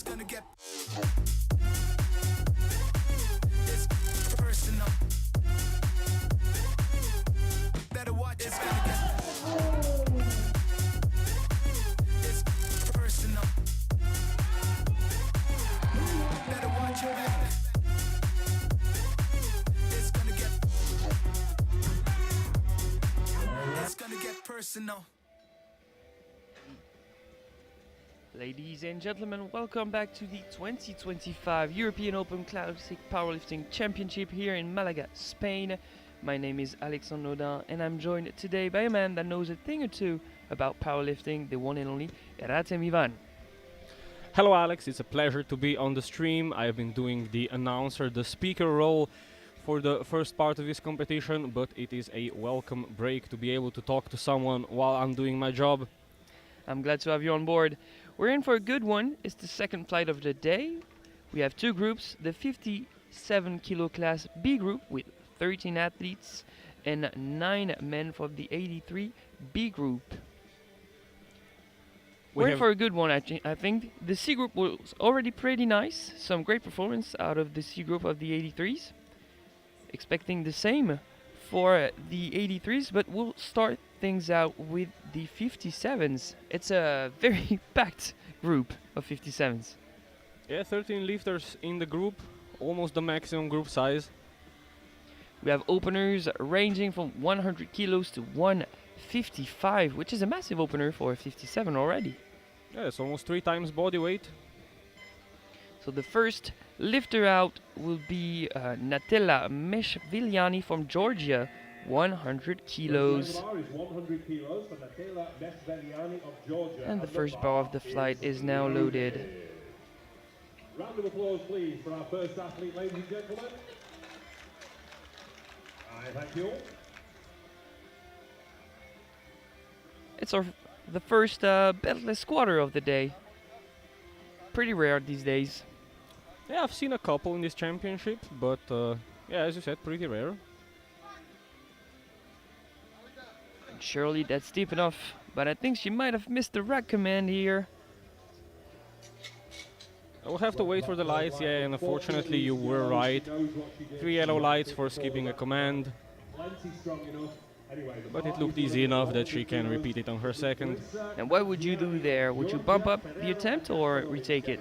It's gonna get it's personal. Better watch. It's gonna get it's personal. Better watch your back. It's gonna get personal. Ladies and gentlemen, welcome back to the 2025 European Open Classic Powerlifting Championship here in Malaga, Spain. My name is Alexandre Naudin and I'm joined today by a man that knows a thing or two about powerlifting, the one and only Ratem Ivan. Hello Alex, it's a pleasure to be on the stream. I've been doing the announcer, the speaker role for the first part of this competition, but it is a welcome break to be able to talk to someone while I'm doing my job. I'm glad to have you on board. We're in for a good one. It's the second flight of the day. We have two groups, the 57 kilo class B group with 13 athletes and 9 men for the 83 B group. We're in for a good one, I think. The C group was already pretty nice. Some great performance out of the C group of the 83s. Expecting the same for the 83s, but we'll start things out with the 57s. It's a very packed group of 57s. Yeah, 13 lifters in the group, almost the maximum group size. We have openers ranging from 100 kilos to 155, which is a massive opener for a 57 already. Yeah, it's almost 3 times body weight. So the first lifter out will be Natella Meshviliani from Georgia, 100 kilos. And the first bar of the flight is now loaded. Round of applause, please, for our first athlete, ladies and gentlemen. Thank you. It's the first beltless squatter of the day. Pretty rare these days. Yeah, I've seen a couple in this championship, but yeah, as you said, pretty rare. And surely that's deep enough, but I think she might have missed the rack command here. I will have to wait for the lights, yeah, and unfortunately you were right. 3 yellow lights for skipping a command. But it looked easy enough that she can repeat it on her second. And what would you do there? Would you bump up the attempt or retake it?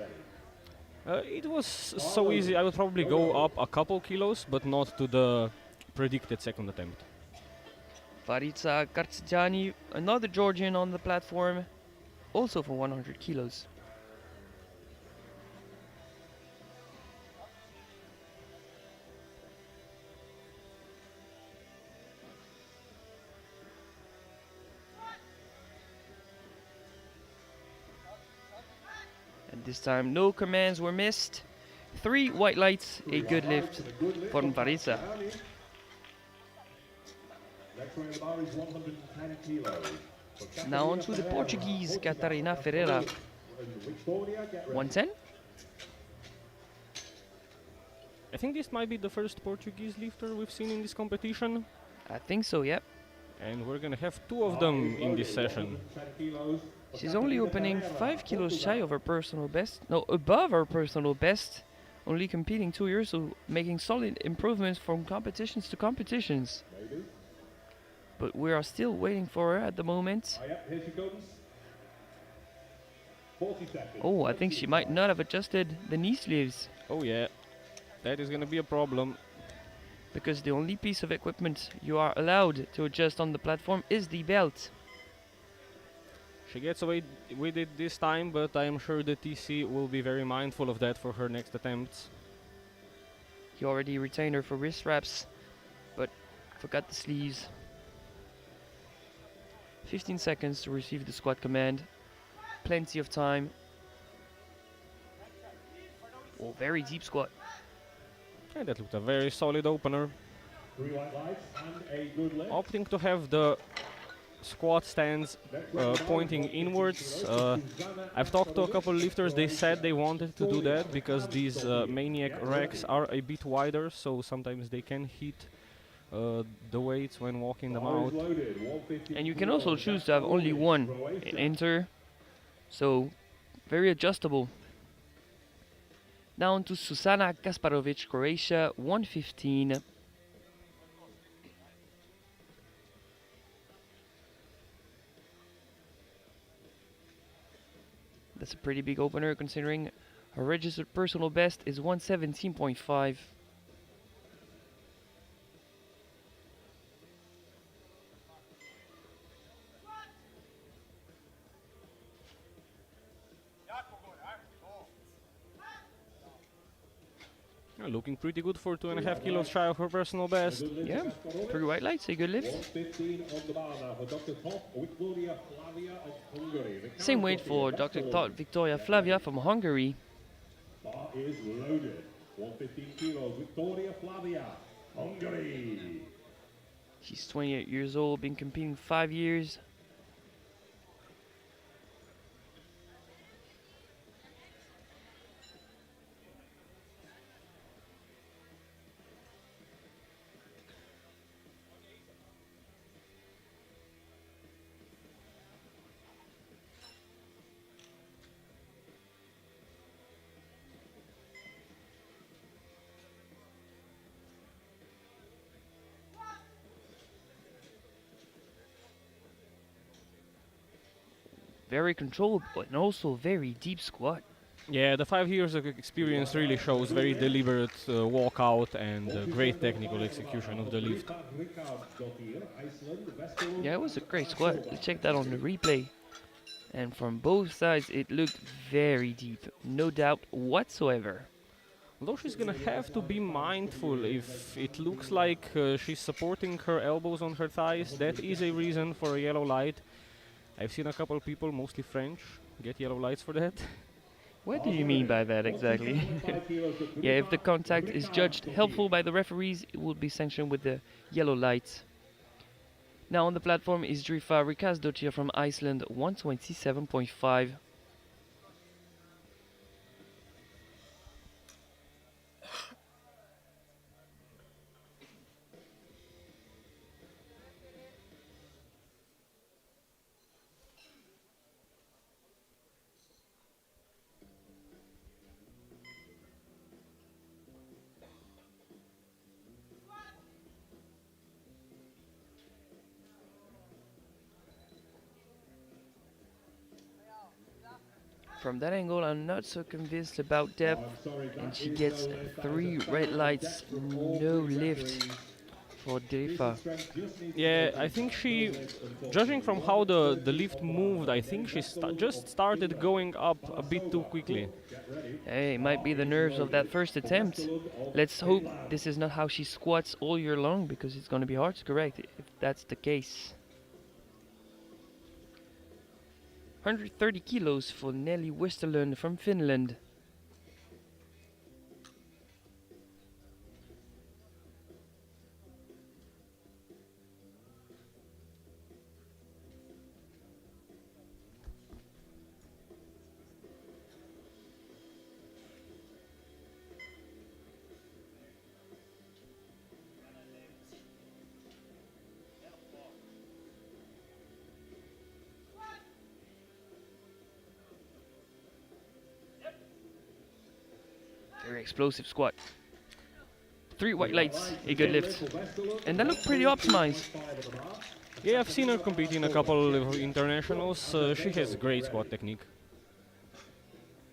It was so easy, I would probably go up a couple kilos, but not to the predicted second attempt. Varitsa Kartsidjani, another Georgian on the platform, also for 100 kilos. And this time no commands were missed. 3 white lights, a good lift from Varitsa. Now on to the Portuguese Catarina Ferreira. 110? I think this might be the first Portuguese lifter we've seen in this competition. I think so, yep. And we're gonna have 2 of them in this session. She's only opening 5 kilos shy of her personal best. No, above her personal best. Only competing 2 years, so making solid improvements from competitions to competitions. But we are still waiting for her at the moment. Oh, I think she might not have adjusted the knee sleeves. Oh yeah, that is gonna be a problem. Because the only piece of equipment you are allowed to adjust on the platform is the belt. She gets away with it this time, but I am sure the TC will be very mindful of that for her next attempts. He already retained her for wrist wraps, but forgot the sleeves. 15 seconds to receive the squat command. Plenty of time. Oh, very deep squat. And that looked a very solid opener. 3 white lights and a good lift. Opting to have the squat stands pointing inwards. I've talked to a couple lifters, they said they wanted to do that because these Maniac racks are a bit wider, so sometimes they can hit the weights when walking them out. And you can also choose to have only one in enter, so very adjustable. Down to Susana Kasparovic, Croatia, 115. That's a pretty big opener considering her registered personal best is 117.5. Looking pretty good for 2.5 kilos shy of her personal best. Yeah, pretty white lights, a good lift. 115 on the bar now for Dr. Top, Victoria Flavia of Hungary. The Same count weight got for here, Dr. best Todd Victoria Flavia from Hungary. bar is loaded. 115 kilos, Victoria Flavia, Hungary. She's 28 years old, been competing 5 years. Very controlled, but also very deep squat. Yeah, the 5 years of experience really shows very deliberate walkout and great technical execution of the lift. Yeah, it was a great squat. Let's check that on the replay. And from both sides, it looked very deep. No doubt whatsoever. Although she's gonna have to be mindful if it looks like she's supporting her elbows on her thighs. That is a reason for a yellow light. I've seen a couple people, mostly French, get yellow lights for that. What do you mean by that exactly? Yeah, if the contact is judged helpful by the referees, it will be sanctioned with the yellow lights. Now on the platform is Drifa Rikasdottir from Iceland, 127.5. From that angle, I'm not so convinced about depth, and she gets 3 red lights, no lift for Drifa. Yeah, I think she, judging from how the lift moved, I think she just started going up a bit too quickly. Hey, it might be the nerves of that first attempt. Let's hope this is not how she squats all year long, because it's going to be hard to correct if that's the case. 130 kilos for Nelly Westerlund from Finland. Very explosive squat. 3 white lights, a good lift. And that looked pretty optimized. Yeah, I've seen her compete in a couple of internationals. She has great squat technique.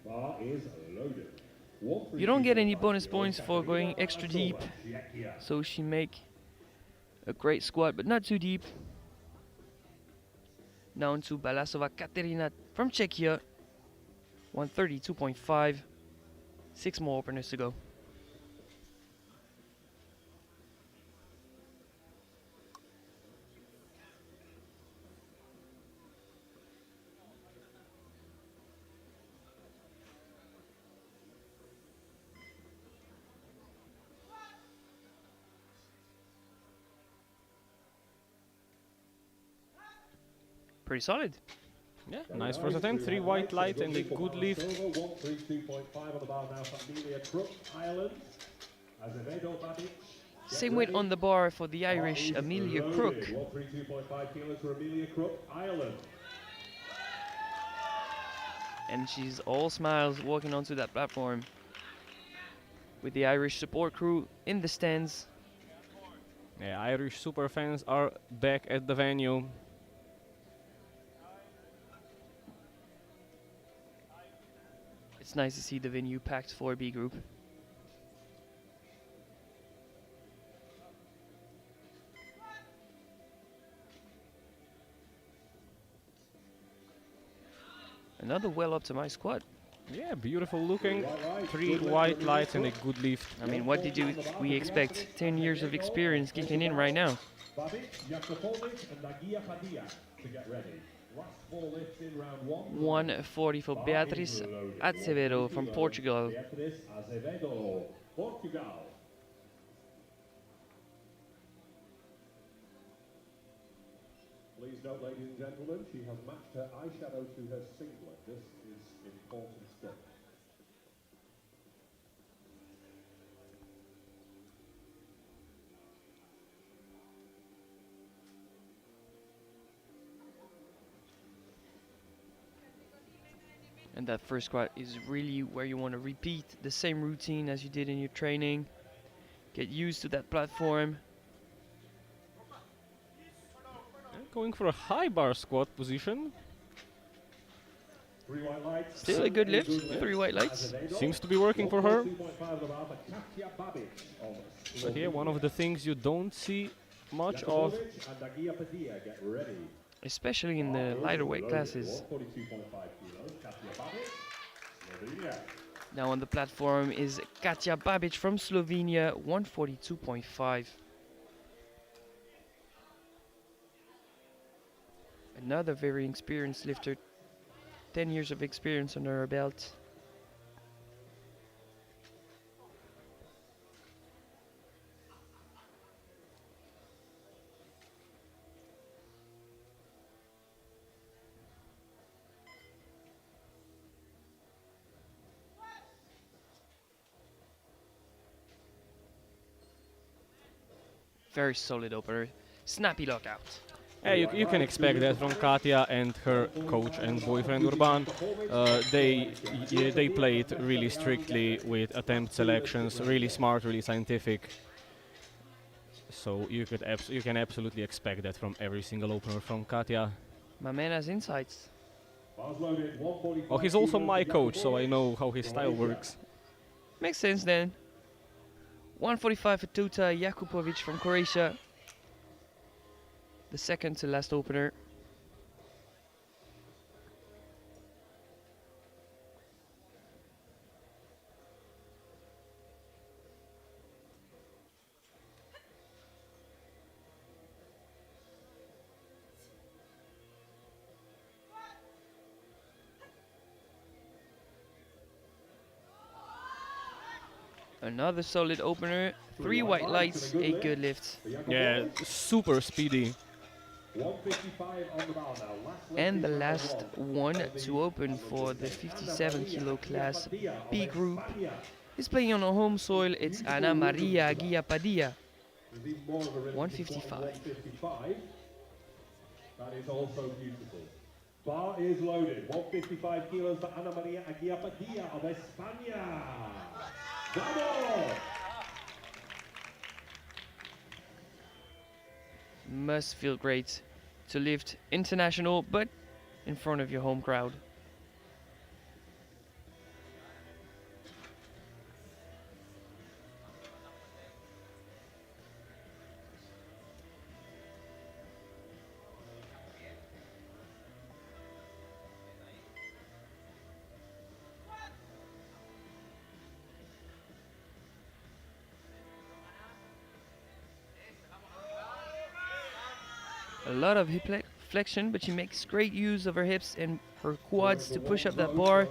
Bar is loaded. You don't get any bonus points for going extra deep, so she make a great squat, but not too deep. Now into Balasova Katerina from Czechia, 132.5. 6 more openers to go. Pretty solid. Yeah, nice first attempt, 3 white light and a good lift. 132.5 on the bar now for Amelia Crook, Ireland. Azevedo Babic. Same weight on the bar for the Irish Amelia Crook. 132.5 kilos for Amelia Crook, Ireland. And she's all smiles walking onto that platform. with the Irish support crew in the stands. Yeah, Irish super fans are back at the venue. It's nice to see the venue packed for B group. Another well-optimized squat. Yeah, beautiful looking. 3 white lights and a good lift. I mean, what did we expect? 10 years of experience kicking in right now. Babic, Jakubovic, and Nagia Padilla to get ready. Last 4 lifts in round 1. 140 for Beatriz Acevedo from Portugal. Beatriz Azevedo, Portugal. Please note, ladies and gentlemen, she has matched her eyeshadow to her singlet. This is important stuff. And that first squat is really where you want to repeat the same routine as you did in your training. Get used to that platform. And going for a high bar squat position. 3 white lights. Still a good lift, 3 white lights. Seems to be working for her. 2.5 of the bar for Katia Babic of But here, one of the things you don't see much of. Jakubovic and Nagia Padilla get ready. Especially in the lighter weight classes. 42.5 kilos, Katia Babic, Slovenia. Now on the platform is Katia Babic from Slovenia, 142.5. Another very experienced lifter, 10 years of experience under her belt. Very solid opener, snappy lockout. Yeah, you can expect that from Katia and her coach and boyfriend Urban. They play it really strictly with attempt selections, really smart, really scientific. So you can absolutely expect that from every single opener from Katia. My man has insights. Bars loaded, 145 Oh, he's also kilos my for coach, so I Jakubovic, know how his style Croatia. works. Makes sense then. 145 for Tuta Jakubovic from Croatia. The second to last opener. Another solid opener, 3 white lights, a good lift. Yeah, super speedy. 155 on the bar now. And the last one to open for the 57 kilo class B group is playing on our home soil. It's Ana Maria Guiapadilla, 155. 155. That is also beautiful. Bar is loaded. 155 kilos for Ana Maria Aguia Padilla of España. Vamos! Must feel great to lift international, but in front of your home crowd. A lot of hip flexion, but she makes great use of her hips and her quads to push up that bar.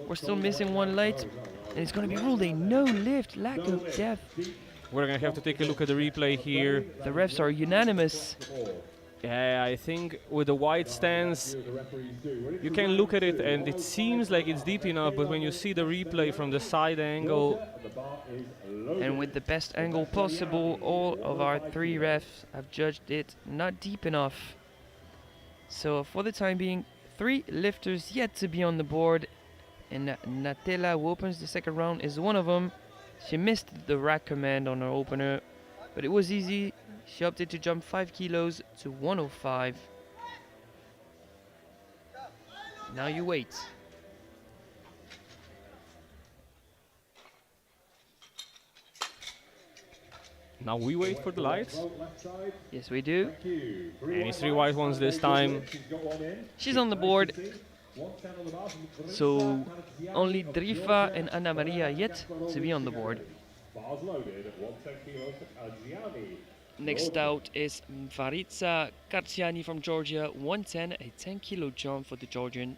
We're still missing one light, and it's going to be ruled a no lift, lack of depth. We're gonna have to take a look at the replay here. The refs are unanimous. Yeah, I think with the wide stance, you can look at it and it seems like it's deep enough, but when you see the replay from the side angle, And with the best angle possible, all of our 3 refs have judged it not deep enough. So for the time being, 3 lifters yet to be on the board, and Natela, who opens the second round, is one of them. She missed the rack command on her opener, but it was easy. She opted to jump 5 kilos to 105. Now you wait. Now we wait for the lights. Yes, we do. And it's 3 white ones this time. She's on the board. So only Drifa and Anna Maria yet to be on the board. Next out is Varitza Kartsiani from Georgia, 110, a 10 kilo jump for the Georgian.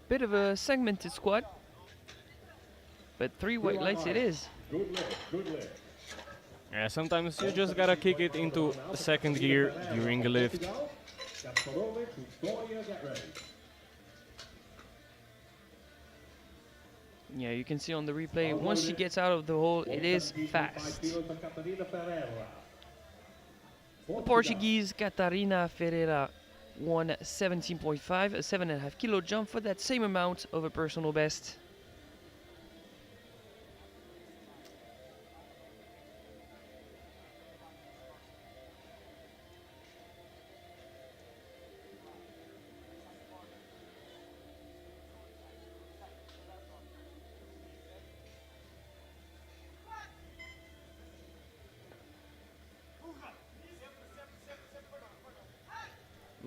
Bit of a segmented squat, but 3 white lights it is. Yeah, sometimes you just gotta kick it into second gear during a lift. Yeah, you can see on the replay, once she gets out of the hole, it is fast. The Portuguese Catarina Ferreira won 17.5, a 7.5 kilo jump for that same amount of a personal best.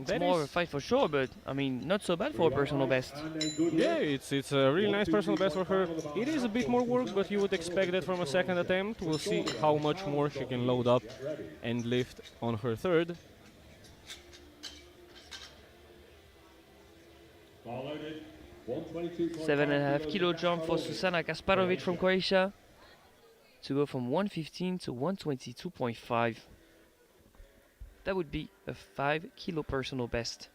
It's more of a fight for sure, but I mean, not so bad for a personal best. Yeah, it's a really nice personal best for her. It is a bit more work, but you would expect that from a second attempt. We'll see how much more she can load up and lift on her third. Seven and a half kilo jump for Susana Kasparovic from Croatia to go from 115 to 122.5. That would be a 5 kilo personal best.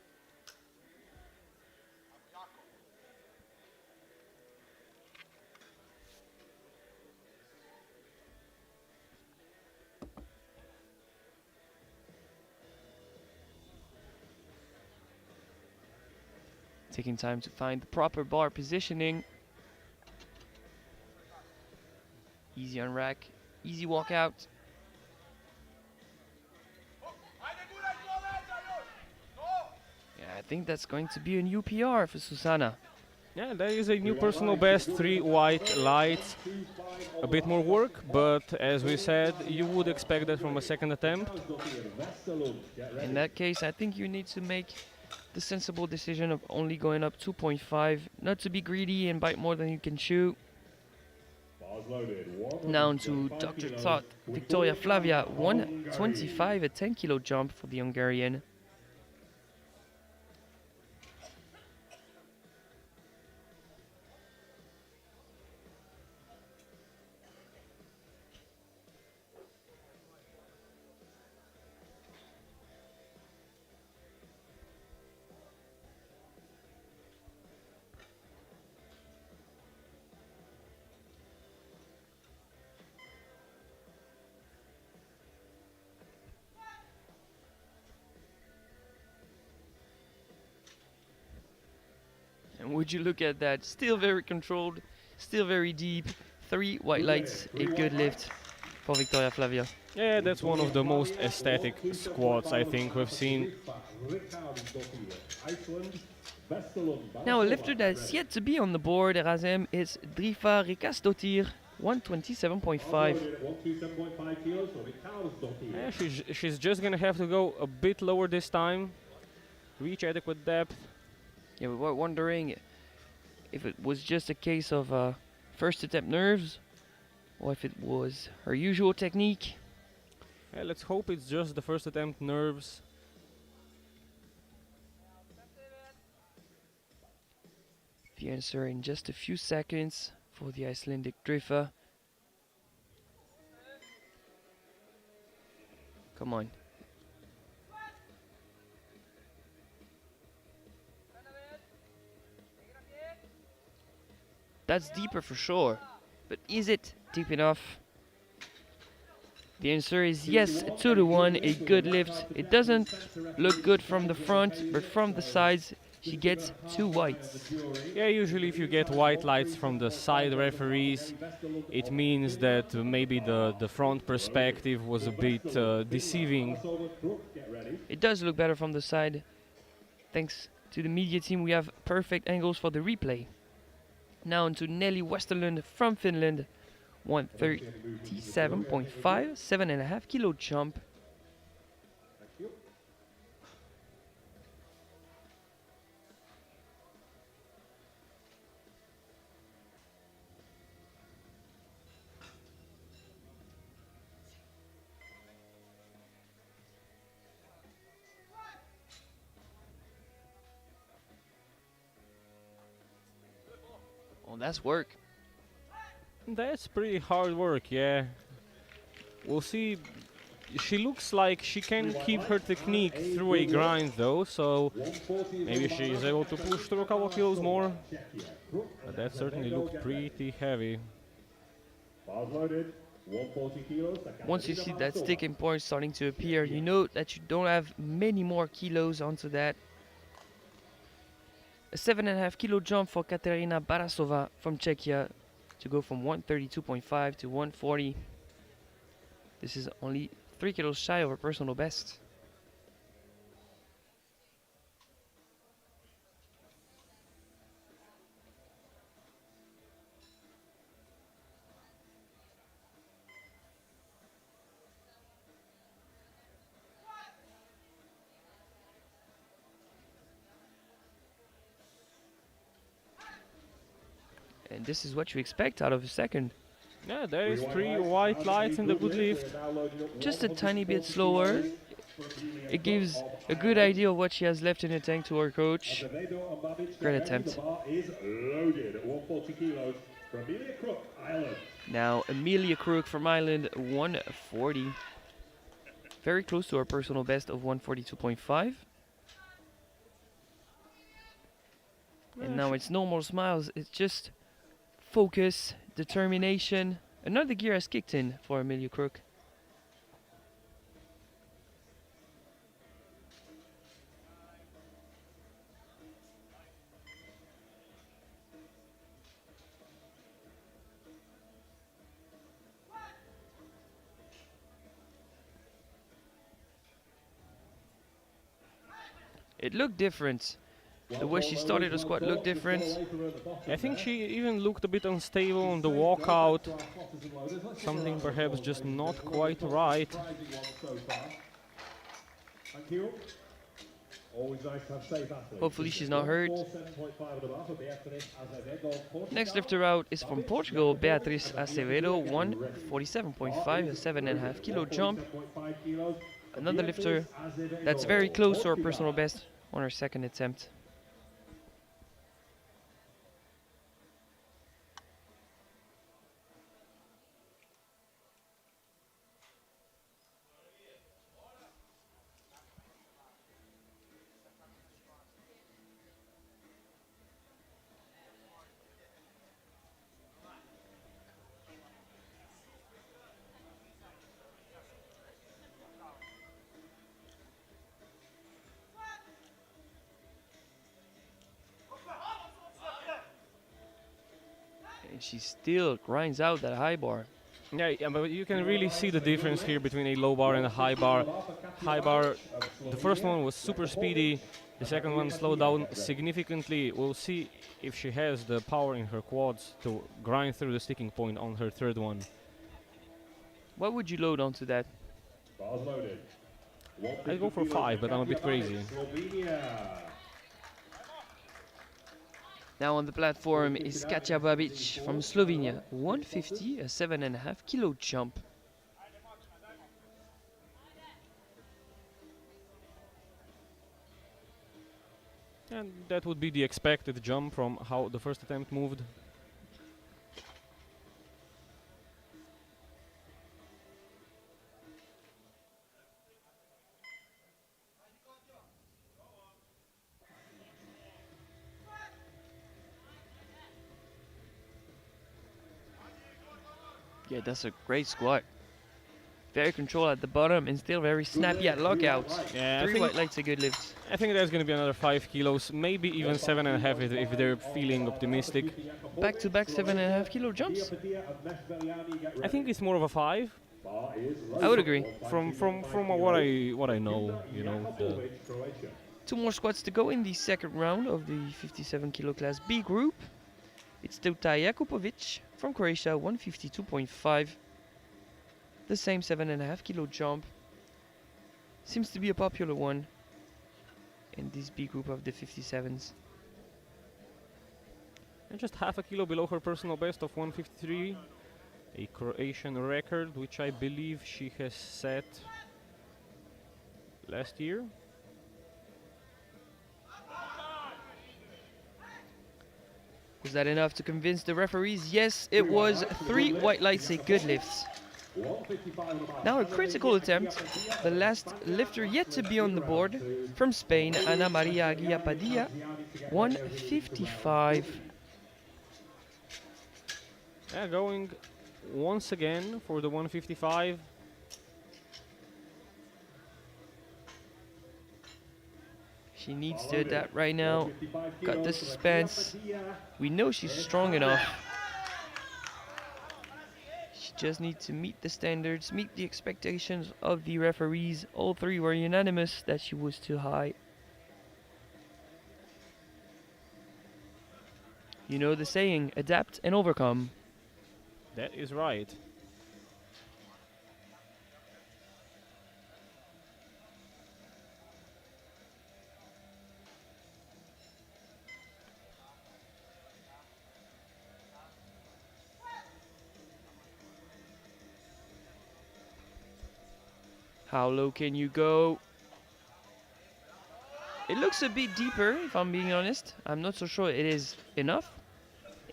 Taking time to find the proper bar positioning. Easy on rack, easy walk out. Yeah, I think that's going to be a new PR for Susana. Yeah, that is a new personal best, 3 white lights. A bit more work, but as we said, you would expect that from a second attempt. In that case, I think you need to make the sensible decision of only going up 2.5, not to be greedy and bite more than you can chew. Now to Dr. Thought, Victoria Flavia, 125, a 10 kilo jump for the Hungarian. And would you look at that, still very controlled, still very deep, 3 white lights, a good lift for Victoria Flavia. Yeah, that's one of the most aesthetic squats I think we've seen. Now a lifter that's yet to be on the board, Razem, is Drifa Rikasdottir, 127.5. Yeah, she's just gonna have to go a bit lower this time, reach adequate depth. Yeah, we were wondering if it was just a case of first attempt nerves, or if it was her usual technique. Yeah, let's hope it's just the first attempt nerves. The answer in just a few seconds for the Icelandic Drifa. Come on. That's deeper for sure. But is it deep enough? The answer is yes, 2 to 1, a good lift. It doesn't look good from the front, but from the sides, she gets 2 whites. Yeah, usually if you get white lights from the side referees, it means that maybe the front perspective was a bit deceiving. It does look better from the side. Thanks to the media team, we have perfect angles for the replay. Now on to Nelly Westerlund from Finland. 137.5, 7.5 kilo jump. Oh, that's work. That's pretty hard work, yeah. We'll see. She looks like she can keep her technique through a grind though, so maybe she is able to push through a couple kilos more. But that certainly looked pretty heavy. Once you see that sticking point starting to appear, you know that you don't have many more kilos onto that. A 7.5 kilo jump for Katerina Barasova from Czechia to go from 132.5 to 140. This is only 3 kilos shy of her personal best. And this is what you expect out of a second. Yeah, there is 3 white lights in the good lift. Just a tiny bit slower. It gives a good idea of what she has left in the tank to her coach. Great attempt. Now Amelia Crook from Ireland, 140. Very close to her personal best of 142.5. And now it's no more smiles, it's just focus, determination. Another gear has kicked in for Amelia Crook. It looked different. The way she started her squat looked different. I think she even looked a bit unstable on the walkout. Something perhaps just not quite right. Hopefully she's not hurt. Next lifter out is from Portugal, Beatriz Acevedo, 147.5, a 7.5 kilo jump. Another lifter that's very close to her personal best on her second attempt. And she still grinds out that high bar. Yeah, but you can really see the difference here between a low bar and a high bar. High bar, the first one was super speedy, the second one slowed down significantly. We'll see if she has the power in her quads to grind through the sticking point on her third one. What would you load onto that? I'd go for 5, but I'm a bit crazy. Now on the platform is Katja Babic from Slovenia, 150, a 7.5 kilo jump. And that would be the expected jump from how the first attempt moved. Yeah, that's a great squat. Very controlled at the bottom and still very snappy at lockouts. Yeah, 3 white lights are good lifts. I think that's going to be another 5 kilos, maybe even 7.5 if they're feeling optimistic. Back-to-back 7.5 kilo jumps. I think it's more of a 5. I would agree. From what I know, you know. 2 more squats to go in the second round of the 57 kilo class B group. It's Teuta Jakupovic from Croatia, 152.5. The same 7.5 kilo jump. Seems to be a popular one in this B group of the 57s. And just half a kilo below her personal best of 153. A Croatian record, which I believe she has set last year. Was that enough to convince the referees? Yes, it was. 3 white lights say good lifts. Now a critical attempt. The last lifter yet to be on the board from Spain, Ana Maria Aguia Padilla, 155. Yeah, going once again for the 155. She needs to adapt right now. Got the suspense. We know she's strong enough. She just needs to meet the standards, meet the expectations of the referees. All 3 were unanimous that she was too high. You know the saying, adapt and overcome. That is right. How low can you go? It looks a bit deeper, if I'm being honest. I'm not so sure it is enough.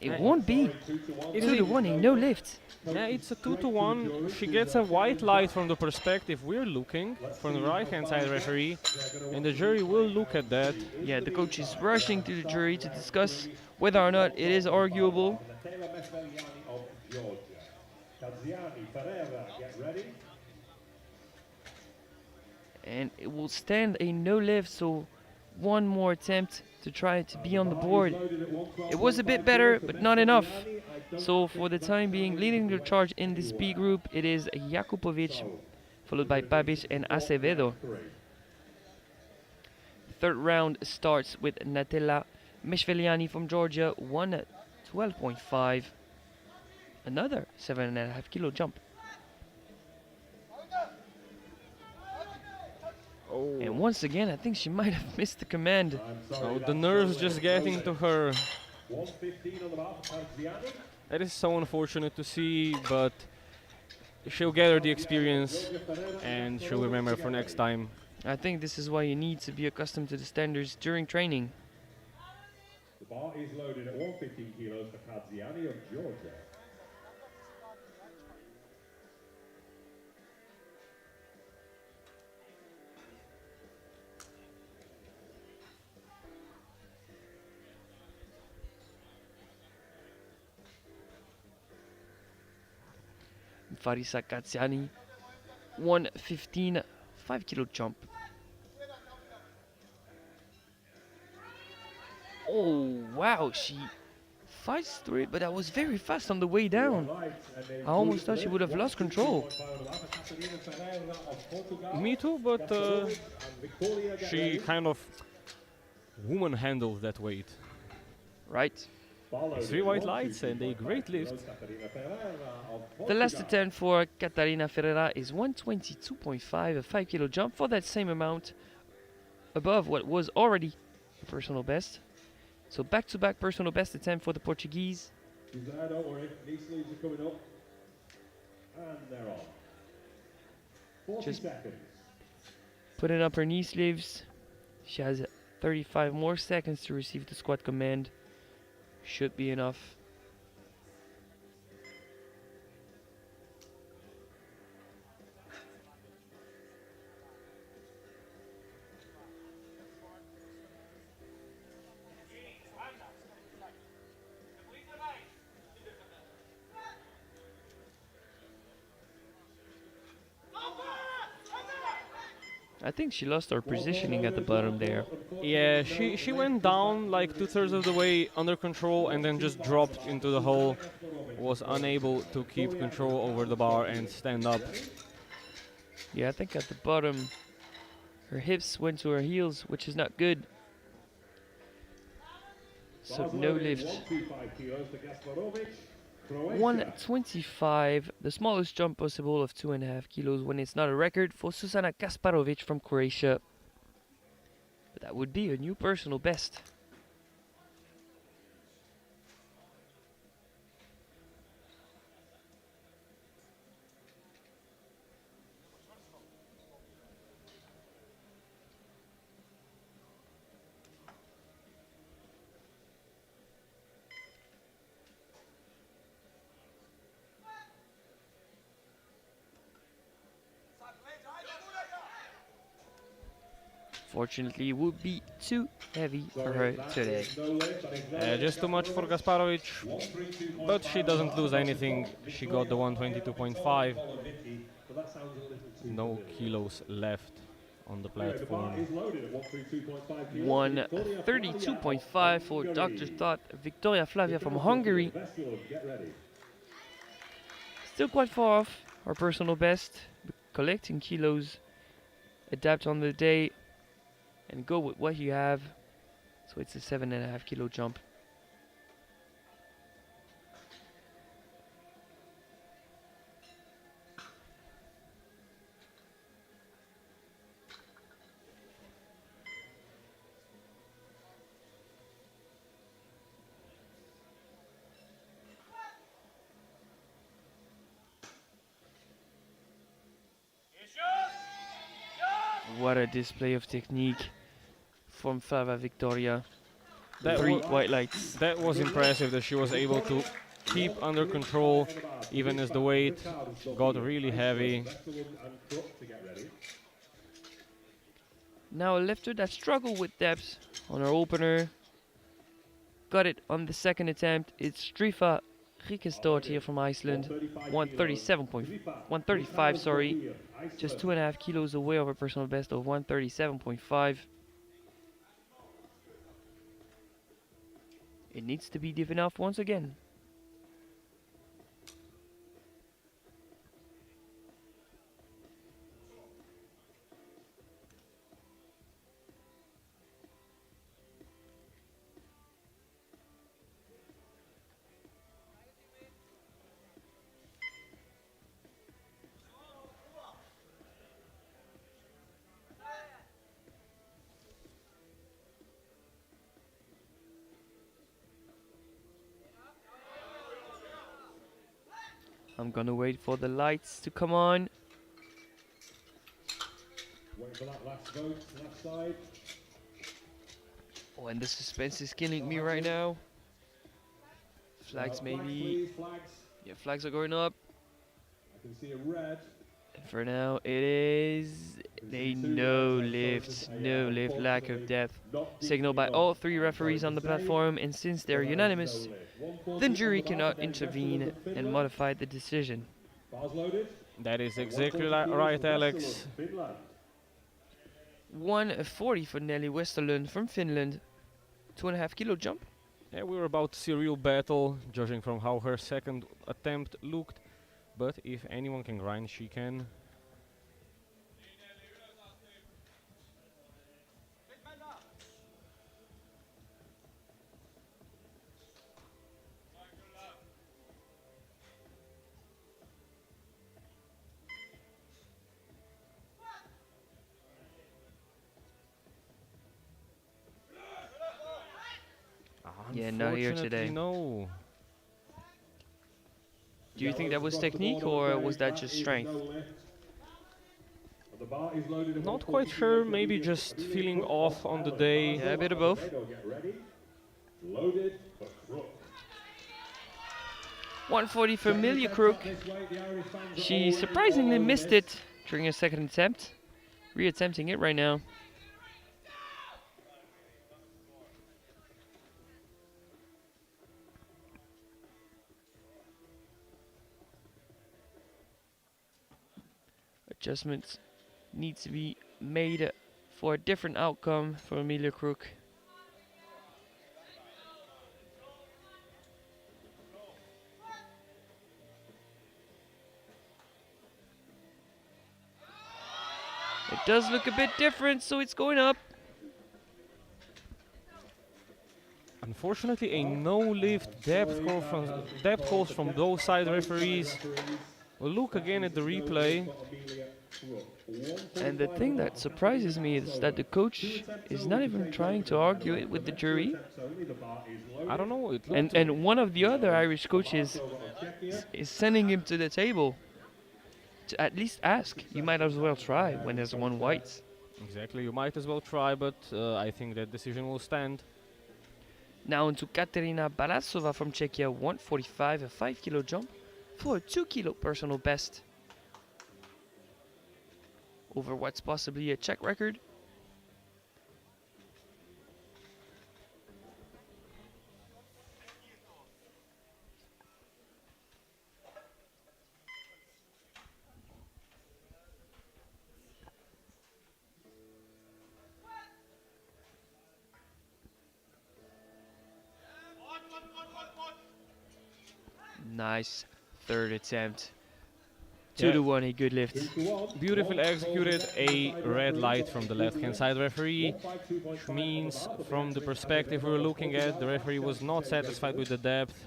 It won't be. 2 to 1, no lift. Yeah, it's a 2 to 1. She gets a white light from the perspective we're looking, from the right hand side referee, and the jury will look at that. Yeah, the coach is rushing to the jury to discuss whether or not it is arguable. And it will stand a no lift, so 1 more attempt to try to be on the board. It was a bit better, but not enough. So for the time being, leading the charge in this B group, it is Jakupovic, followed by Babic and Acevedo. Third round starts with Natella Meshveliani from Georgia, 112.5. Another 7.5 kilo jump. Oh. And once again, I think she might have missed the command. Oh, the nerves just getting to her. That is so unfortunate to see, but she'll gather the experience and she'll remember for next time. I think this is why you need to be accustomed to the standards during training. The bar is loaded at 115 kilos for Kadziani of Georgia. Farisa Katsiani, 115, 5 kilo jump. Oh wow, she fights through it, but that was very fast on the way down. I almost thought she would have lost control. Me too, but she kind of woman handles that weight. Right. 3 white lights and a great lift. The last attempt for Catarina Ferreira is 122.5, a 5 kilo jump for that same amount above what was already a personal best. So back-to-back personal best attempt for the Portuguese. She's there, don't worry. Knee sleeves are coming up. And they're on. 40 Just seconds. putting up her knee sleeves. She has 35 more seconds to receive the squat command. Should be enough. I think she lost her positioning at the bottom there. Yeah, she went down like 2/3 of the way under control and then just dropped into the hole. Was unable to keep control over the bar and stand up. Yeah, I think at the bottom her hips went to her heels, which is not good. So no lift. 125, the smallest jump possible of 2.5 kilos when it's not a record for Susana Kasparovic from Croatia. But that would be a new personal best. Fortunately, it would be too heavy for her today. Just too much for Gasparovic, but she doesn't lose anything. She got the 122.5. No kilos left on the platform. 132.5 for Dr. Thought Victoria Flavia from Hungary. Still quite far off our personal best. Collecting kilos, adapt on the day, and go with what you have. So it's a 7.5 kilo jump. What a display of technique from Flavia Victoria. That 3 wa- white lights. That was impressive that she was able to keep under control even as the weight got really heavy. Now a lifter that struggled with depth on her opener. Got it on the second attempt. It's Strifa Ríkesdóttir from Iceland. 135, sorry. Just 2.5 kilos away of her personal best of 137.5. It needs to be deep enough once again. I'm gonna wait for the lights to come on. Wait for that last vote, last side. Oh, and the suspense is killing me right now. Flags maybe. Please, flags. Yeah, flags are going up. I can see a red. And for now, it is a no lift, lack of depth. Signaled by all 3 referees on the platform, and since they're unanimous, the jury cannot intervene and modify the decision. Bars loaded. That is exactly right, Alex. 140 for Nelly Westerlund from Finland. 2.5 kilo jump. Yeah, we were about to see a real battle, judging from how her second attempt looked. But if anyone can grind, she can. Yeah, not here today. No. Do you think that was technique or was that just strength? Not quite sure, maybe just feeling off on the day. Yeah, a bit of both. Loaded for Crook. 140 for Amelia Crook. She surprisingly missed it during her second attempt. Reattempting it right now. Adjustments need to be made for a different outcome for Emilia Crook. It does look a bit different, so it's going up. Unfortunately, a no-lift depth calls from those side referees. We'll look again at the replay. And the thing that surprises me is that the coach is not even trying to argue it with the jury. I don't know. It And one of the other Irish coaches is sending him to the table to at least ask. You might as well try when there's one white. Exactly, you might as well try, but I think that decision will stand. Now into Katerina Barasova from Czechia, 145, a 5 kilo jump for a 2 kilo personal best. Over what's possibly a Czech record. Nice third attempt. 2-1, a good lift. Beautifully executed, a red light from the left-hand side referee, which means from the perspective we were looking at, the referee was not satisfied with the depth.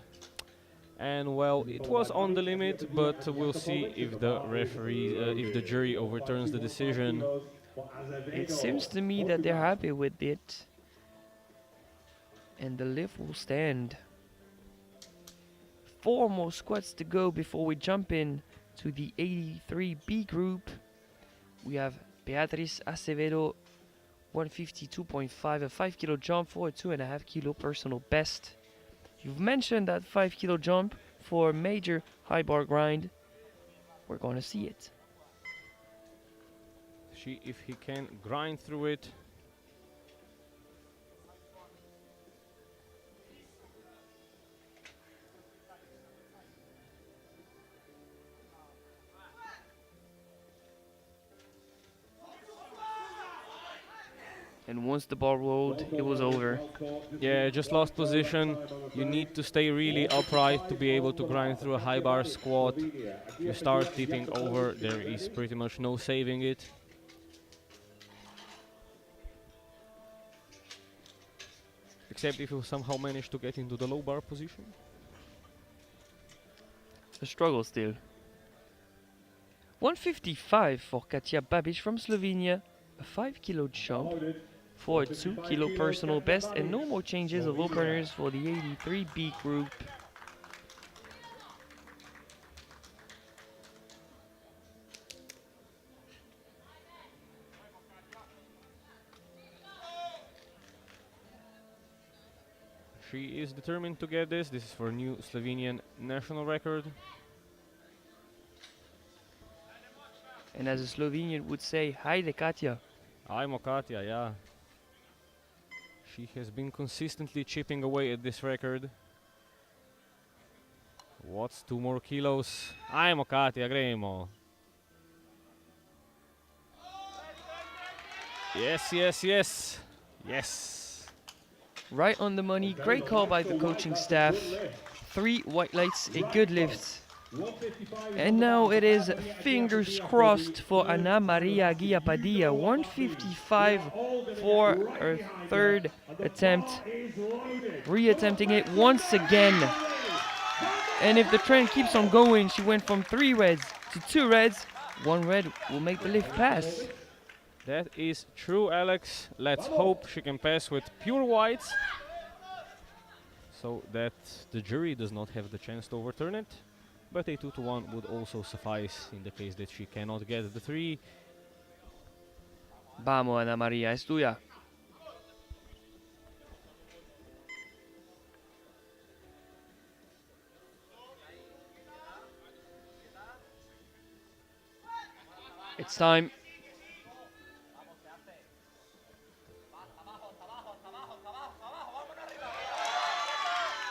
And well, it was on the limit, but we'll see if the if the jury overturns the decision. It seems to me that they're happy with it. And the lift will stand. 4 more squats to go before we jump in to the 83B group. We have Beatriz Acevedo, 152.5, a 5 kilo jump for a 2.5 kilo personal best. You've mentioned that 5 kilo jump for a major high bar grind. We're going to see it. See if he can grind through it. And once the ball rolled, it was over. Yeah, just lost position. You need to stay really upright to be able to grind through a high bar squat. You start tipping over, there is pretty much no saving it. Except if you somehow manage to get into the low bar position. A struggle still. 155 for Katia Babic from Slovenia. A 5 kilo jump for a 2 kilo personal best, and no more changes of openers for the 83B group. She is determined to get this. This is for a new Slovenian national record. And as a Slovenian would say, Haide Katja. I'm Katja, yeah. She has been consistently chipping away at this record. What's 2 more kilos? I'm Katja, gremo. Yes, yes, yes. Yes. Right on the money. Great call by the coaching staff. 3 white lights, a good lift. And now it is fingers crossed for Ana Maria Guillapadilla. 155 for her third attempt. Re-attempting it once again. And if the trend keeps on going, she went from 3 reds to 2 reds. 1 red will make the lift pass. That is true, Alex. Let's hope she can pass with pure whites, so that the jury does not have the chance to overturn it. But a 2-1 would also suffice in the case that she cannot get the 3. Vamos, Ana Maria, es tuya. It's time.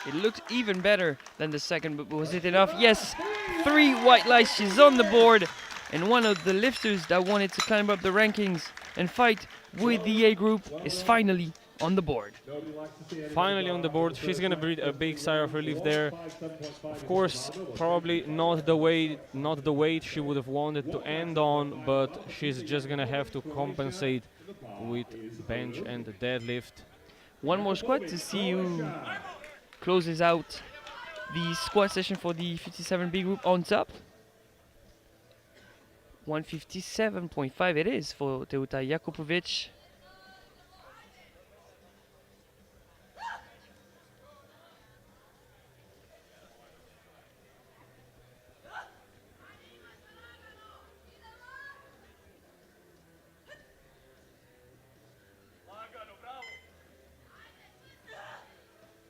It looked even better than the second, but was it enough? Yes, 3 white lights, she's on the board. And one of the lifters that wanted to climb up the rankings and fight with the A group is finally on the board. Finally on the board, she's gonna breathe a big sigh of relief there. Of course, probably not the weight she would have wanted to end on, but she's just gonna have to compensate with bench and deadlift. One more squat to see who closes out the squat session for the 57B group on top. 157.5 it is for Teuta Jakupovic.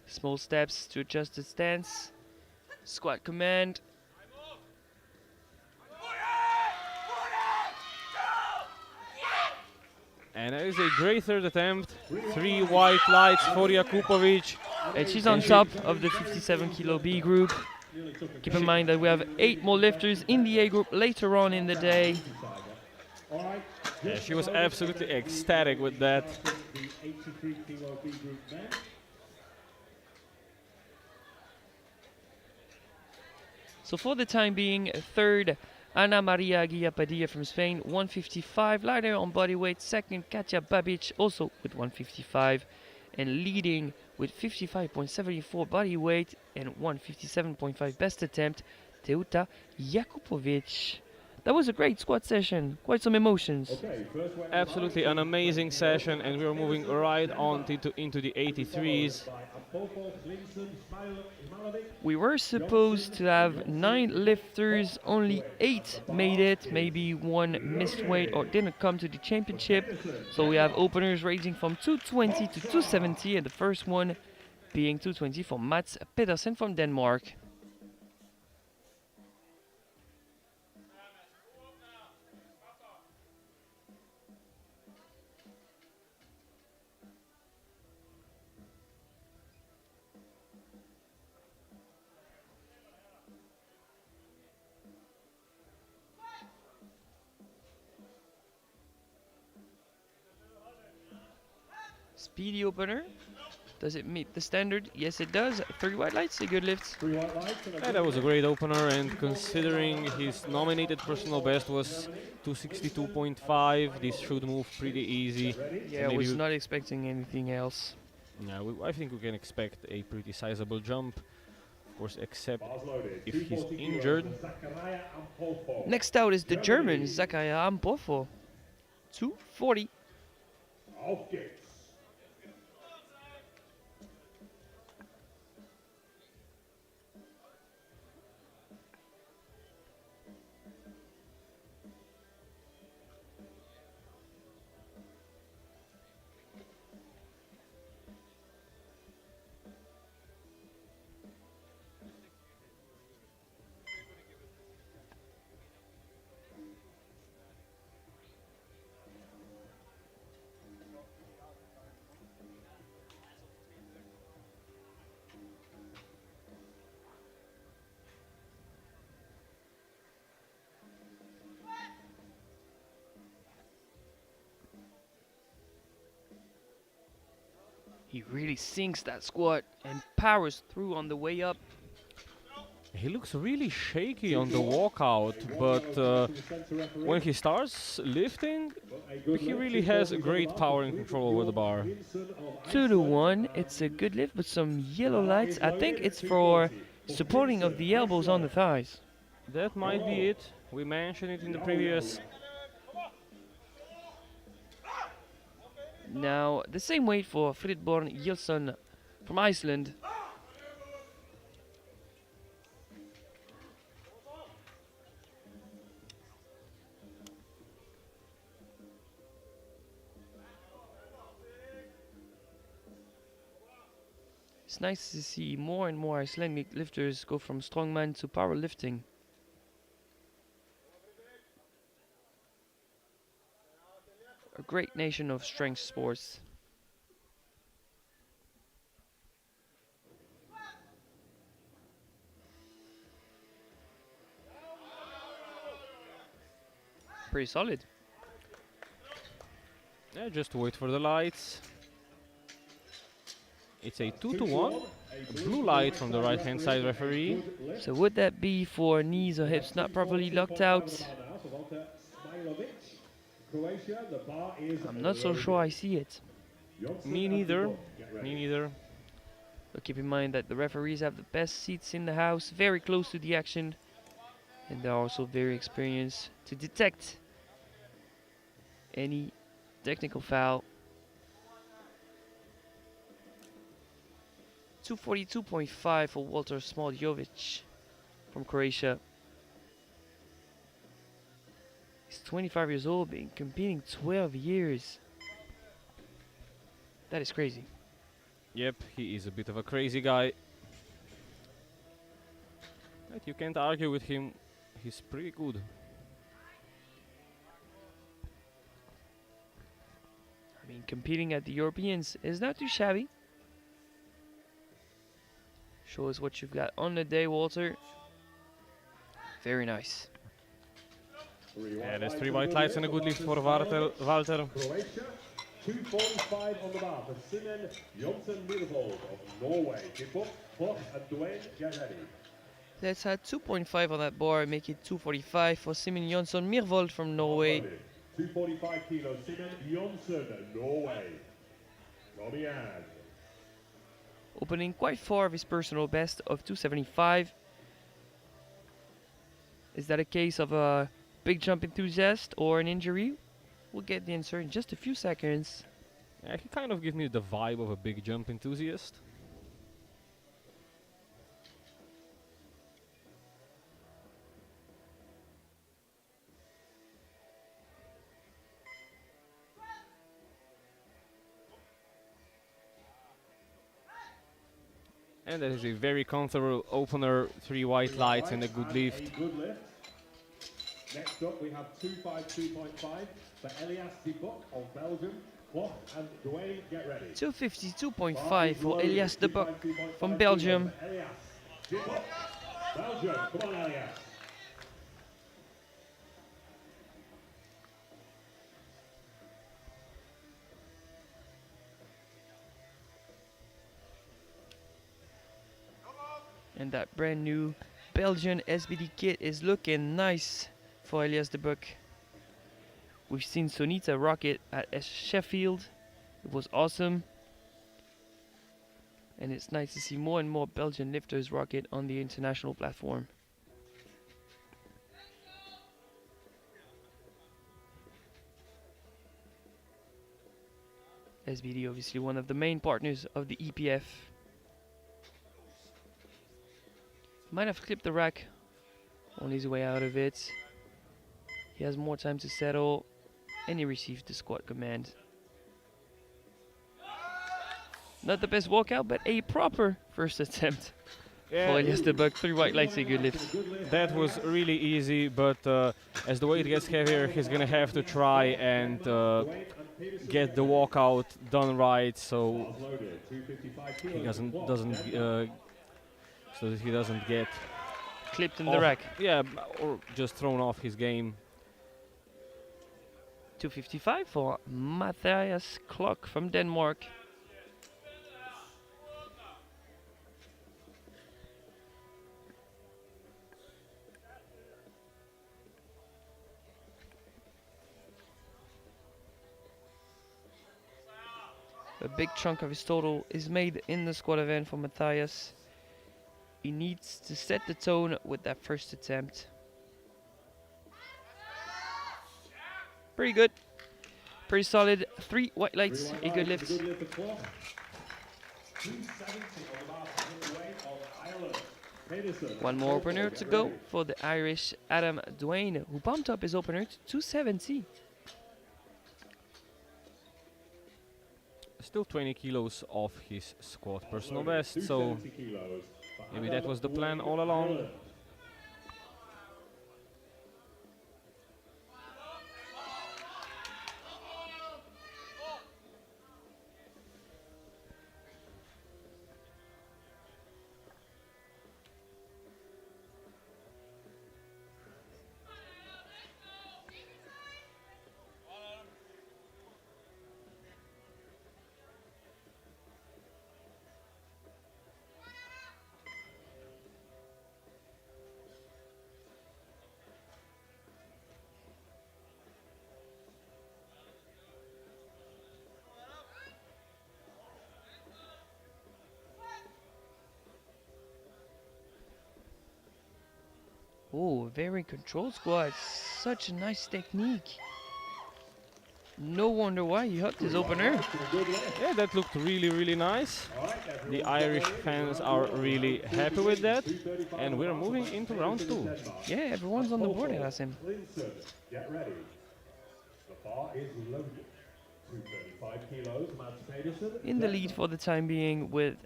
Small steps to adjust the stance. Squat command. And that is a great third attempt. 3 white lights for Jakupovic. And she's on top of the 57 kilo B group. Keep in mind that we have 8 more lifters in the A group later on in the day. Yeah, she was absolutely ecstatic with that. So for the time being, third, Ana Maria Guillapadilla from Spain, 155. Lighter on body weight. Second, Katja Babic, also with 155. And leading with 55.74 body weight and 157.5 best attempt, Teuta Jakupovic. That was a great squat session. Quite some emotions. Absolutely an amazing session, and we are moving right on into the 83s. We were supposed to have 9 lifters, only 8 made it. Maybe one missed weight or didn't come to the championship. So we have openers ranging from 220 to 270, and the first one being 220 for Mats Pedersen from Denmark. Speedy opener. Does it meet the standard? Yes, it does. 3 white lights, a good lift. Yeah, that was a great opener, and considering his nominated personal best was 262.5, this should move pretty easy. Yeah, I was not expecting anything else. Yeah, I think we can expect a pretty sizable jump, of course, except if he's injured. Next out is the German, Zakaria Ampofo. 240. He really sinks that squat and powers through on the way up. He looks really shaky on the walkout, but when he starts lifting, he really has a great power and control over the bar. 2 to 1. It's a good lift with some yellow lights. I think it's for supporting of the elbows on the thighs. That might be it. We mentioned it in the previous. Now, the same weight for Fridborn Gilson from Iceland. It's nice to see more and more Icelandic lifters go from strongman to powerlifting. A great nation of strength sports. Pretty solid. Yeah, just wait for the lights. It's a 2-to-1. A blue light from the right-hand side referee. So would that be for knees or hips not properly locked out? I'm not so sure I see it. Me neither. Me neither. But keep in mind that the referees have the best seats in the house, very close to the action. And they're also very experienced to detect any technical foul. 242.5 for Walter Smoljovic from Croatia. He's 25 years old, been competing 12 years. That is crazy. Yep, he is a bit of a crazy guy. But you can't argue with him. He's pretty good. I mean, competing at the Europeans is not too shabby. Show us what you've got on the day, Walter. Very nice. Yeah, there's 3 white lights and a good lift for Walter. Croatia, 2:45 on the bar for Simen Jonsen-Mirvold of Norway. Keep up, Klopp and Dwayne, get ready. Let's add 2.5 on that bar and make it 245 for Simen Jonsson Mirvold from Norway. 245 kilos, Simen Jonsen, Norway. Coming in. Opening quite far of his personal best of 275. Is that a case of a big jump enthusiast or an injury? We'll get the answer in just a few seconds. Yeah, he kind of gives me the vibe of a big jump enthusiast. And that is a very comfortable opener, 3 white lights and a good lift. Next up we have 252.5 for Elias Debuk of Belgium. Klopp and Dwayne, get ready. 252.5 for Elias de Buck from Belgium. Elias Debuk, Belgium, come on Elias. And that brand new Belgian SBD kit is looking nice for Elias de Buck. We've seen Sonita rock it at Sheffield. It was awesome. And it's nice to see more and more Belgian lifters rock it on the international platform. SBD obviously one of the main partners of the EPF. Might have clipped the rack on his way out of it. He has more time to settle, and he received the squat command. Not the best walkout, but a proper first attempt for Elias de Buck. 3 white lights, a good lift. That was really easy, but as the weight gets heavier, he's gonna have to try and get the walkout done right, so he doesn't get Clipped in the rack. Yeah, or just thrown off his game. 255 for Matthias Klok from Denmark. A big chunk of his total is made in the squat event for Matthias. He needs to set the tone with that first attempt. Pretty good. Pretty solid. 3 white lights, a good lift. One more opener to go for the Irish Adam Dwayne, who bumped up his opener to 270. Still 20 kilos off his squat personal best, so maybe that was the plan all along. Oh, very controlled squat. Such a nice technique. No wonder why he hooked his opener. Yeah, that looked really, really nice. The Irish fans are really happy with that. And we're moving into round 2. Yeah, everyone's on the board, Hassan. Get ready. The bar is loaded. 235 kilos, Mads Pedersen. In the lead for the time being with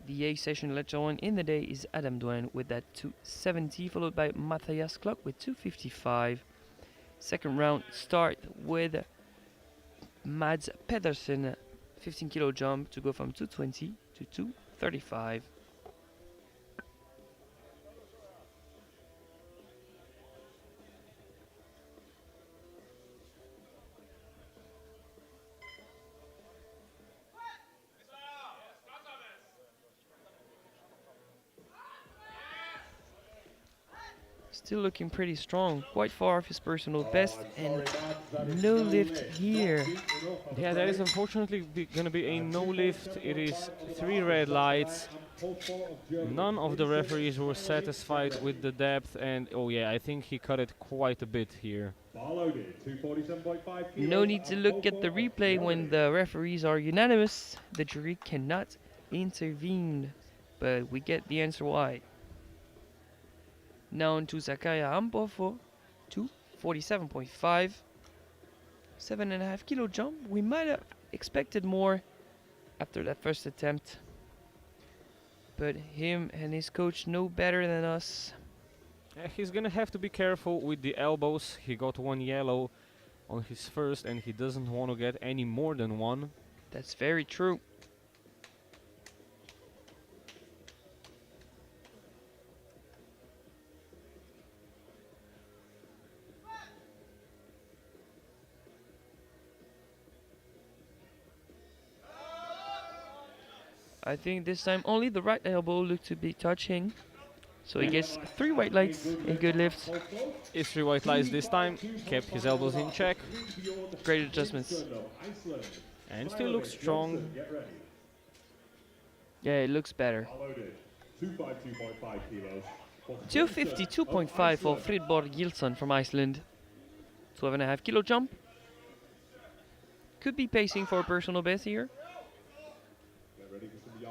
the A session later on in the day is Adam Duane with that 270, followed by Matthias Klock with 255. Second round start with Mads Pedersen, 15 kilo jump to go from 220 to 235. Still looking pretty strong, quite far off his personal best, and no lift here. Yeah, that is unfortunately gonna be a no lift. It is 3 red lights. None of the referees were satisfied with the depth, and oh yeah, I think he cut it quite a bit here. No need to look at the replay when the referees are unanimous. The jury cannot intervene, but we get the answer why. Now on to Sakaya Ampofo, 247.5. 7.5 kilo jump. We might have expected more after that first attempt, but him and his coach know better than us. He's gonna have to be careful with the elbows. He got 1 yellow on his first, and he doesn't want to get any more than 1. That's very true. I think this time only the right elbow looked to be touching. So he gets 3 white lights, a good lift. Is 3 white lights this time, kept his elbows in check. Great adjustments. And still looks strong. Yeah, it looks better. 252.5 for Fridborg Gilson from Iceland. 12.5 kilo jump. Could be pacing for a personal best here. Get ready for some yo.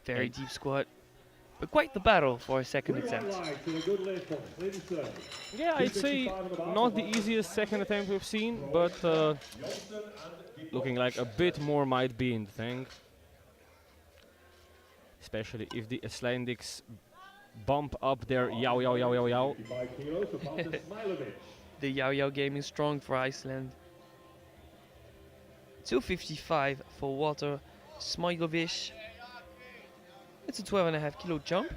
Very deep squat. But quite the battle for a second attempt. Yeah, I'd say not the easiest second attempt we've seen, but looking like a bit more might be in the thing. Especially if the Icelandics bump up their yow. The Yao game is strong for Iceland. 255 for Walter Smajlovic. It's a 12.5 kilo jump,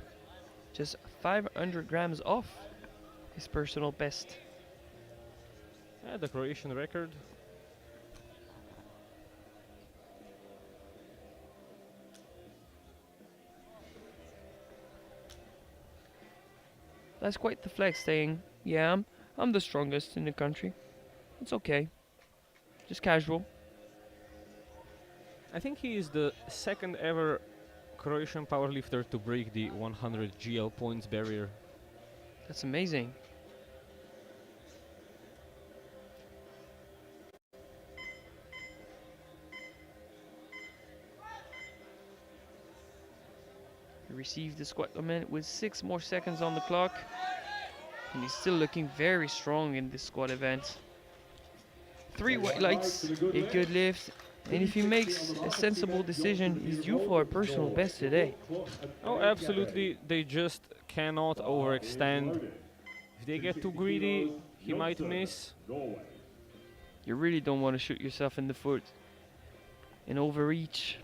just 500 grams off his personal best. Yeah, the Croatian record. That's quite the flex, saying, yeah, I'm the strongest in the country. It's okay. Just casual. I think he is the second ever Croatian powerlifter to break the 100 GL points barrier. That's amazing. He received the squat limit with 6 more seconds on the clock. And he's still looking very strong in this squat event. 3 white lights, a good lift. And if he makes a sensible decision, he's due for a personal best today. Oh, absolutely. They just cannot overextend. If they get too greedy, he might miss. You really don't want to shoot yourself in the foot and overreach.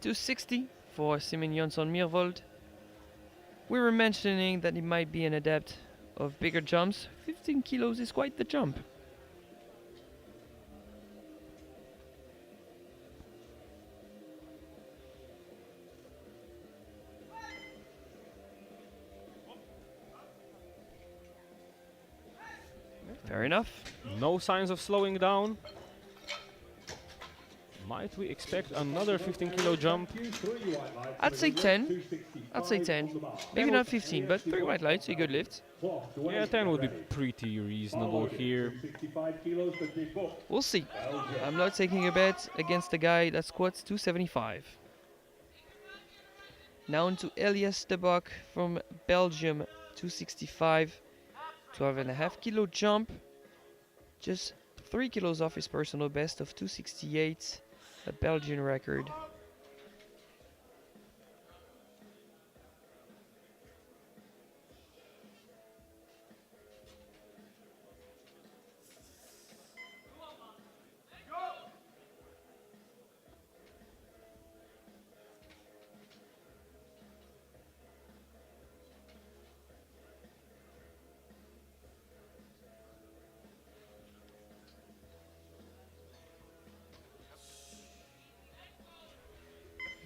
260 for Simon Jonsson Mirvold. We were mentioning that he might be an adept of bigger jumps. 15 kilos is quite the jump. Fair enough. No signs of slowing down. Might we expect another 15 kilo jump? I'd say 10. I'd say 10. Maybe not 15, but 3 white lights, a good lift. Yeah, 10 would be pretty reasonable here. We'll see. I'm not taking a bet against a guy that squats 275. Now on to Elias de Bak from Belgium, 265. 12.5 kilo jump. Just 3 kilos off his personal best of 268, a Belgian record.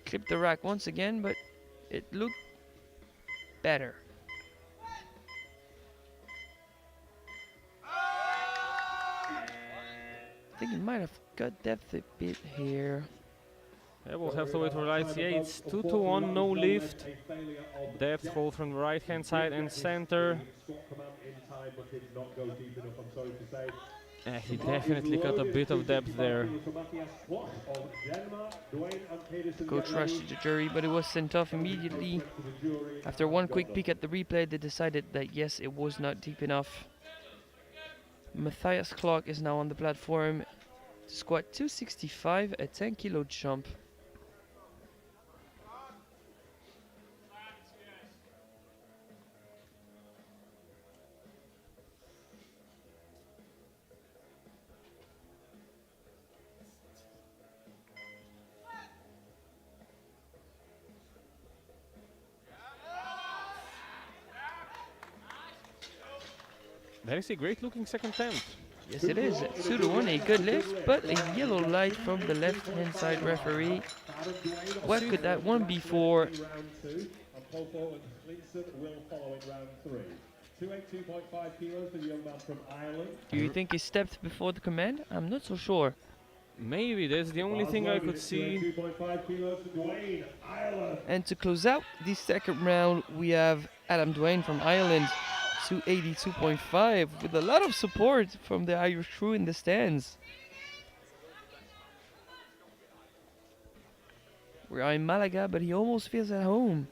Clipped the rack once again, but it looked better. I think he might have got depth a bit here. Yeah, we'll have to wait for lights. Yeah, it's 2 to 1, no lift. Depth hold from the right hand side and center. He definitely got a bit of depth there. The coach rushed to the jury, but it was sent off immediately. After one quick peek at the replay, they decided that yes, it was not deep enough. Matthias Clark is now on the platform to squat 265, a 10 kilo jump. That is a great looking second attempt. Yes, it is. 2 to 1, a good lift, but a yellow light from the left hand side referee. What could that one be for? 282.5 kilos for the young man from Ireland. Do you think he stepped before the command? I'm not so sure. Maybe that's the only thing I could see. 2.5 kilos for Dwayne, Ireland. And to close out the second round, we have Adam Duane from Ireland, 282.5, with a lot of support from the Irish crew in the stands. We are in Malaga, but he almost feels at home.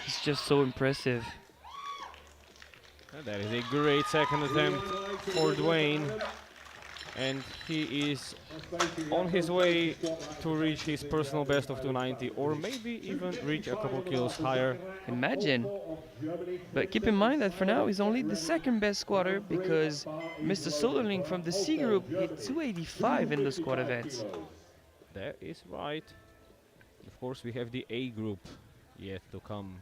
He's just so impressive. That is a great second attempt for Dwayne. And he is on his way to reach his personal best of 290, or maybe even reach a couple kilos higher. Imagine. But keep in mind that for now he's only the second best squatter, because Mr. Soderling from the C group hit 285 in the squat event. That is right. Of course, we have the A group yet to come.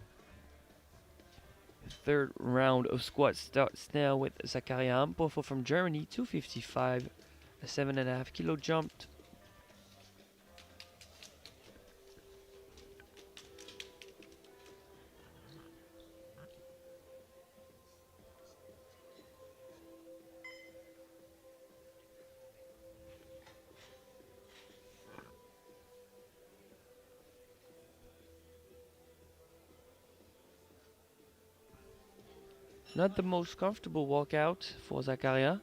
Third round of squats starts now with Zakaria Ampofo from Germany, 255, a 7.5 kilo jump. Not the most comfortable walkout for Zakaria.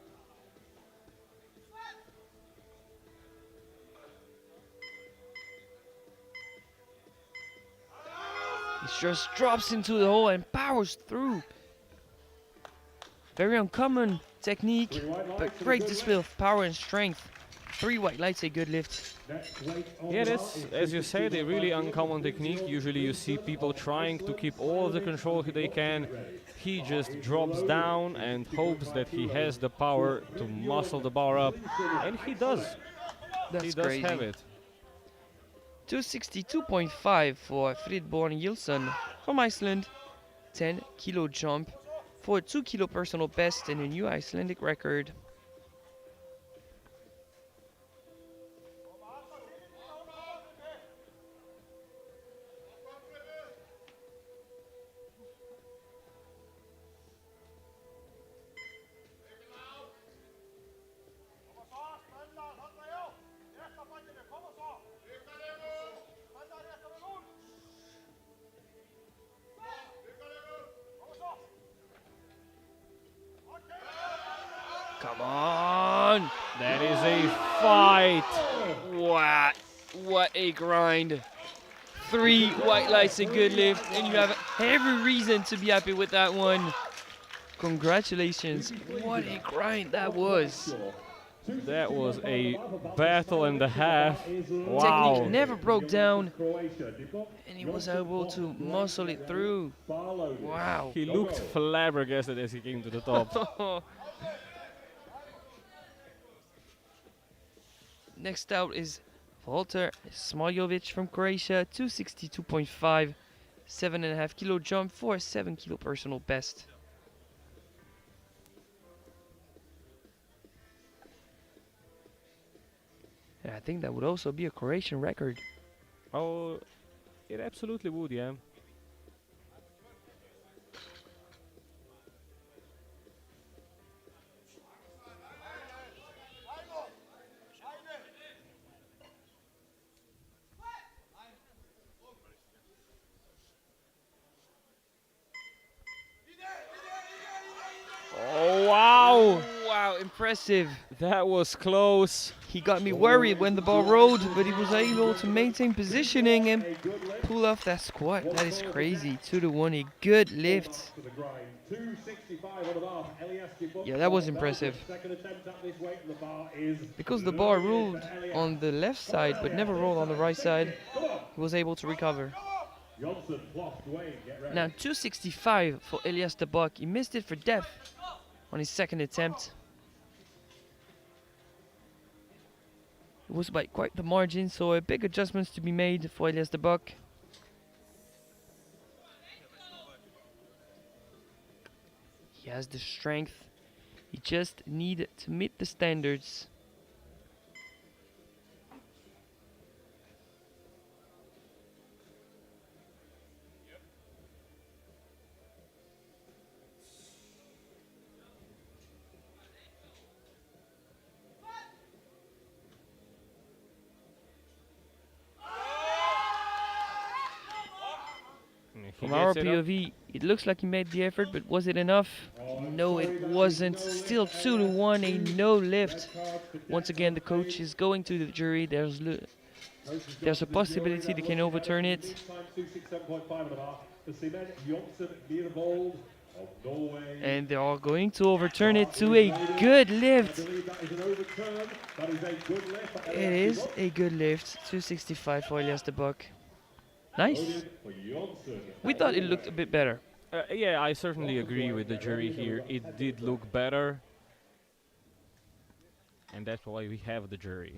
just drops into the hole and powers through. Very uncommon technique, but great display of power and strength. 3 white lights, a good lift. Yeah, that's, as you said, a really uncommon technique. Usually you see people trying to keep all of the control they can. He just drops down and hopes that he has the power to muscle the bar up. And he does. That's He does crazy. have it. 262.5 for Fridborn Gilson from Iceland. 10 kilo jump for a 2 kilo personal best and a new Icelandic record. Come on! That is a fight. What a grind. 3 white lights, a good lift, and you have every reason to be happy with that one. Congratulations. What a grind that was. That was a battle and a half. Wow. Technique never broke down, and he was able to muscle it through. Wow. He looked flabbergasted as he came to the top. Next out is Walter Smoljovic from Croatia, 262.5, 7.5 kilo jump for a 7 kilo personal best. And I think that would also be a Croatian record. Oh, it absolutely would, yeah. Oh, wow! Wow, impressive. That was close. He got me worried when the ball rolled, but he was able to maintain positioning and pull off that squat. That is crazy. 2-1, a good lift. Yeah, that was impressive. Because the bar rolled on the left side, but never rolled on the right side, he was able to recover. Now 265 for Elias de Bok. He missed it for depth on his second attempt. It was by quite the margin, so a big adjustments to be made for Elias de Bok. He has the strength. He just needs to meet the standards. He From our gets it up. POV, it looks like he made the effort, but was it enough? No, it wasn't. Still 2-1, a no lift. Once again, the coach is going to the jury. There's a possibility they can overturn it. And they are going to overturn it to a good lift. It is a good lift. 265 for Elias de Bok. Nice. We thought it looked a bit better. Yeah, I certainly agree with the jury here. It did look better. And that's why we have the jury.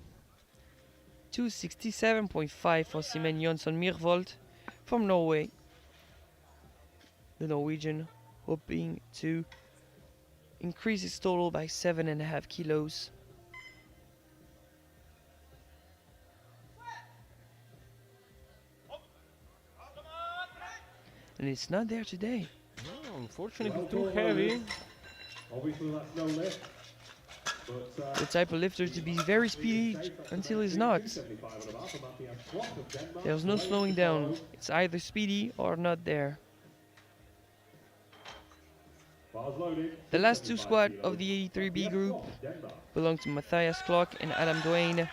267.5 for Simen Jonsson Myhrvold from Norway. The Norwegian hoping to increase his total by 7.5 kilos. And it's not there today. Oh, unfortunately, too heavy. Obviously, that's no lift. The type of lifter to be very speedy until he's not. There's no slowing down. It's either speedy or not there. The last two squad of the 83B group belong to Matthias Klock and Adam Duane.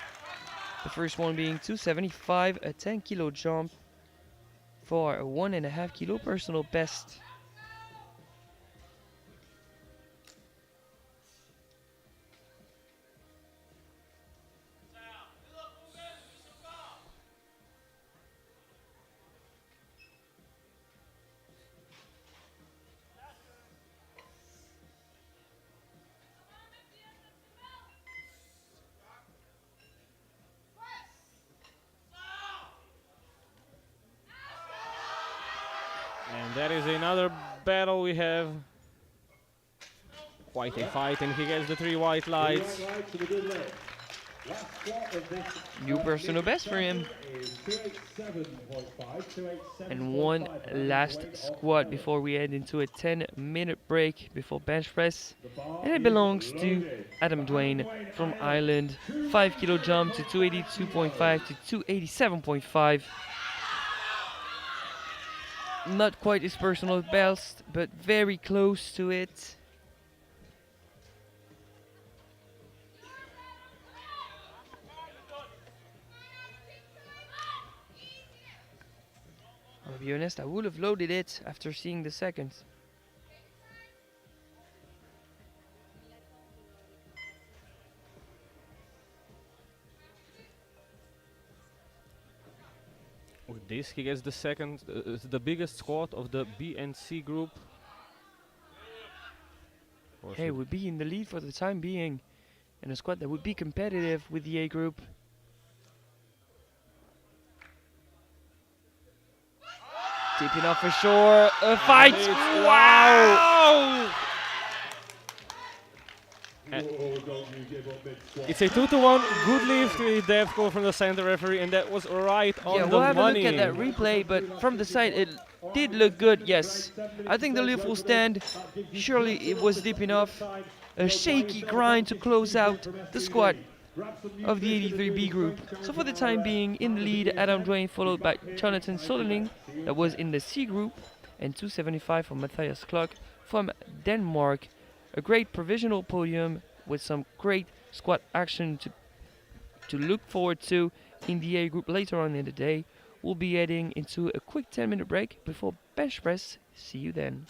The first one being 275, a 10 kilo jump for a 1.5 kilo personal best. And that is another battle we have. Quite a fight, and he gets the 3 white lights. New personal best for him. And one last squat before we head into a 10-minute break before bench press. And it belongs to Adam Dwayne from Ireland. 5 kilo jump to 282.5 to 287.5. Not quite his personal best, but very close to it. I'll be honest, I would have loaded it after seeing the second. With this, he gets the second, the biggest squat of the B and C group. Hey, would be in the lead for the time being, and a squad that would be competitive with the A group. Deep enough for sure. A fight! Wow! It's a 2-to-1 good lift with death call from the center referee, and that was right on Yeah, the we'll have money. a look at that replay, but from the side it did look good, yes. I think the lift will stand. Surely it was deep enough. A shaky grind to close out the squad of the 83B group. So for the time being, in the lead, Adam Dwayne, followed by Jonathan Soderling, that was in the C group, and 275 from Matthias Klok from Denmark. A great provisional podium with some great squat action to look forward to in the A group later on in the day. We'll be heading into a quick 10-minute break before bench press. See you then.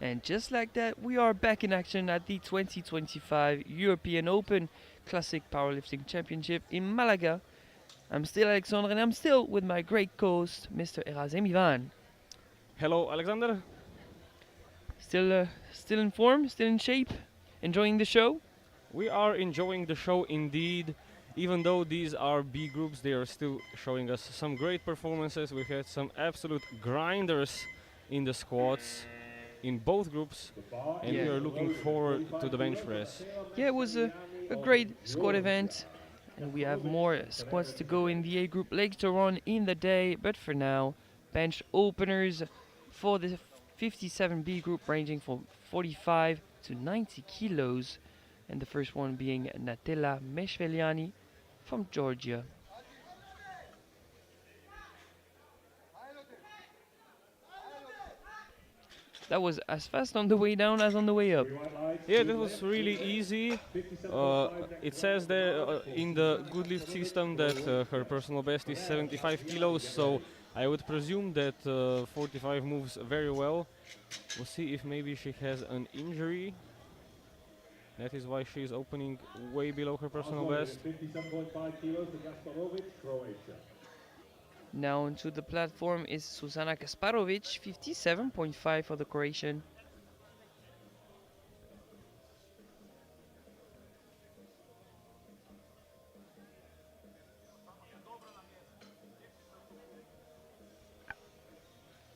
And just like that, we are back in action at the 2025 European Open Classic Powerlifting Championship in Malaga. I'm still Alexandre and I'm still with my great co-host, Mr. Erazem Ivan. Hello, Alexander. Still in form, still in shape, enjoying the show? We are enjoying the show indeed. Even though these are B groups, they are still showing us some great performances. We've had some absolute grinders in the squats in both groups, and we Yeah. are looking forward to the bench press. Yeah, it was a great squat event. And we have more squats to go in the A group later on in the day, but for now, bench openers for the 57B group ranging from 45 to 90 kilos, and the first one being Natella Meshveliani from Georgia. That was as fast on the way down as on the way up. Yeah, that was really easy. It says there in the good lift system that her personal best is 75 kilos, so I would presume that 45 moves very well. We'll see if maybe she has an injury. That is why she is opening way below her personal best. 57.5 kilos to Gasporovic, Croatia. Now onto the platform is Susana Kasparovic, 57.5 for the Croatian.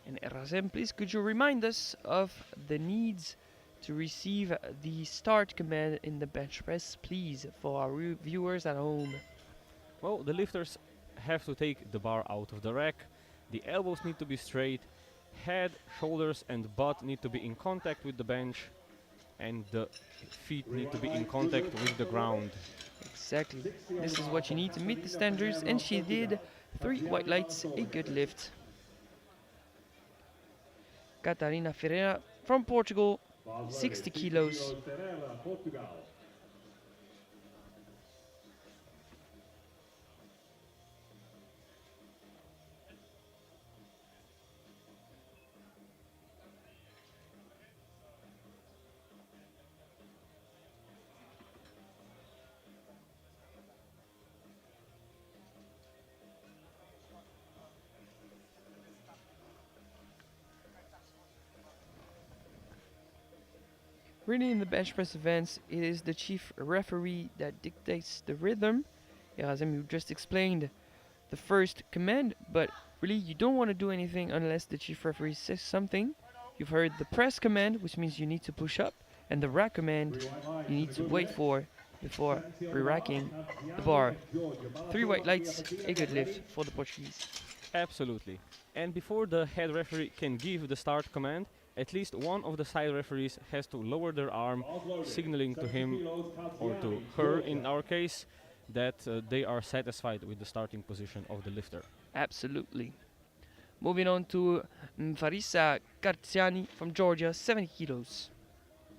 And Erazem, please could you remind us of the needs to receive the start command in the bench press, please, for our viewers at home? Well, the lifters have to take the bar out of the rack. The elbows need to be straight. Head, shoulders and butt need to be in contact with the bench. And the feet need to be in contact with the ground. Exactly. This is what you need to meet the standards, and she did 3 white lights, a good lift. Catarina Ferreira from Portugal, 60 kilos. Ferreira, Portugal. Really, in the bench press events, it is the chief referee that dictates the rhythm. Erazem, you just explained the first command, but really you don't want to do anything unless the chief referee says something. You've heard the press command, which means you need to push up, and the rack command you need to wait for before re-racking the bar. 3 white lights, a good lift for the Portuguese. Absolutely. And before the head referee can give the start command, at least one of the side referees has to lower their arm, signaling to him or to her in our case that they are satisfied with the starting position of the lifter. Absolutely. Moving on to Farisa Kartsiani from Georgia, 70 kilos.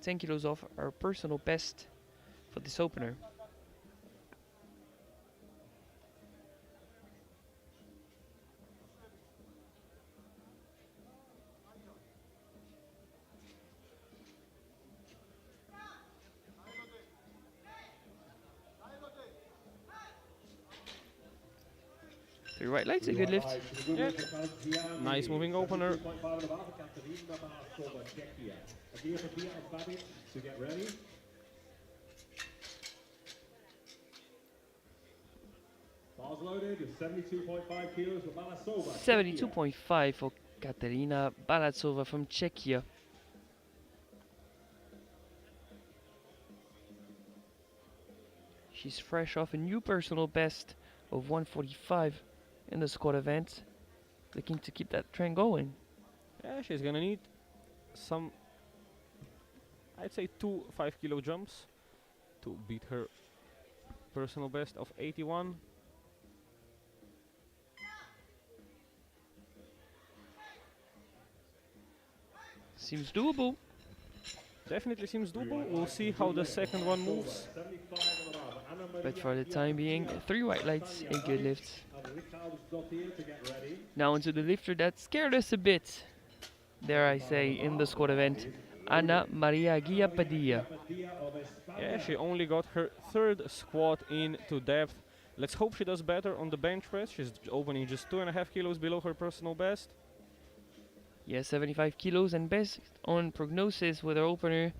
10 kilos off our personal best for this opener. Three right lights, a good lift. Yeah. Nice moving opener. To get ready. 72.5 kilos for Balasova. 72.5 for Katerina Balatsova from Czechia. She's fresh off a new personal best of 145 in the squat event. Looking to keep that trend going. Yeah, she's gonna need some, I'd say 2 5-kilo jumps to beat her personal best of 81. Seems doable. Definitely seems doable. We'll see how the second one moves. But for the time being, 3 white lights, a good lift. Now onto the lifter that scared us a bit, dare I say, in the squat event. Ana Maria Guia Padilla. Yeah, she only got her third squat into depth. Let's hope she does better on the bench press. She's opening just 2.5 kilos below her personal best. Yeah, 75 kilos, and based on prognosis with her opener,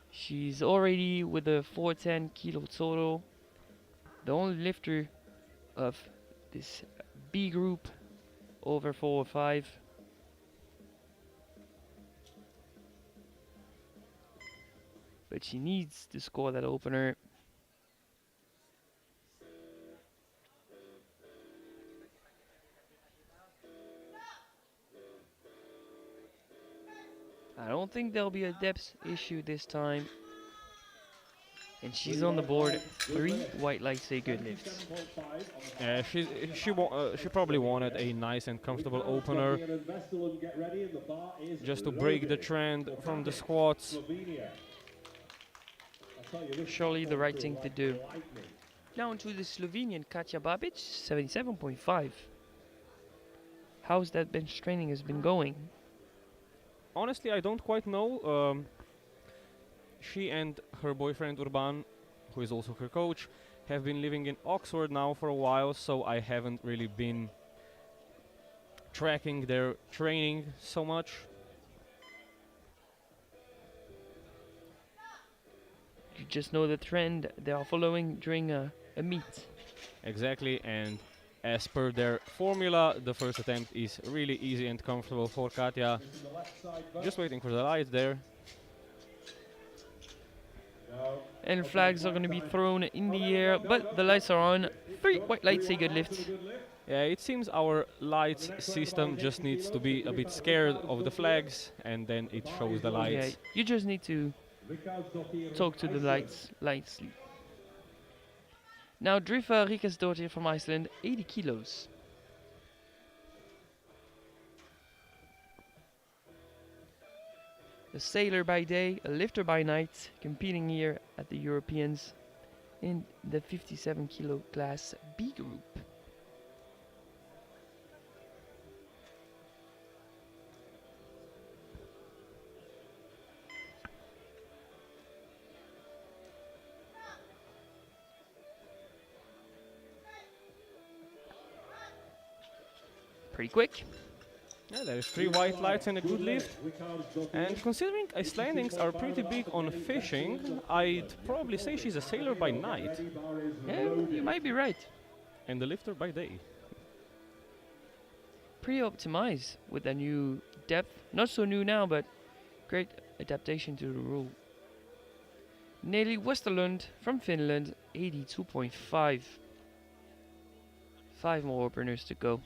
she's already with a 410 kilo total. The only lifter of this B group over 4 or 5. But she needs to score that opener. I don't think there'll be a depth issue this time. And she's on the board. 3 white lights say good lifts. She probably wanted a nice and comfortable opener just to break the trend from the squats. Surely the right thing to do. Now onto the Slovenian Katja Babic, 77.5. How's that bench training has been going? Honestly, I don't quite know. She and her boyfriend Urban, who is also her coach, have been living in Oxford now for a while, so I haven't really been tracking their training so much. You just know the trend they are following during a meet. Exactly, and as per their formula, the first attempt is really easy and comfortable for Katja. Just waiting for the lights there. And flags are going to be thrown in the air, but the lights are on. 3 white lights say good lifts. Yeah, it seems our lights system just needs to be a bit scared of the flags, and then it shows the Yeah, lights. you just need to talk to the lights lightly. Now Drifa Ríkharðsdóttir from Iceland, 80 kilos. A sailor by day, a lifter by night, competing here at the Europeans in the 57 kilo class B group. Pretty quick. Yeah, there's 3 white lights and a good lift. And considering Icelandics are pretty big on fishing, I'd probably say she's a sailor by night Yeah, you might be right. and a lifter by day. Pretty optimized with the new depth. Not so new now, but great adaptation to the rule. Nelly Westerlund from Finland, 82.5. 5 more openers to go.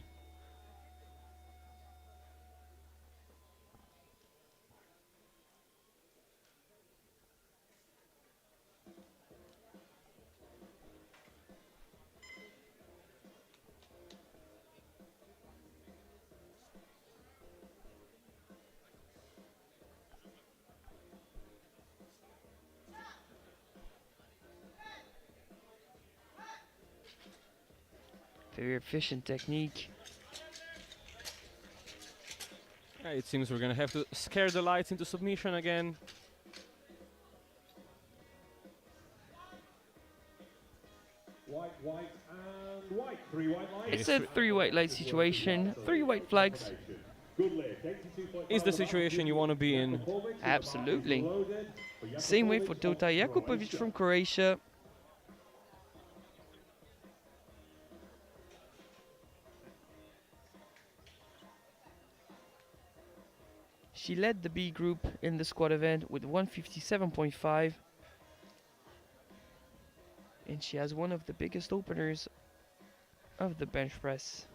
Very efficient technique. Yeah, it seems we're gonna have to scare the lights into submission again. White, and white. 3 white lights. It's a 3 white light situation. 3 white flags. Good lift. 82.5 Is the situation you want to be in. Absolutely. Same way for Tota Jakupovic from Croatia. She led the B group in the squad event with 157.5. And she has one of the biggest openers of the bench press.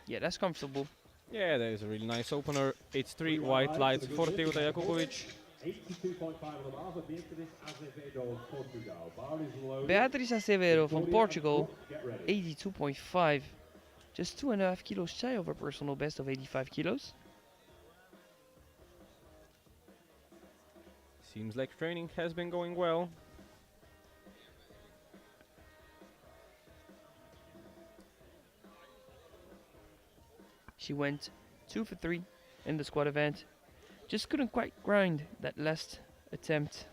Yeah, that's comfortable. Yeah, that is a really nice opener. It's 3 white lights for Teota Jakupovic. 82.5 on the bar for Beatriz Azevedo of Portugal. Bar is low. Beatriz Acevedo from Portugal, 82.5. Just 2.5 kilos shy of her personal best of 85 kilos. Seems like training has been going well. She went 2 for 3 in the squat event. Just couldn't quite grind that last attempt.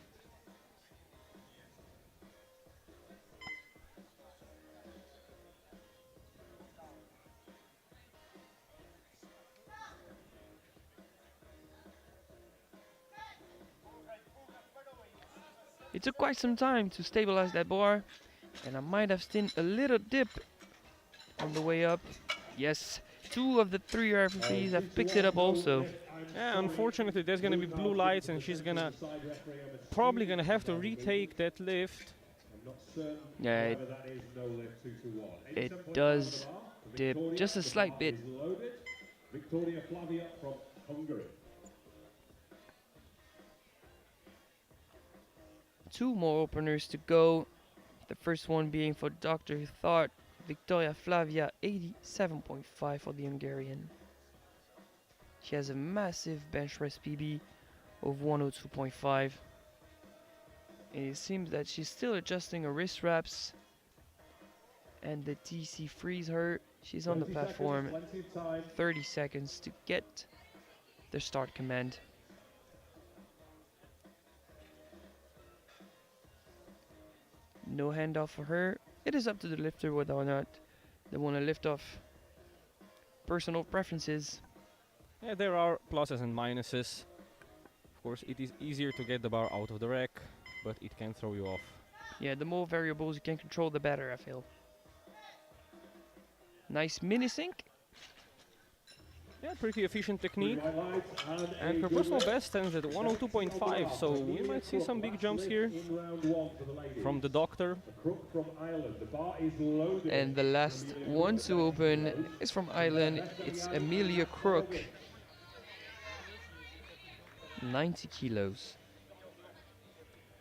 It took quite some time to stabilize that bar, and I might have seen a little dip on the way up. Yes, 2 of the 3 referees have picked it up also. Yeah, unfortunately, there's gonna be blue lights, and she's probably gonna have to retake that lift. Yeah, it does dip just a slight bit. Victoria Flavia from Hungary. 2 more openers to go. The first one being for Dr. Thart, Victoria Flavia, 87.5 for the Hungarian. She has a massive bench press PB of 102.5. And it seems that she's still adjusting her wrist wraps. And the TC frees her. She's on the platform. 30 seconds to get the start command. No handoff for her. It is up to the lifter whether or not they want to lift off. Personal preferences. Yeah, there are pluses and minuses. Of course, it is easier to get the bar out of the rack, but it can throw you off. Yeah, the more variables you can control, the better, I feel. Nice mini sink. Yeah, pretty efficient technique. And her personal best stands at 102.5, so we might see some big jumps here from the doctor. And the last one to open is from Ireland. It's Amelia Crook. 90 kilos.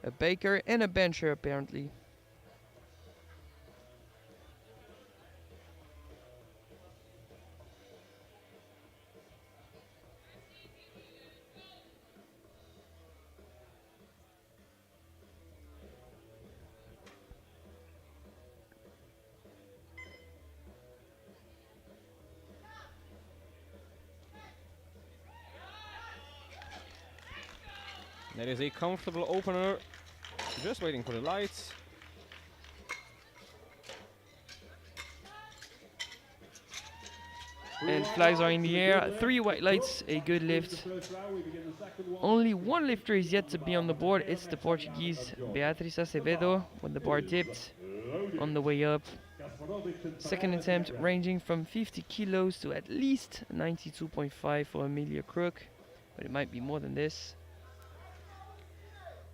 A baker and a bencher, apparently. That is a comfortable opener. Just waiting for the lights. And flags are in the air. 3 white lights, a good lift. Only 1 lifter is yet to be on the board. It's the Portuguese Beatriz Acevedo when the bar dipped on the way up. Second attempt ranging from 50 kilos to at least 92.5 for Amelia Crook, but it might be more than this.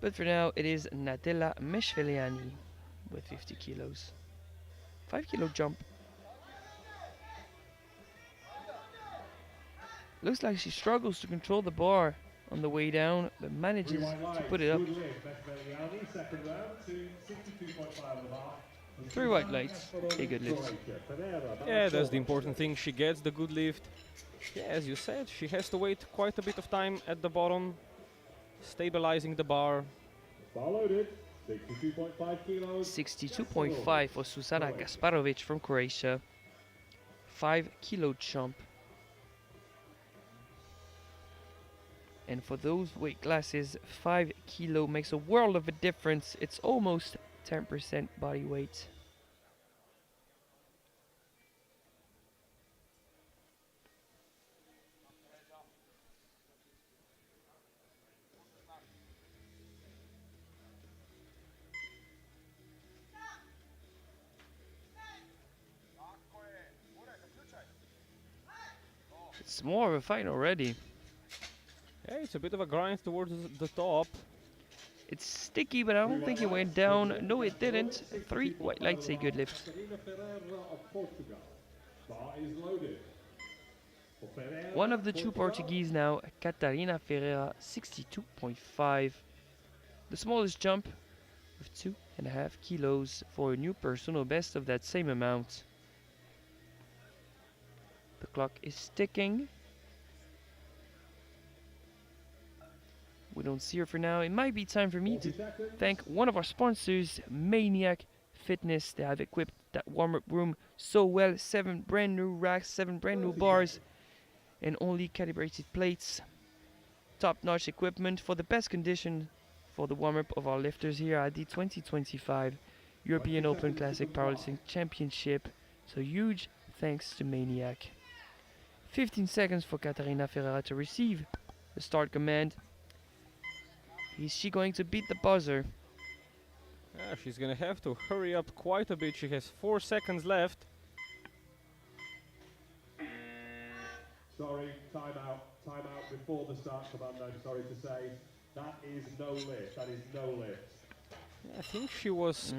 But for now, it is Natella Meshveliani with 50 kilos. 5 kilo jump. Looks like she struggles to control the bar on the way down, but manages to put it up. 3 white lights, a good lift. Yeah, that's the important thing. She gets the good lift. Yeah, as you said, she has to wait quite a bit of time at the bottom, stabilizing the bar. 62.5 for Susana Gasparovic from Croatia. 5 kilo jump. And for those weight classes, 5 kilo makes a world of a difference. It's almost 10% body weight. It's more of a fight already. Yeah, it's a bit of a grind towards the top. It's sticky, but I don't think it went down. No, it didn't. 3 white lights, a good lift. One of the 2 Portuguese now, Catarina Ferreira, 62.5. The smallest jump with 2.5 kilos for a new personal best of that same amount. The clock is ticking. We don't see her for now. It might be time for me to thank one of our sponsors, Maniac Fitness. They have equipped that warm-up room so well. 7 brand new racks, 7 brand new bars. and only calibrated plates. Top-notch equipment for the best condition for the warm-up of our lifters here at the 2025 European Open Classic Powerlifting Championship. So huge thanks to Maniac. 15 seconds for Catarina Ferreira to receive the start command. Is she going to beat the buzzer? She's gonna have to hurry up quite a bit. She has 4 seconds left. Sorry, time out before the start command, I'm sorry to say. That is no lift, that is no lift. I think she was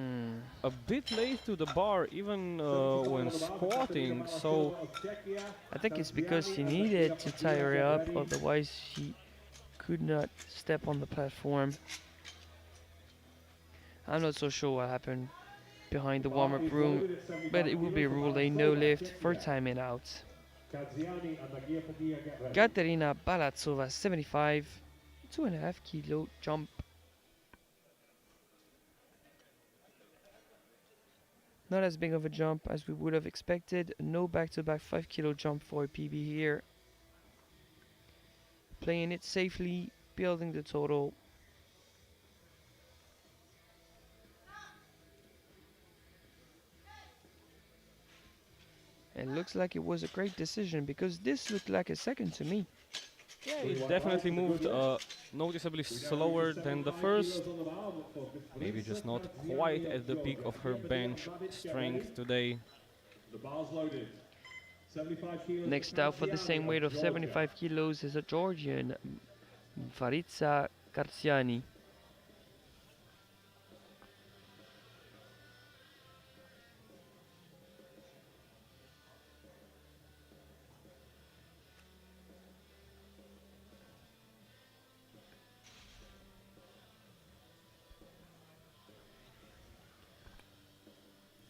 a bit late to the bar even when squatting, so I think it's because she needed to tie her up, otherwise she could not step on the platform. I'm not so sure what happened behind the warm-up room, but it will be ruled a no lift for timing out. Katerina Balatsova, 75, 2.5 kilo jump. Not as big of a jump as we would have expected. No back-to-back 5 kilo jump for a PB here. Playing it safely, building the total. And looks like it was a great decision because this looked like a second to me. yeah, it definitely moved noticeably slower than the first. Maybe just not quite at the peak of her bench strength today. The bar's loaded. 75 kilos. Next out for the same weight of 75 kilos is a Georgian, Faritza Kartsiani.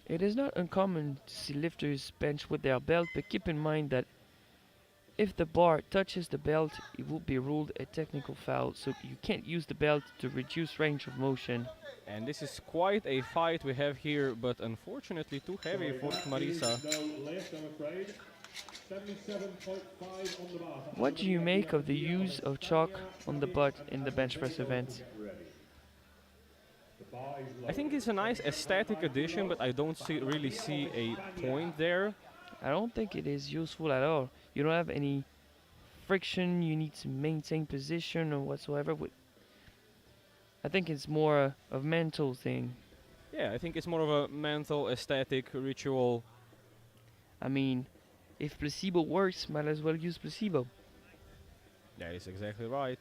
It is not uncommon to see lifters bench with their belt, but keep in mind that if the bar touches the belt, it will be ruled a technical foul, so you can't use the belt to reduce range of motion. And this is quite a fight we have here, but unfortunately too heavy for Marisa. No lift, I'm afraid. 77.5 on the bar. What do you make of the use of chalk on the butt in the bench press event? I think it's a nice aesthetic addition, but I don't really see a point there. I don't think it is useful at all. You don't have any friction, you need to maintain position or whatsoever. I think it's more a mental thing. Yeah, I think it's more of a mental, aesthetic, ritual. I mean, if placebo works, might as well use placebo. That is exactly right.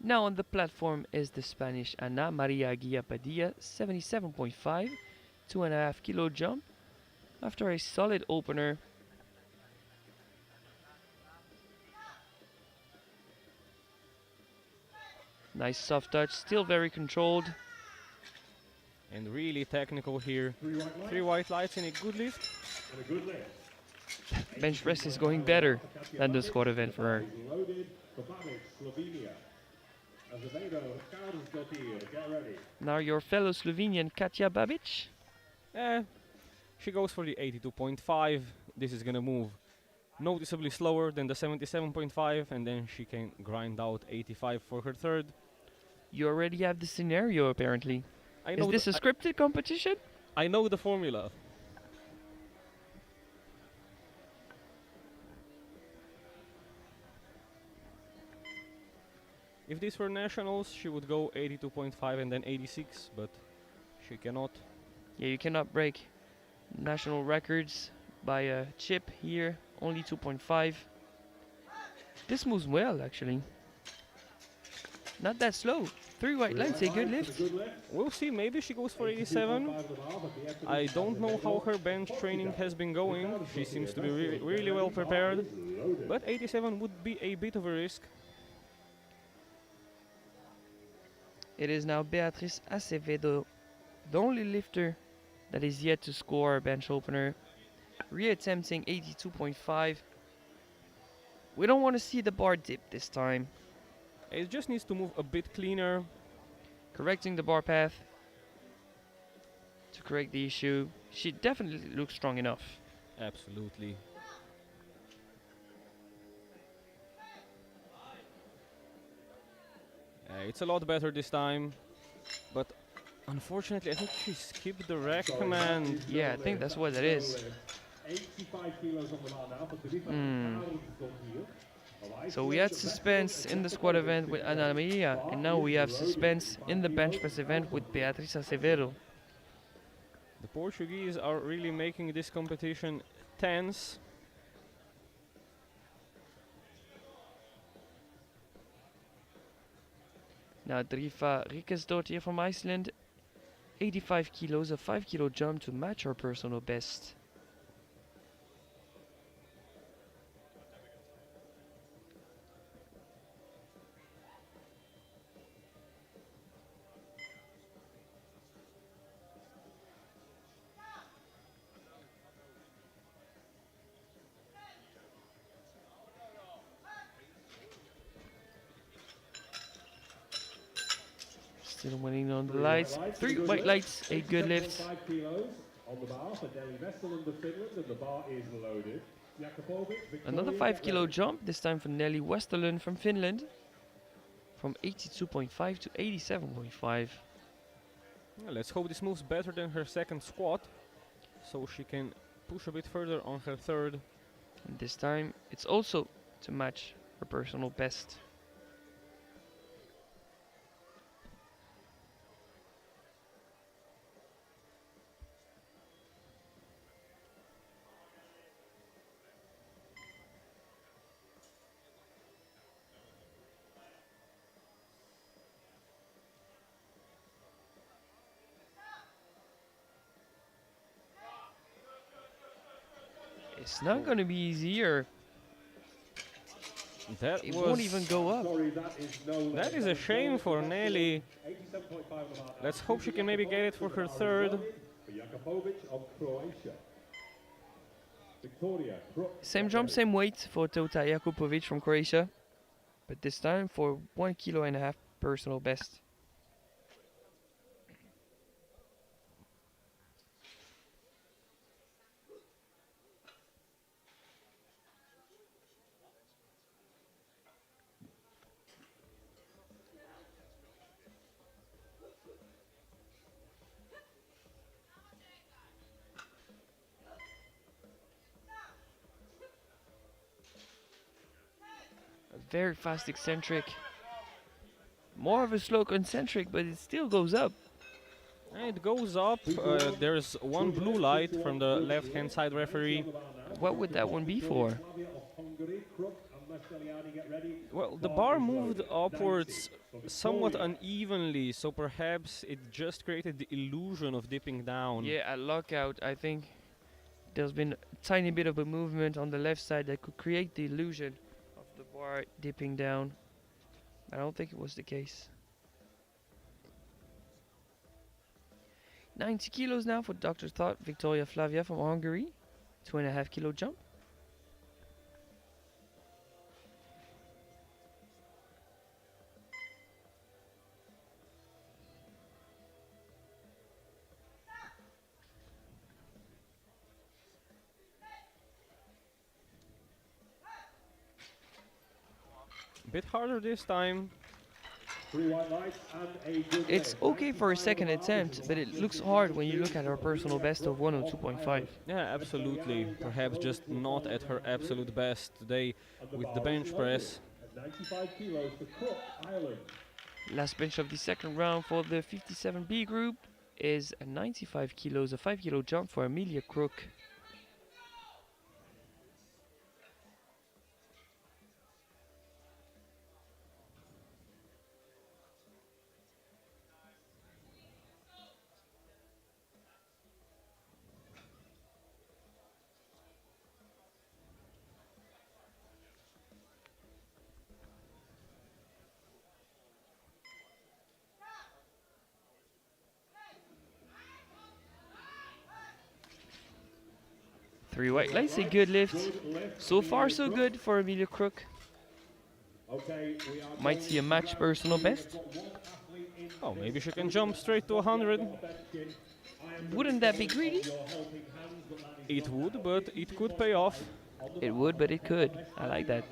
Now on the platform is the Spanish Ana Maria Aguia Padilla, 77.5, 2.5 kilo jump. After a solid opener, nice soft touch, still very controlled. And really technical here. 3 white lights and a good lift. And a good lift. Bench press is going better than the squat event for her. Loaded for Babic, Slovenia. Azevedo, Carlos Gautier, get ready. Now your fellow Slovenian Katja Babic. She goes for the 82.5. This is gonna move noticeably slower than the 77.5, and then she can grind out 85 for her third. You already have the scenario apparently. I Is know this a scripted competition? I know the formula. If these were nationals, she would go 82.5 and then 86, but she cannot. Yeah, you cannot break national records by a chip here. Only 2.5. This moves well actually. Not that slow. 3 white lines, a good lift. We'll see, maybe she goes for 87. I don't know how her bench training has been going. She seems to be really well prepared, but 87 would be a bit of a risk. It is now Beatriz Acevedo, the only lifter that is yet to score a bench opener. Reattempting 82.5. We don't want to see the bar dip this time. It just needs to move a bit cleaner. Correcting the bar path to correct the issue. She definitely looks strong enough. Absolutely. it's a lot better this time, but unfortunately I think she skipped the rack command. Yeah, I think that's what it is. 85 kilos on the bar now, but to be fair, Hmm. Karl got here. So we had suspense in the squat event with Ana Maria, and now we have suspense in the bench press event with Beatriz Acevedo. The Portuguese are really making this competition tense. Now Drifa Ríkesdóttir from Iceland, 85 kilos, a 5 kilo jump to match her personal best. Still winning on the lights. 3 white lights, a good lift. 75 kilos on the bar for Nelly Westerlund of Finland, and the bar is loaded. Jakubovic, Another Victoria, 5 kilo jump, this time for Nelly Westerlund from Finland. From 82.5 to 87.5. Let's hope this moves better than her second squat, so she can push a bit further on her third. And this time it's also to match her personal best. It's not gonna be easier. That It was won't even go up. Sorry, that is no That is a shame for Nelly. 87.5 on the bar. Let's hope she can maybe get it for her third. For Jakubovic of Croatia. Victoria, Same jump, same weight for Tota Jakubovic from Croatia. But this time for 1.5 kilo personal best. Very fast eccentric. More of a slow concentric, but it still goes up. And it goes up. There's one blue light from the left-hand side referee. What would that one be for? Well, the bar moved upwards somewhat unevenly, so perhaps it just created the illusion of dipping down. Yeah, at lockout, I think there's been a tiny bit of a movement on the left side that could create the illusion of the bar dipping down. I don't think it was the case. 90 kilos now for Dr. Thought Victoria Flavia from Hungary. 2.5 kilo jump. A bit harder this time. It's okay for a second attempt, but it looks hard when you look at her personal best of 102.5. Yeah, absolutely. Perhaps just not at her absolute best today with the bench press. 95 kilos for Cook, Ireland. Last bench of the second round for the 57B group is a 95 kilos, a 5 kilo jump for Amelia Crook. Three white lights, a good lift. So far so good for Amelia Crook. Might see a match personal best. Oh, maybe she can jump straight to 100. Wouldn't that be greedy? It would, but it could pay off. It would, but it could. I like that.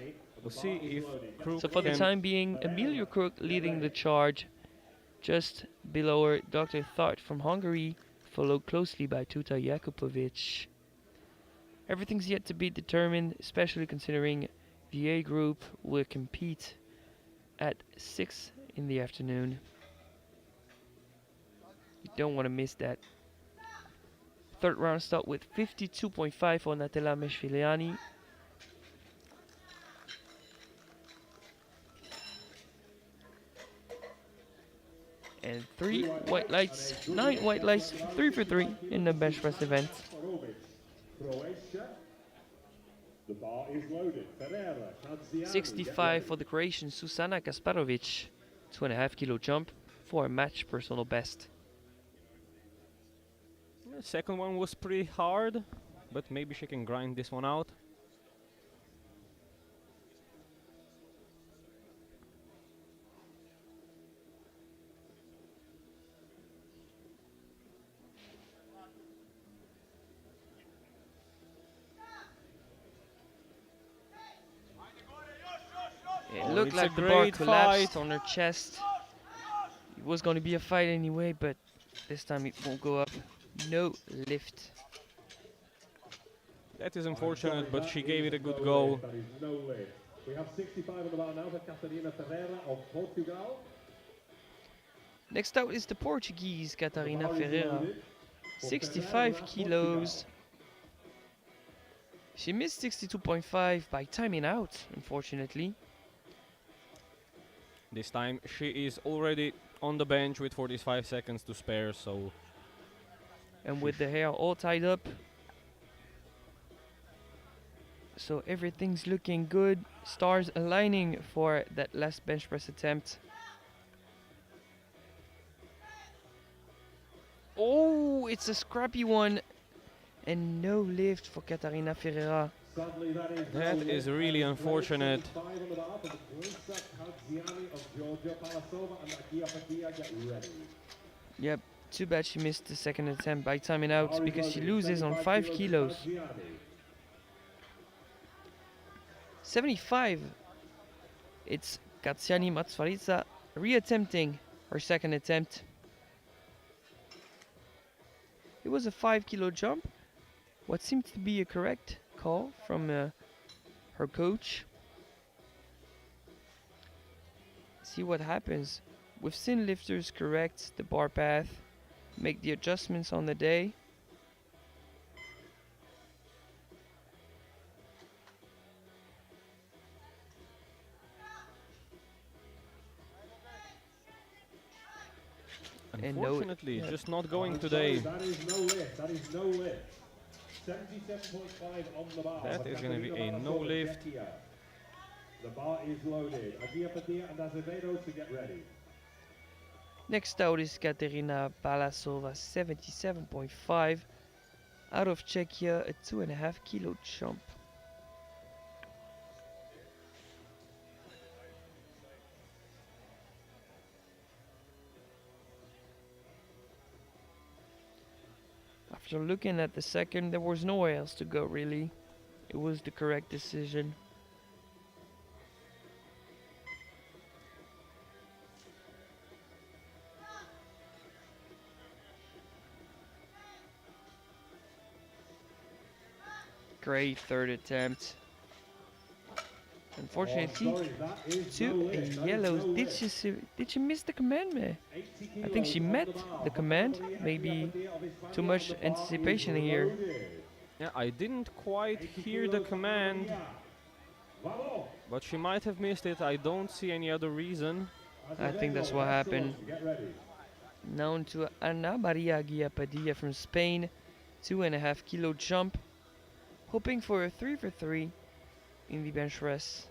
We'll see if Crook So for the can time being, Emilio Crook leading the charge, just below her, Dr. Thart from Hungary, followed closely by Tuta Jakupovic. Everything's yet to be determined, especially considering the A group will compete at 6 in the afternoon. You don't want to miss that. Third round start with 52.5 for Natella Meshviliani. And 3 white lights, 9 white lights, 3 for 3 in the bench press event. Croatia. The bar is loaded. Ferreira, Kadziani, 65 for the Croatian Susana Kasparovic, 2.5 kilo jump for a match personal best. The second one was pretty hard, but maybe she can grind this one out. It Oh, looked it's like a the bar great collapsed fight. on her chest. It was going to be a fight anyway, but this time it won't go up. No lift. That is unfortunate, but she gave it a good go. That is no lift. We have 65 on the bar now for Catarina Ferreira of Portugal. Next out is the Portuguese Catarina The bar is Ferreira, loaded for 65 Ferreira, kilos. She missed 62.5 by timing out, unfortunately. This time she is already on the bench with 45 seconds to spare, so And with the hair all tied up. So everything's looking good. Stars aligning for that last bench press attempt. Oh, it's a scrappy one. And no lift for Catarina Ferreira. Sadly, that is really unfortunate. 75 on the bar for the Grisa Kadziani of Georgia. Palasova and Agia Pagia get ready. Yep, too bad she missed the second attempt by timing out Bar is because she loaded. loses on 75 5 kilos. Kadziani. 75. It's Katsiani Matsvaritsa reattempting her second attempt. It was a 5 kilo jump. What seemed to be a correct call from her coach. See what happens. With sin lifters correct the bar path, make the adjustments on the day. And no- Unfortunately, just not going today. That is no lift. That is no lift. 77.5 on the bar. That for is gonna be Catarina a no Palasova, lift. Czechia. The bar is loaded. Agia Pagia and Azevedo to get ready. Next out is Katerina Palasova, 77.5. Out of Czechia, a 2.5 kilo jump. After looking at the second, there was nowhere else to go really. It was the correct decision. Great third attempt. Unfortunately, Oh, sorry, that is to no a lift. That is yellow. no Did lift. she miss the command, man? 80 I think she kilos on met bar. the command. Catarina Maybe Pagia of Hispania too on much the bar anticipation is here. loaded. Yeah, I didn't quite 80 hear the kilos for command, Maria. Vamos. but she might have missed it. I don't see any other reason. I think that's what happened. Get ready. Known to Ana Maria Guiapadilla from Spain, 2.5 kilo jump, hoping for a 3 for 3 in the bench press.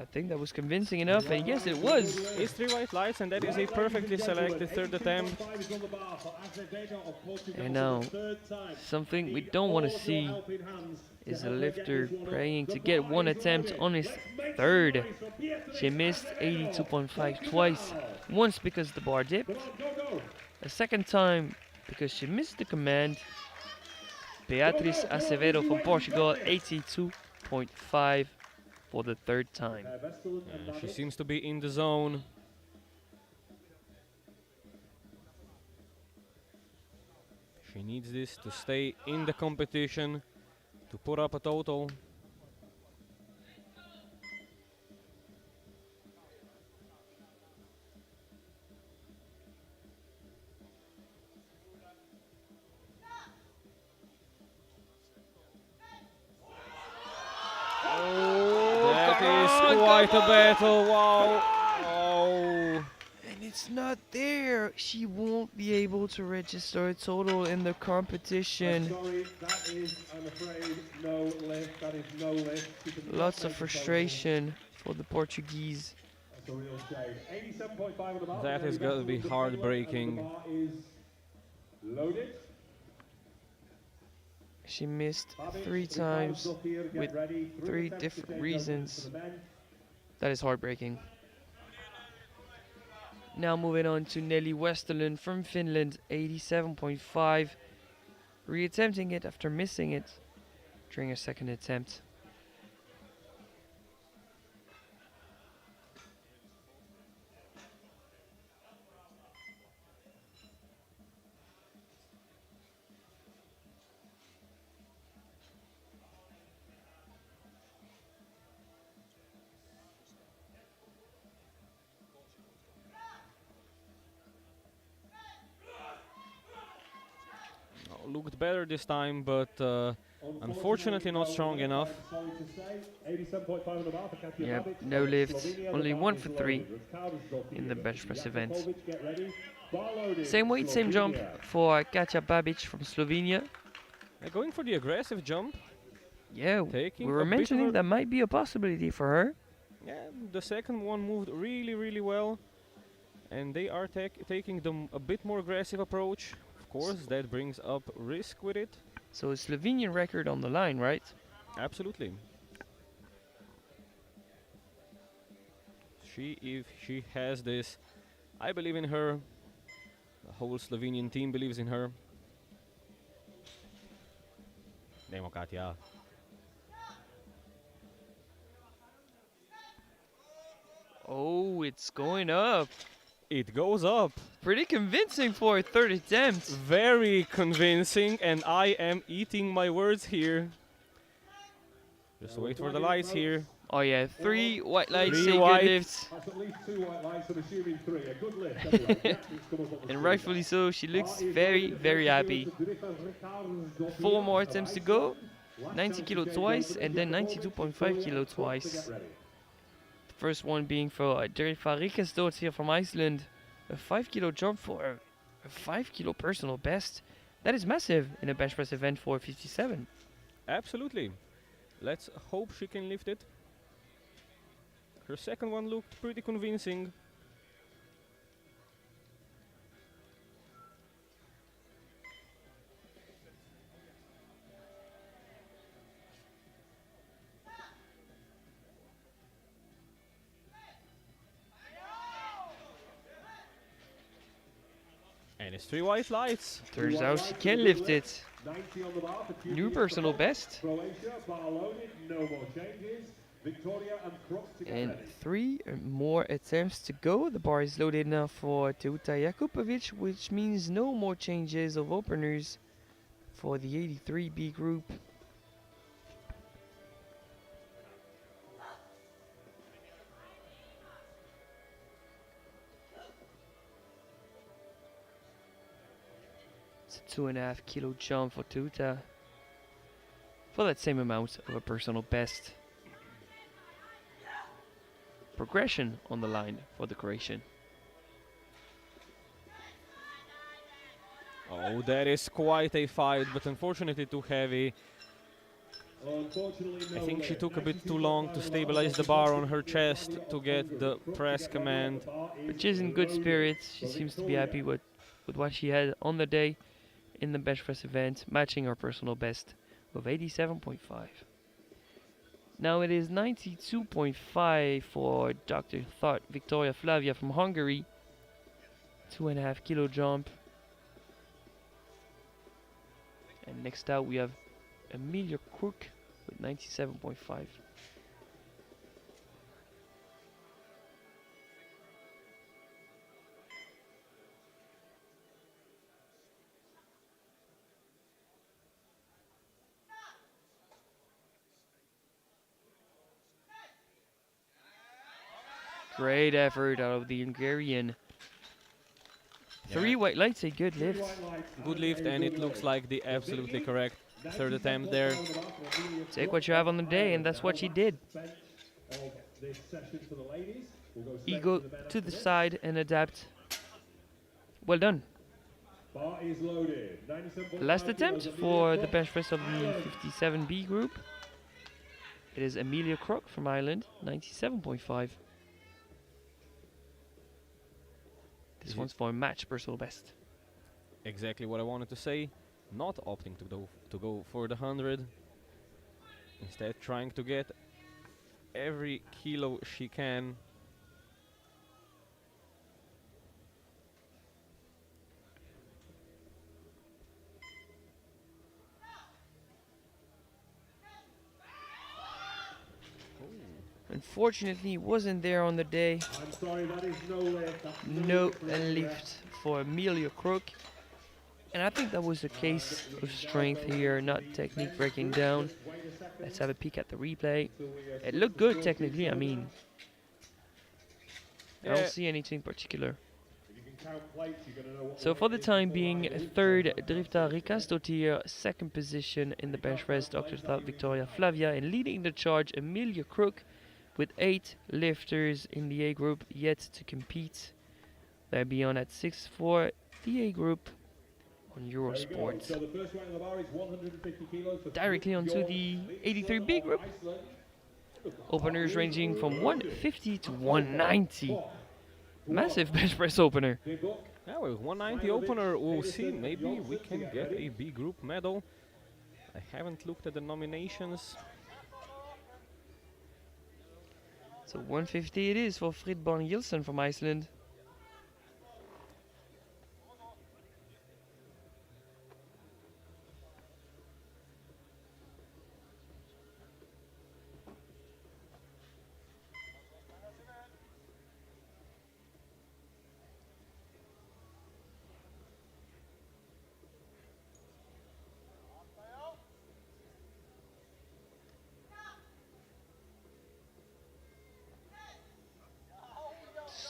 I think that was convincing enough, and yes, it was. It's 3 white lights, and that is a perfectly selected third attempt. And now, something we don't want to see is a lifter praying to get one attempt on his third. She missed 82.5 twice. Once because the bar dipped, a second time because she missed the command. Beatriz Acevedo from Portugal, 82.5 for the third time. She seems to be in the zone. She needs this to stay in the competition, to put up a total. That is quite a battle, wow. Oh. And it's not there. She won't be able to register a total in the competition. Sorry, that is, I'm afraid, no lift. That is no lift. She could not Lots of make the total. frustration for the Portuguese. That's a real shame. 87.5 on the bar. That has got to be heartbreaking. The bar is loaded. She missed Babic, 3 with times crowds up here, get with ready. 3 attempts to different change reasons. over to the men. That is heartbreaking. Now moving on to Nelly Westerlund from Finland, 87.5. Reattempting it after missing it during her second attempt. Looked better this time, but unfortunately not strong enough. Sorry to say, 87.5 on the bar for Katja Yep, Babic. no lift. Slovenia, Only the bar 1 is for 3 loaded. Ricardo's up in the here. bench press event. Jakubovic, get ready. Bar loaded. Same weight, same jump Slovenia. for Katja Babic from Slovenia. Going for the aggressive jump. Yeah, Taking we a were bit of mentioning a- that might be a possibility for her. Yeah, the second one moved really, really well. And they are taking a bit more aggressive approach. Of course, that brings up risk with it. So a Slovenian record on the line, right? Absolutely. If she has this, I believe in her. The whole Slovenian team believes in her. Dajmo, Katja. Oh, it's going up. It goes up. Pretty convincing for a third attempt. Very convincing, and I am eating my words here. Just wait for the lights here. Oh yeah, 3 white lights, 3 say white. good lifts. That's at least 2 white lights, I'm assuming 3. A good lift. Anyway, the action's come up on the And screen rightfully now. so, she looks Bar is very, loaded. very Attempt happy. to do it for Ricardo's up 4 here. more The attempts to right go. one. Last 90 chance kilo to change twice, over and to then Jakubovic. 92.5 Victoria kilo and Krups to twice. get ready. The first one being for Derifa Rikesdorts here from Iceland. A 5 kilo jump for a 5 kilo personal best. That is massive in a bench press event for 57. Absolutely. Let's hope she can lift it. Her second one looked pretty convincing. And it's 3 white lights. Turns out she can lift it. 90 on the bar for New Tunisia, personal best. Croatia, bar loaded, no more changes. Victoria and Krups to get And ready. 3 more attempts to go. The bar is loaded now for Teuta Jakupovic, which means no more changes of openers for the 83B group. It's a 2.5 kilo jump for Teuta for that same amount of a personal best. Progression on the line for the Croatian. Oh, that is quite a fight, but unfortunately too heavy. Unfortunately, I no think she lift. took a bit too long to 92.5 stabilize the bar on her chest to get the press command. But she's in good spirits. She seems to be happy with what she had on the day in the bench press event, matching her personal best of 87.5. Now it is 92.5 for Dr. Thought Victoria Flavia from Hungary. 2.5 kilo jump. And next out we have Amelia Cook with 97.5. Great effort out of the Hungarian. Three white lights, a good lift. Good lift, and it looks like the absolutely correct third attempt there. Take what you have on the day, and that's what she did. Ego to the side and adapt. Well done. Last attempt for the bench press of the 57B group. It is Amelia Crook from Ireland, 97.5. This one's for a match personal best. Exactly what I wanted to say. Not opting to go for the 100. Instead, trying to get every kilo she can. Unfortunately, wasn't there on the day. I'm sorry, that is no lift. That's No lift. lift for Amelia Crook. And I think that was a case of strength here, not technique breaking down. Let's have a peek at the replay. It looked good technically, I mean. I Yeah. don't see anything particular. If you can count plates, you're gonna know what So the for the weight is time for being, lift. third Drifta Rikastotir, second position in the bench press Dr. Thought Victoria Flavia, and leading the charge Amelia Crook with 8 lifters in the A group yet to compete. They'll be on at 6 for the A group on There we go. Eurosport. So the first weight on the bar is 150 kilos for Directly onto the 83B group. Openers ranging from 150 to 190. Massive bench press opener. Yeah, with 190 opener, we'll see. Maybe we can get a B group medal. I haven't looked at the nominations. So 150 it is for Fridborn Gilson from Iceland.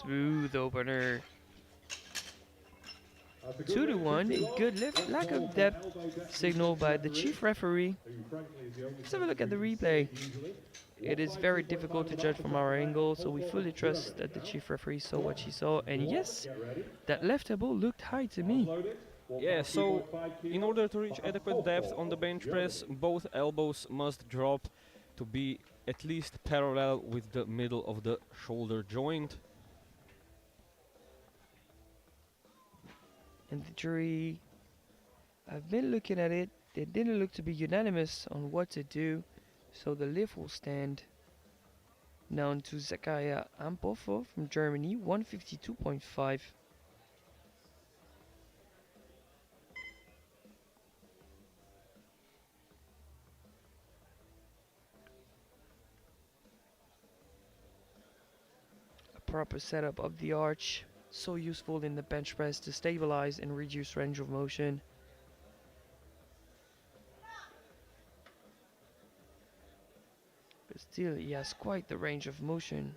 Smooth opener. 2 to 1, a good lift, lack of depth, signaled by the chief referee. Let's have a look at the replay. It is very difficult to judge from our angle, so we fully trust that the chief referee saw what she saw. And yes, that left elbow looked high to me. Yeah, so in order to reach adequate depth on the bench press, both elbows must drop to be at least parallel with the middle of the shoulder joint. And the jury, I've been looking at it, they didn't look to be unanimous on what to do, so the lift will stand. Now to Zakaria Ampofo from Germany, 152.5. A proper setup of the arch. So useful in the bench press to stabilize and reduce range of motion. But still, he has quite the range of motion.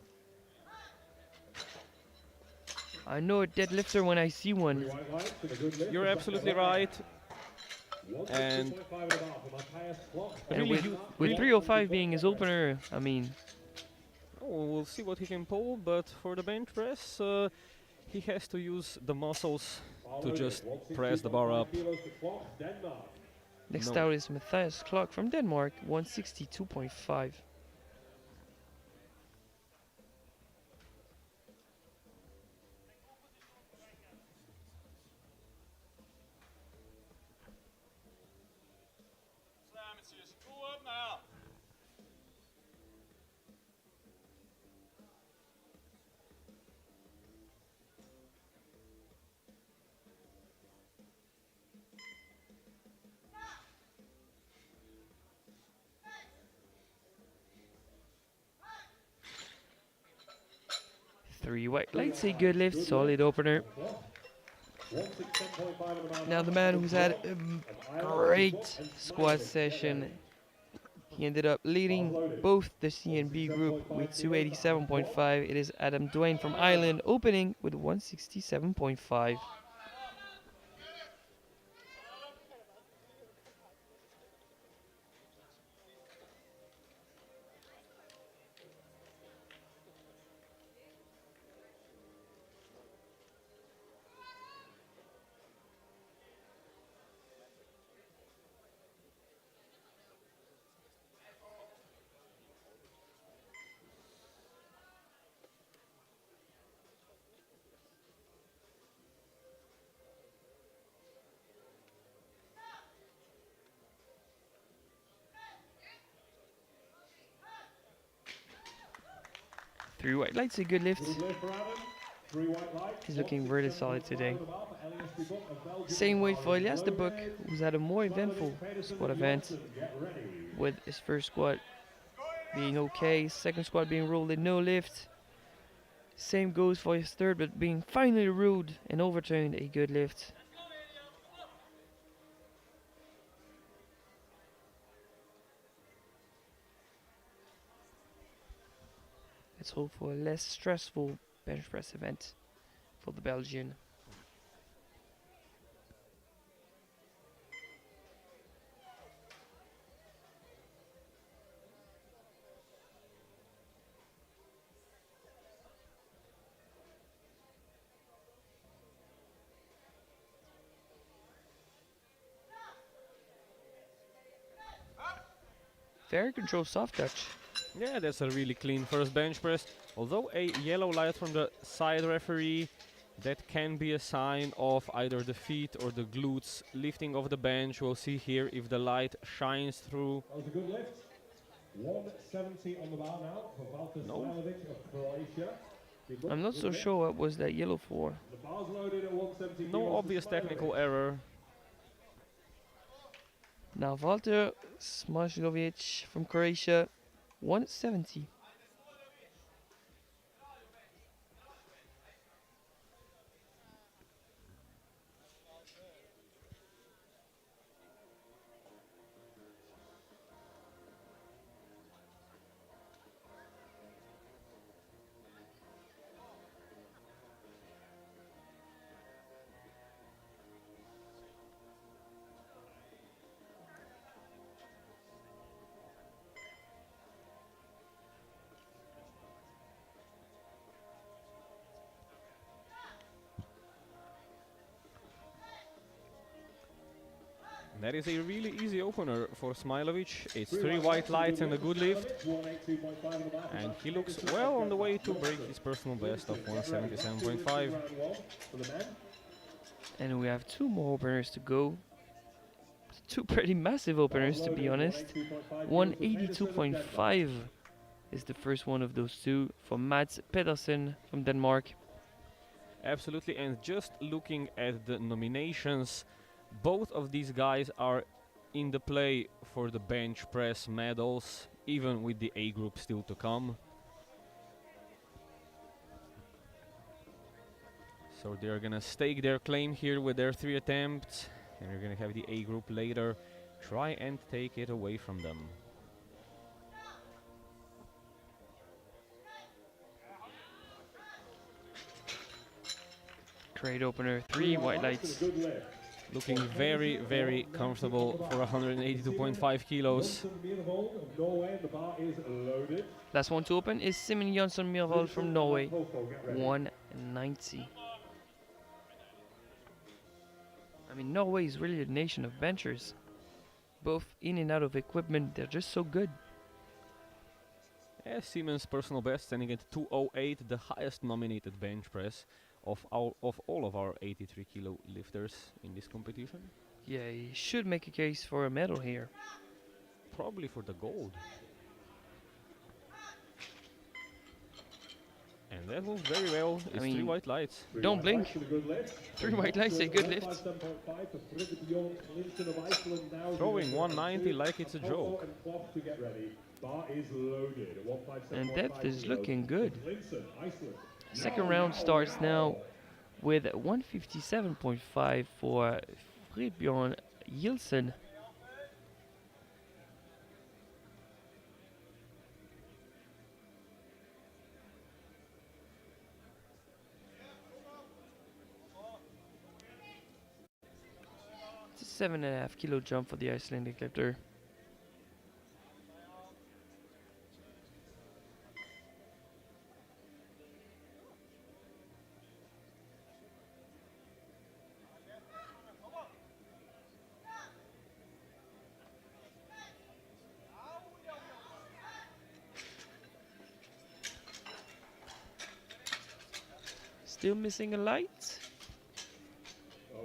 I know a deadlifter when I see one. You're absolutely right. And And really, with 305 being his opener, I mean, we'll see what he can pull, but for the bench press, he has to use the muscles to just press the bar up. Next No. out is Matthias Clark from Denmark, 162.5. Three white lights, a good lift, solid opener. Now the man who's had a great squat session, he ended up leading both the C and B group with 287.5. It is Adam Duane from Ireland, opening with 167.5. Three white lights, a good lift. He's looking really solid today. Same way for Elias de Book, who's had a more eventful squat event, with his first squat being okay, second squat being ruled in no lift. Same goes for his third, but being finally ruled and overturned a good lift. Let's hope for a less stressful bench press event for the Belgian. Very controlled soft touch. Yeah, that's a really clean first bench press. Although a yellow light from the side referee, that can be a sign of either the feet or the glutes lifting off the bench. We'll see here if the light shines through. That was a good lift. 170 on the bar now for Valter No. Smilovic of Croatia. I'm not so sure what was that yellow for. The bar's loaded at 170 No kilos for obvious technical Smilovic. error. Now Valter Smilovic from Croatia, 170. That is a really easy opener for Smilovic. It's three white lights and a good lift. And he looks well on the way to break his personal best of 177.5. And we have two more openers to go. Two pretty massive openers, to be honest. 182.5 is the first one of those two for Mats Pedersen from Denmark. Absolutely, and just looking at the nominations, both of these guys are in the play for the bench press medals, even with the A group still to come. So they're gonna stake their claim here with their 3 attempts, and we're gonna have the A group later try and take it away from them. Great opener, three white lights. Looking very, very comfortable for 182.5 kilos. Last one to open is Simon Jonsson Myhrvold from Norway, 190. I mean, Norway is really a nation of benchers. both in and out of equipment, they're just so good. Yeah, Siemens personal best standing at 208, the highest nominated bench press of all of our 83 kilo lifters in this competition. Yeah, he should make a case for a medal here. Probably for the gold. And that was very well. It's three mean, white lights. Don't blink. 3 white lights, a good lift. Throwing 190 like it's a joke. And depth is looking good. Second round starts now with 157.5 for Friedbjorn Yilsen. It's a 7.5 kilo jump for the Icelandic lifter. Still missing a light.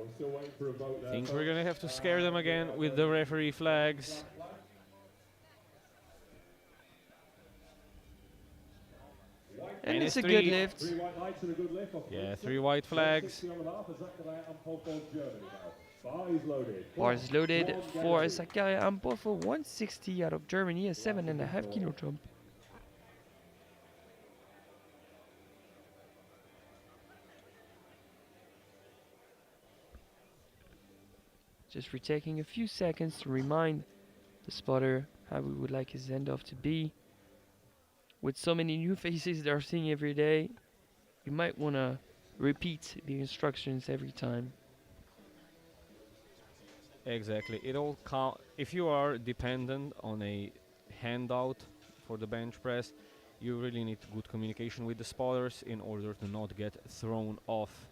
I think we're gonna have to scare them again with the referee flags. And it's a three. good lift. Yeah, 3 white flags. Bar is loaded for Zakaria Ampor for 160 out of Germany, a 7.5 kilo jump. Just retaking a few seconds to remind the spotter how we would like his end-off to be. With so many new faces that are seeing every day, you might want to repeat the instructions every time. Exactly. It all if you are dependent on a handout for the bench press, you really need good communication with the spotters in order to not get thrown off.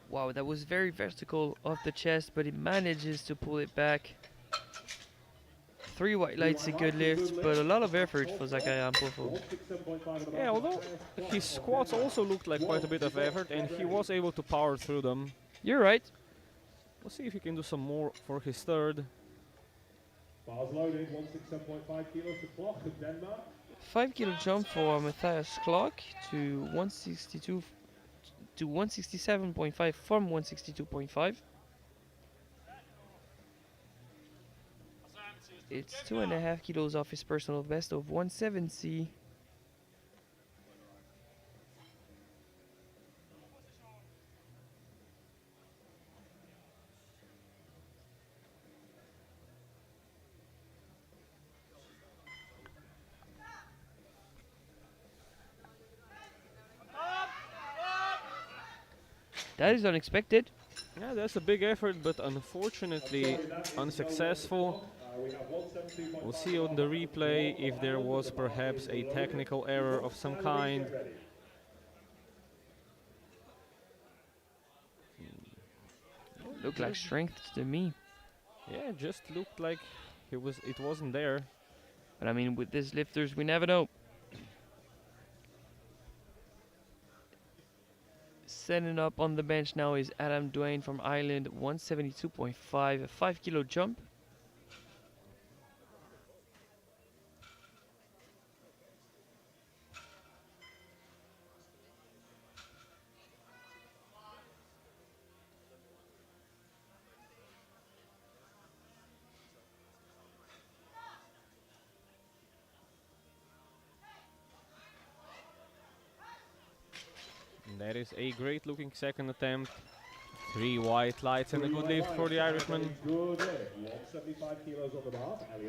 Wow, that was very vertical off the chest, but he manages to pull it back. 3 white lights, a good lift, but a lot of effort for Zakaria Ampofo. Yeah, although his squats also looked like quite a bit of effort, and he was able to power through them. You're right. We'll see if he can do some more for his third. Bars loaded, 167.5 kilos to clock of Denmark. 5 kilo jump for Matthias Klock to 162 to 167.5 from 162.5. It's 2.5 kilos off his personal best of 170. That is unexpected. Yeah, that's a big effort, but unfortunately unsuccessful. We'll see on the replay if there was perhaps a technical error of some kind. Looked like strength to me. Yeah, it just looked like it wasn't there. But I mean, with these lifters, we never know. Setting up on the bench now is Adam Duane from Ireland, 172.5, a 5 kilo jump. And that is a great looking second attempt. 3 white lights and a good lift for the Irishman.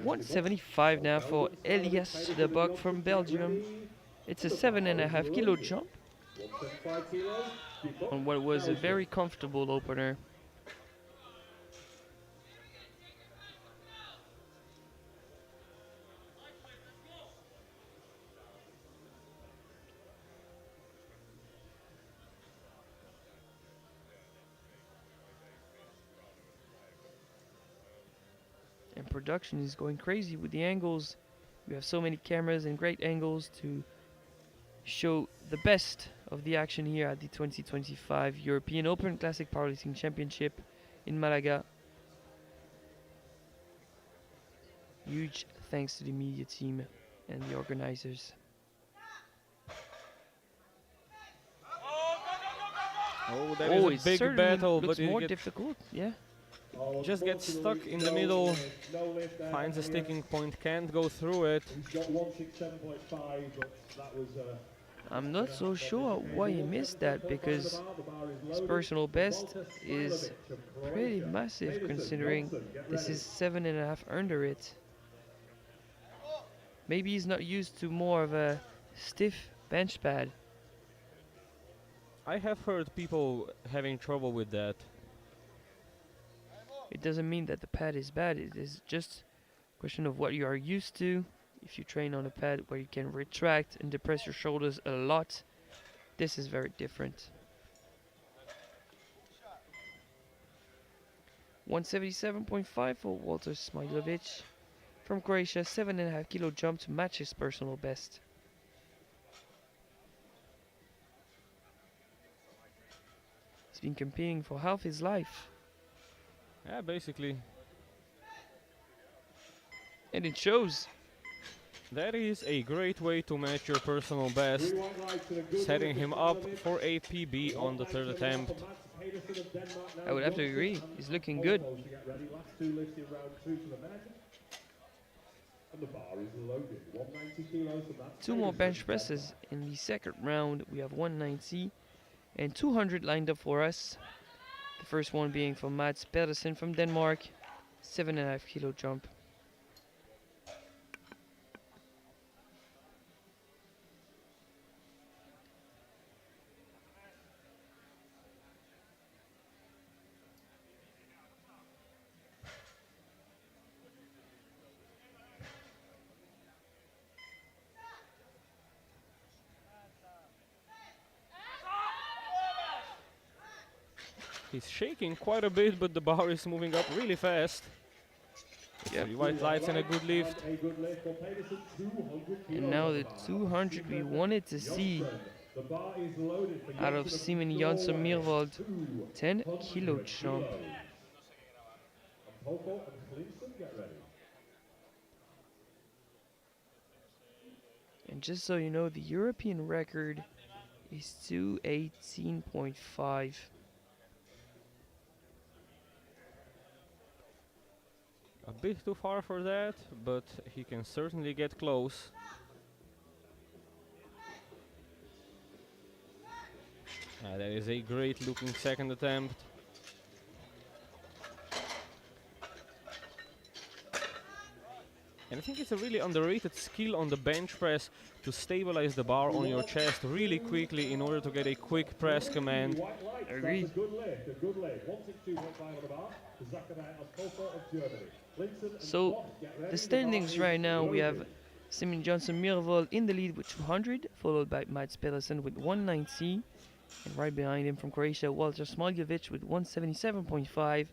175 now for Elias de Buck from Belgium. It's a 7.5 kilo jump on what was a very comfortable opener. and production is going crazy with the angles. We have so many cameras and great angles to show the best of the action here at the 2025 European Open Classic Powerlifting Championship in Malaga. Huge thanks to the media team and the organizers. Oh, that Oh, is it a big certainly battle, looks but more it difficult. Yeah, just gets stuck in the middle, finds a sticking point, can't go through it. He's got 167.5, but that was I'm not so sure why he missed that, because his personal best is pretty massive considering this is 7.5 under it. Maybe he's not used to more of a stiff bench pad. I have heard people having trouble with that. It doesn't mean that the pad is bad, it is just a question of what you are used to. If you train on a pad where you can retract and depress your shoulders a lot, this is very different. 177.5 for Walter Smajlovic. From Croatia, 7.5 kilo jump to match his personal best. He's been competing for half his life, Yeah, basically. and it shows. That is a great way to match your personal best, setting him up for a PB on the third attempt. I would have to agree, he's looking good. Two more bench presses in the second round. We have 190 and 200 lined up for us. The first one being from Mats Pedersen from Denmark, 7.5 kilo jump. He's shaking quite a bit, but the bar is moving up really fast. Yep. 3 white lights and a good lift. And now the 200 we wanted to see out of Simon Jansson Mirvold, 10 kilo jump. And just so you know, the European record is 218.5. A bit too far for that, but he can certainly get close. That is a great looking second attempt. And I think it's a really underrated skill on the bench press to stabilize the bar on your chest really quickly in order to get a quick press command. Agreed. So the standings right now, we have Simon Jansson Mirvold in the lead with 200, followed by Mats Pedersen with 190, and right behind him from Croatia, Walter Smajlovic with 177.5.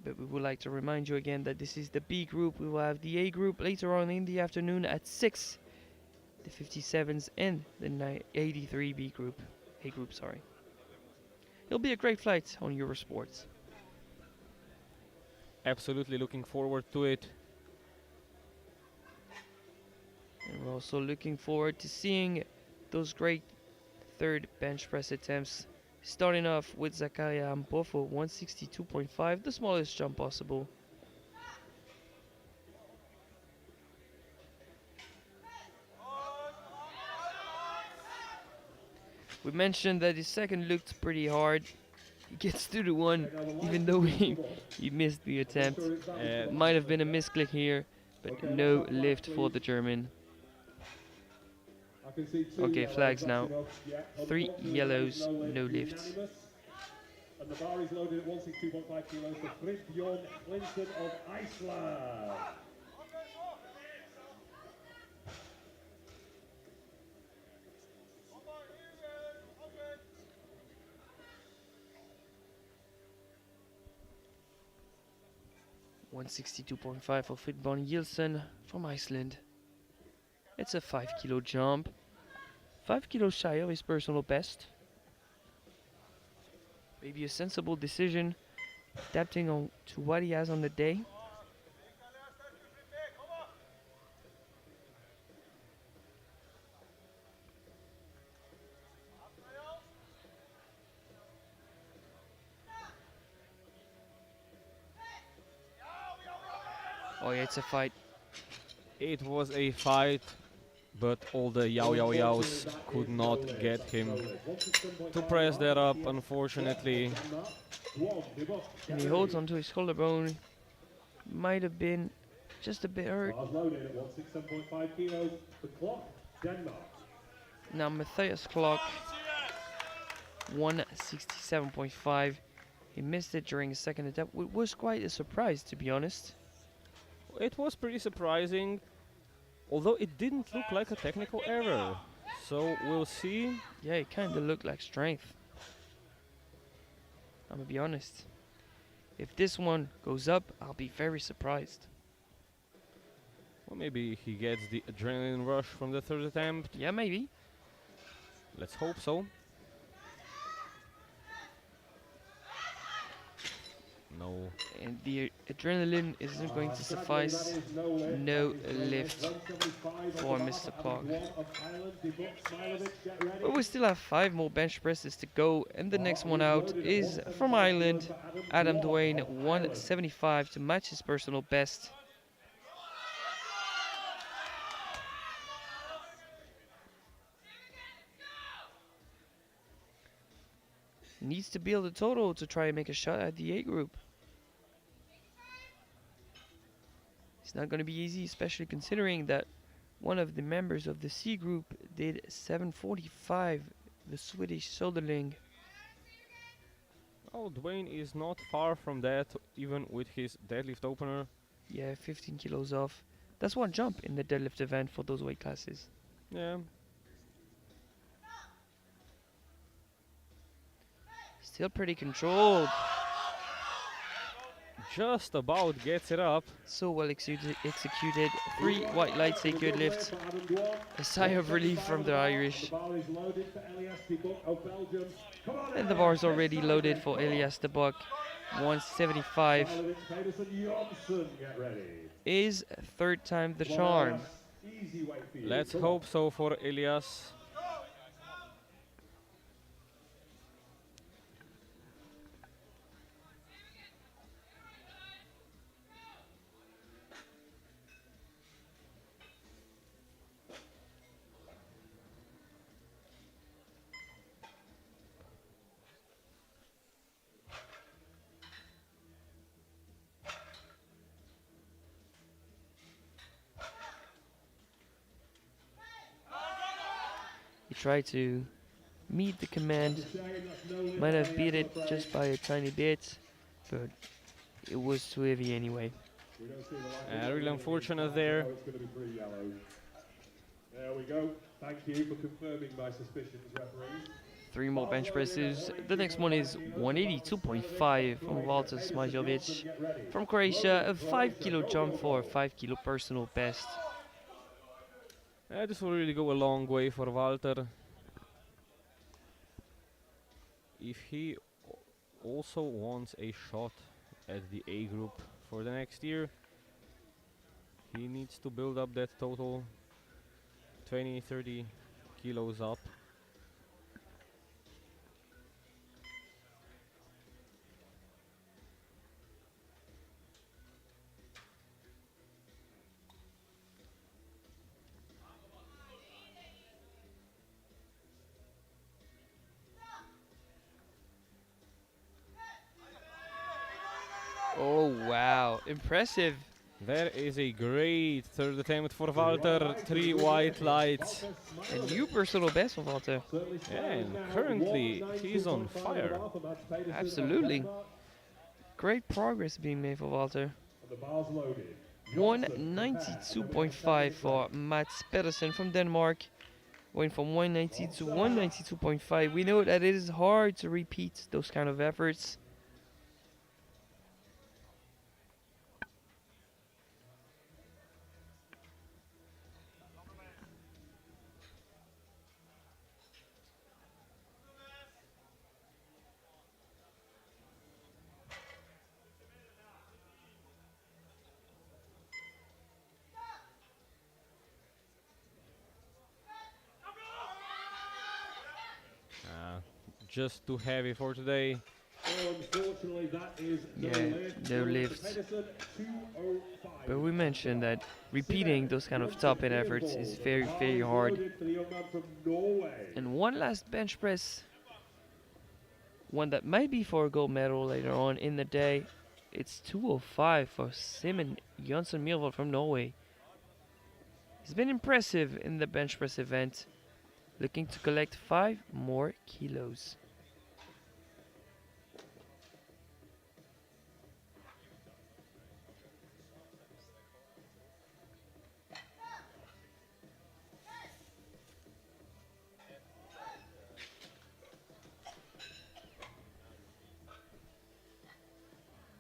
But we would like to remind you again that this is the B group. We will have the A group later on in the afternoon at 6. The 57s and the 83 B group. A group, sorry. It'll be a great flight on Eurosports. Absolutely looking forward to it. And we're also looking forward to seeing those great third bench press attempts. Starting off with Zakaria Ampofo, 162.5, the smallest jump possible. We mentioned that his second looked pretty hard. He gets to the one, even though he missed the attempt. Might have been a misclick here, but no lift for the German. Okay, flags now. 3 yellows, no lifts. And the bar is loaded at 162.5 kilos for Friðjón Clinton of Iceland. 162.5 for Fitbon Yilsen from Iceland. It's a 5 kilo jump. 5 kilos shy of his personal best. Maybe a sensible decision, adapting on to what he has on the day. Oh yeah, it's a fight. It was a fight, but all the yow yow yows could not get him to press that up, unfortunately. And he holds onto his collarbone. Might have been just a bit hurt. Bars loaded at 167.5 kilos. The clock, Denmark. Now Matthias clock 167.5. He missed it during his second attempt. It was quite a surprise, to be honest. It was pretty surprising, although it didn't look like a technical error. So we'll see. Yeah, it kind of looked like strength. I'm gonna be honest. If this one goes up, I'll be very surprised. Well, maybe he gets the adrenaline rush from the third attempt. Yeah, maybe. Let's hope so. No. And the adrenaline isn't going to suffice. No lift for Mr. Clark. But we still have 5 more bench presses to go, and the next one out is from Ireland, Adam Duane, 175 to match his personal best. Needs to build a total to try and make a shot at the A group. It's not going to be easy, especially considering that one of the members of the C group did 745, the Swedish Soderling. Oh, Dwayne is not far from that, even with his deadlift opener. Yeah, 15 kilos off. That's one jump in the deadlift event for those weight classes. Yeah. Still pretty controlled. Just about gets it up. So well executed. 3 white lights, a good lift. A sigh of relief from the Irish. And the bar is already loaded for Elias de Buck. 175 is third time the charm. Let's hope so for Elias. He tried to meet the command. Might have beat it just by a tiny bit, but it was too heavy anyway. Really unfortunate there. There we go. Thank you for confirming my suspicions, referee. 3 more bench presses. The next one is 182.5 from Walter Smajovic from Croatia. A 5 kilo jump for a 5 kilo personal best. This will really go a long way for Walter. If he also wants a shot at the A group for the next year, he needs to build up that total 20-30 kilos up. Oh wow, impressive. There is a great third attempt for Walter. 3 white lights. A new personal best for Walter. And currently he's on fire. Absolutely. Great progress being made for Walter. The bar's loaded. 192.5 for Mats Pedersen from Denmark. Going from 190 to 192.5. We know that it is hard to repeat those kind of efforts. just too heavy for today. Unfortunately, that is Yeah, lift. no lift. Pedersen, 205. But we mentioned that repeating those kind of top end efforts is very, very hard. For the young man from Norway. And one last bench press, one that might be for a gold medal later on in the day. It's 205 for Simon Jonsson Myrvold from Norway. He's been impressive in the bench press event, looking to collect 5 more kilos.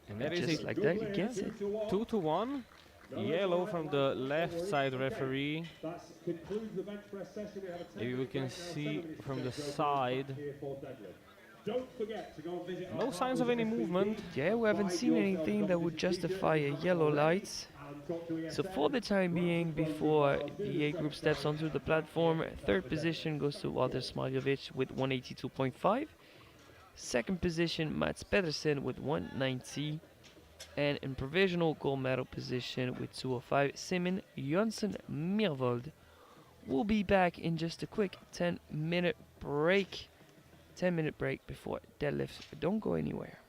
And that is Just a like that, he gets it. 2-1. Yellow from the left side referee. That concludes the bench press session. We have a 10 Maybe we minute can break now, see 7 minutes from to the go. We'll be side. back here for deadlift. Don't forget to go and visit No our signs of partners any at movement. Yeah, we haven't seen anything that would justify a yellow light. So for the time being, before the A group steps onto the platform, third position goes to Walter Smiljovic with 182.5. Second position, Mats Pedersen with 190. And in provisional gold medal position with 205, Simon Jonsson Myrvold. We'll be back in just a quick 10-minute break. 10-minute break before deadlifts. Don't go anywhere.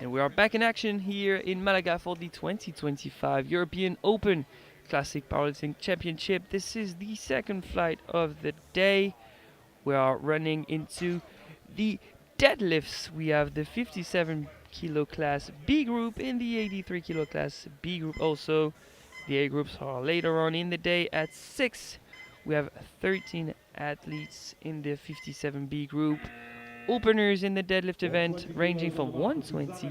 And we are back in action here in Malaga for the 2025 European Open Classic Powerlifting Championship. This is the second flight of the day. We are running into the deadlifts. We have the 57 kilo class B group in the 83 kilo class B group also. The A groups are later on in the day at 6. We have 13 athletes in the 57B group. Openers in the deadlift event ranging from 120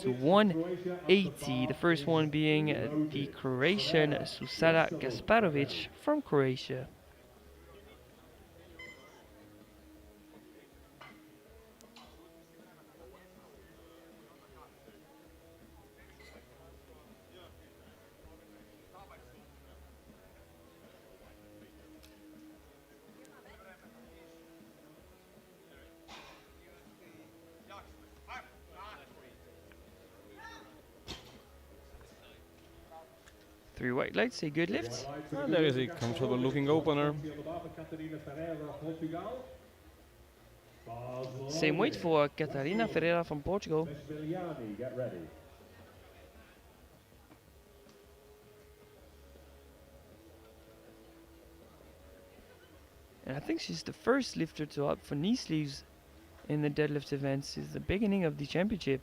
to 180. The first one being the Croatian Susana Gasparovic from Croatia. Three white lights, a good lift. And there is a comfortable looking opener. Same weight for Catarina Ferreira from Portugal. Get ready. And I think she's the first lifter to opt for knee sleeves in the deadlift event since the beginning of the championship.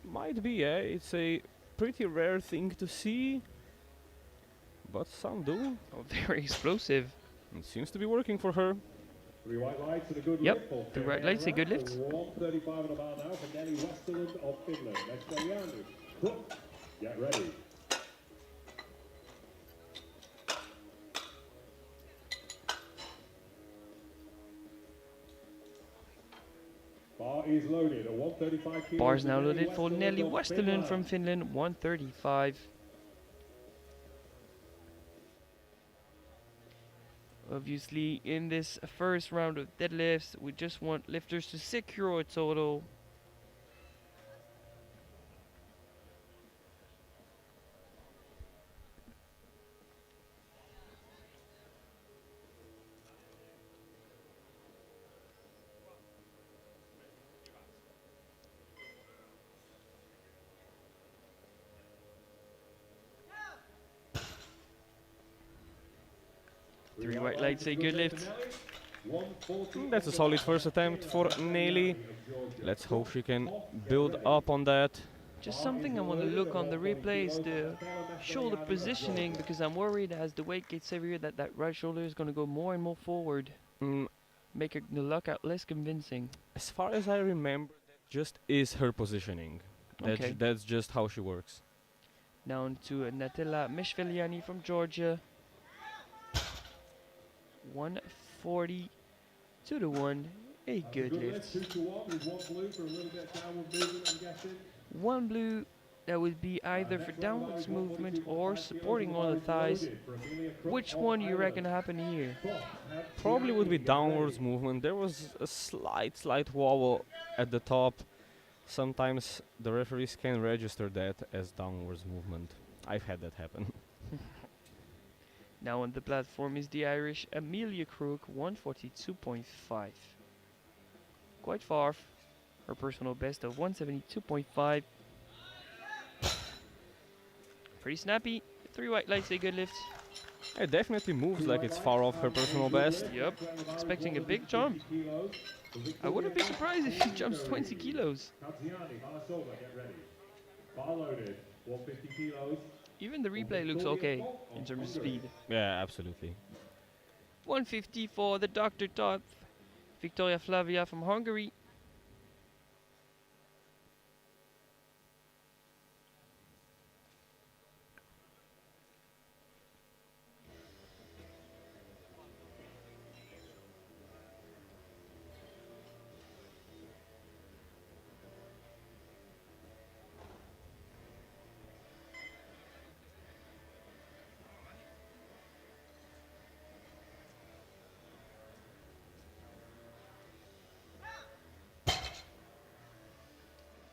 Might be, yeah. It's a pretty rare thing to see, but some do. Oh, very explosive. It seems to be working for her. Three white lights and a good Yep, lift for three white lights, a good lift. 135 and about now for Nelly Westerland of Finland. Get ready. Bar is loaded at 135 kilos. Bars now loaded for Nelly Westerlund from Finland, 135. Obviously, in this first round of deadlifts, we just want lifters to secure a total. Three white lights, a good lift. That's a solid first attempt for Nelly. Let's hope she can build up on that. Just something I want to look on the replay is the shoulder positioning, because I'm worried as the weight gets heavier that that right shoulder is going to go more and more forward. Make the lockout less convincing. As far as I remember, that just is her positioning. Okay. That's just how she works. Down to Natella Meshveliani from Georgia. 140 to the 1. A good lift. 2 to 1 with one blue for a little bit of downward movement, I'm guessing. One blue that would be either for downwards movement or supporting on the thighs. Which one do you reckon happened here? Probably would be downwards movement. There was a slight wobble at the top. Sometimes the referees can register that as downwards movement. I've had that happen. Now on the platform is the Irish Amelia Crook, 142.5. Quite far. Her personal best of 172.5. Pretty snappy. Three white lights, a good lift. It definitely moves like it's far off her personal best. Yep. Expecting a big jump. I wouldn't be surprised if she jumps 20 kilos. Even the replay looks okay in terms of speed. Yeah, absolutely. 150 for the Dr. Todd. Victoria Flavia from Hungary.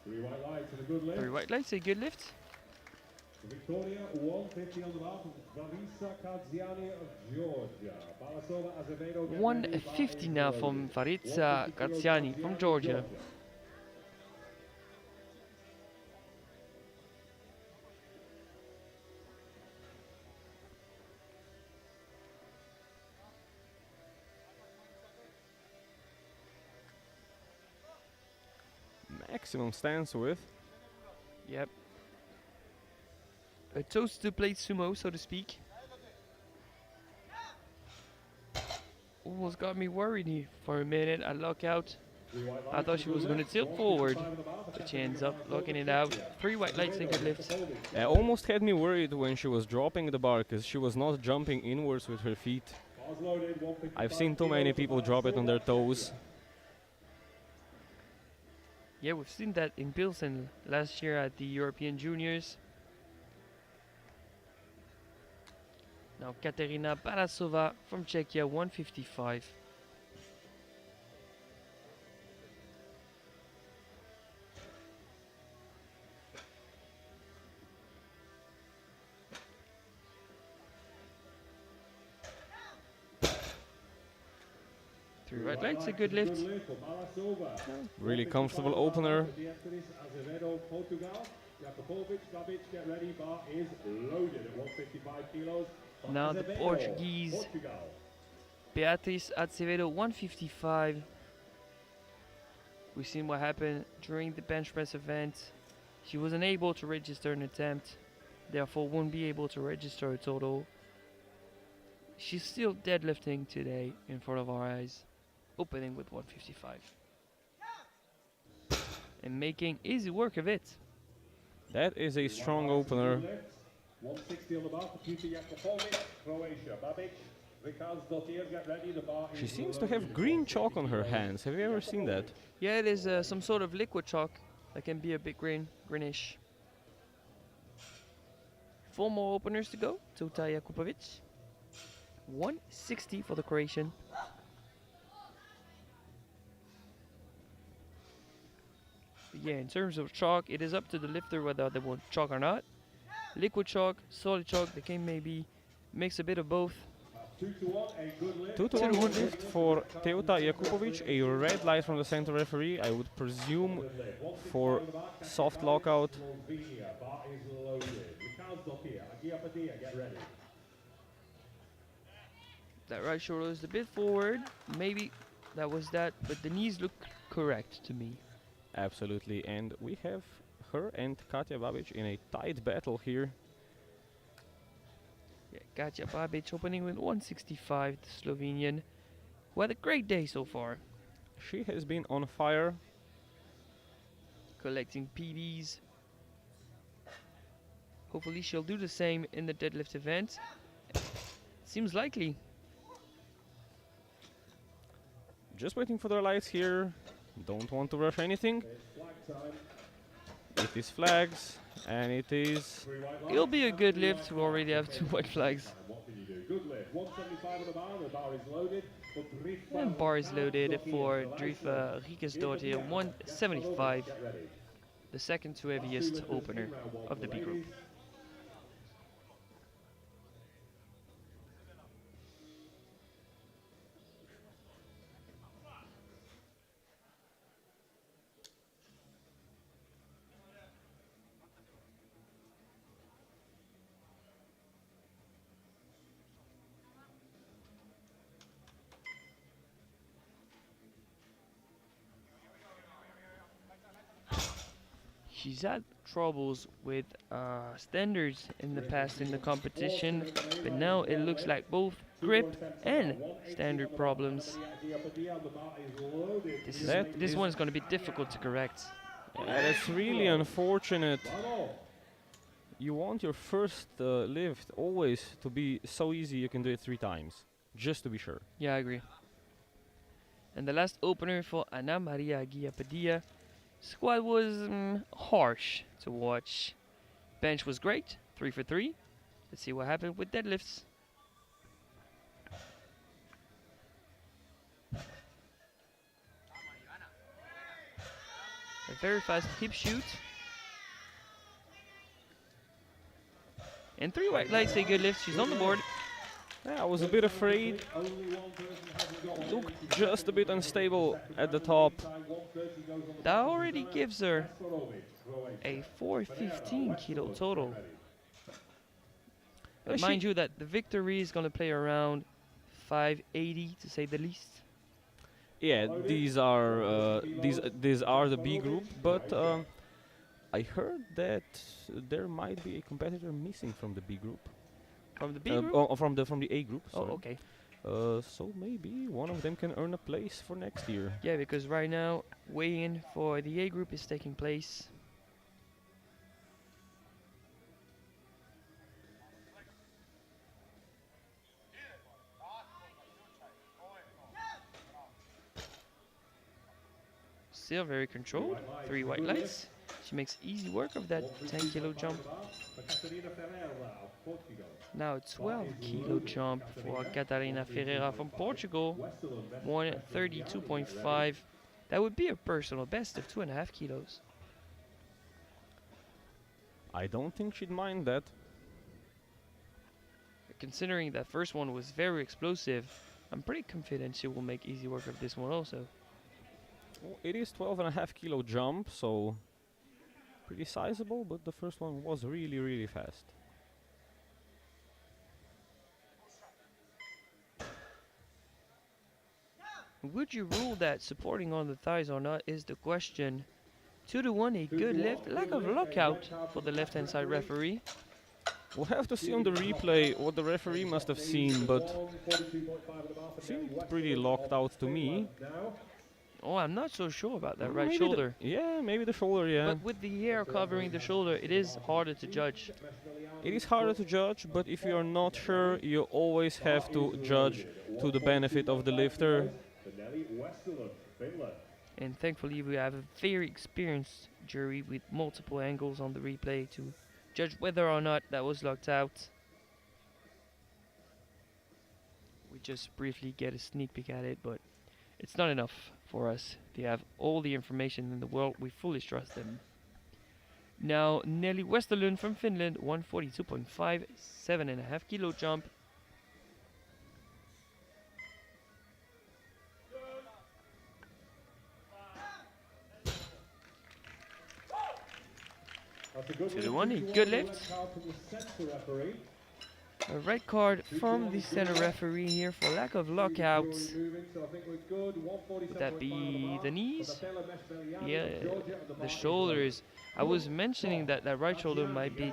Three white lights and a good lift. Three white lights, a good lift. Victoria, 150 on the bar from Varisa Kadziani of Georgia. Balasova Azevedo. 150 now from Varitza Katsiani from Georgia. maximum stance with. Yep. A toast to plate sumo, so to speak. Almost got me worried here for a minute. I lock out. I thought she was going to tilt forward, but she ends up locking it out. 3 white lights and good lifts. It almost had me worried when she was dropping the bar, because she was not jumping inwards with her feet. I've seen too many people drop it on their toes. Yeah, we've seen that in Pilsen last year at the European Juniors. Now Katerina Barasova from Czechia, 155. Three right legs, a good lift. Really comfortable opener. Now the Portuguese Beatriz Acevedo, 155. We've seen what happened during the bench press event. She was unable to register an attempt, therefore won't be able to register a total. She's still deadlifting today in front of our eyes, opening with 155. And making easy work of it. That is a strong opener. 160 on the bar for Peter Jakubovic, Croatia. Babic, Ricardsdottir, get ready, the bar She is seems to have loaded. green chalk on her hands. Have you ever seen that? Yeah, it is some sort of liquid chalk that can be a bit greenish. 4 more openers to go. Tota Jakubovic. 160 for the Croatian. But yeah, in terms of chalk, it is up to the lifter whether they want chalk or not. Liquid chalk, solid chalk, they can maybe mix a bit of both. 2 to 1, a good lift. 2 to 1 lift for Teuta Jakubovic, a red light from the center referee. I would presume for soft lockout. Slovenia, bar is loaded. Ricardsdottir, Agiapadia, get ready. That right shoulder is a bit forward. Maybe that was that, but the knees look correct to me. Absolutely, and we have her and Katja Babic in a tight battle here. Yeah, Katja Babic opening with 165, the Slovenian, who had a great day so far. She has been on fire. Collecting PBs. Hopefully she'll do the same in the deadlift event. Seems likely. Just waiting for their lights here. Don't want to rush anything. It is flags, and it is... It'll be a good lift. We already have 2 white flags. What can you do? Good lift. 175 on the bar. The bar is loaded. For Drifa And bar is loaded for Drifa Riekesdottir, 175. Get ready. The second to heaviest opener of the B group. She's had troubles with standards in the past in the competition, but now it looks like both grip and standard problems. This one is going to be difficult to correct. That's really unfortunate. You want your first lift always to be so easy you can do it 3 times, just to be sure. Yeah, I agree. And the last opener for Ana Maria Guiapadia. Squad was harsh to watch. Bench was great, 3 for 3. Let's see what happened with deadlifts. A very fast hip shoot. And 3 white lights, a good lift. She's on the board. Yeah, I was a bit afraid. Looked just a bit unstable at the top. That already gives her a 415 kilo total. But mind you that the victory is going to play around 580 to say the least. Yeah, these are the B group, but I heard that there might be a competitor missing from the B group. From the B group? From the A group. Oh, Sorry. okay. So maybe one of them can earn a place for next year. Yeah, because right now, weigh-in for the A group is taking place. Still very controlled. 3 white lights. She makes easy work of that 10 kilo jump. Now 12 kilo jump for Catarina Ferreira from Portugal. 132.5. That would be a personal best of 2.5 kilos. I don't think she'd mind that. Considering that first one was very explosive, I'm pretty confident she will make easy work of this one also. Well, it is 12.5 kilo jump, so pretty sizable, but the first one was really, really fast. Would you rule that supporting on the thighs or not is the question. 2-1, a good lift. Lack of lockout for the left-hand side referee. We'll have to see on the replay what the referee must have seen, but seemed pretty locked out to me. Oh, I'm not so sure about that right Maybe shoulder. Yeah, maybe the shoulder, yeah. But with the hair covering the shoulder, it is harder to judge. It is harder to judge, but if you are not sure, you always have to judge to the benefit of the lifter. And thankfully, we have a very experienced jury with multiple angles on the replay to judge whether or not that was locked out. We just briefly get a sneak peek at it, but it's not enough for us. They have all the information in the world. We fully trust them. Now, Nelly Westerlund from Finland, 142.5, 7.5 kilo jump. To the one, a good lift. A red card from the center referee here for lack of lockouts. Would that be the knees? Yeah, the shoulders. I was mentioning that that right shoulder might be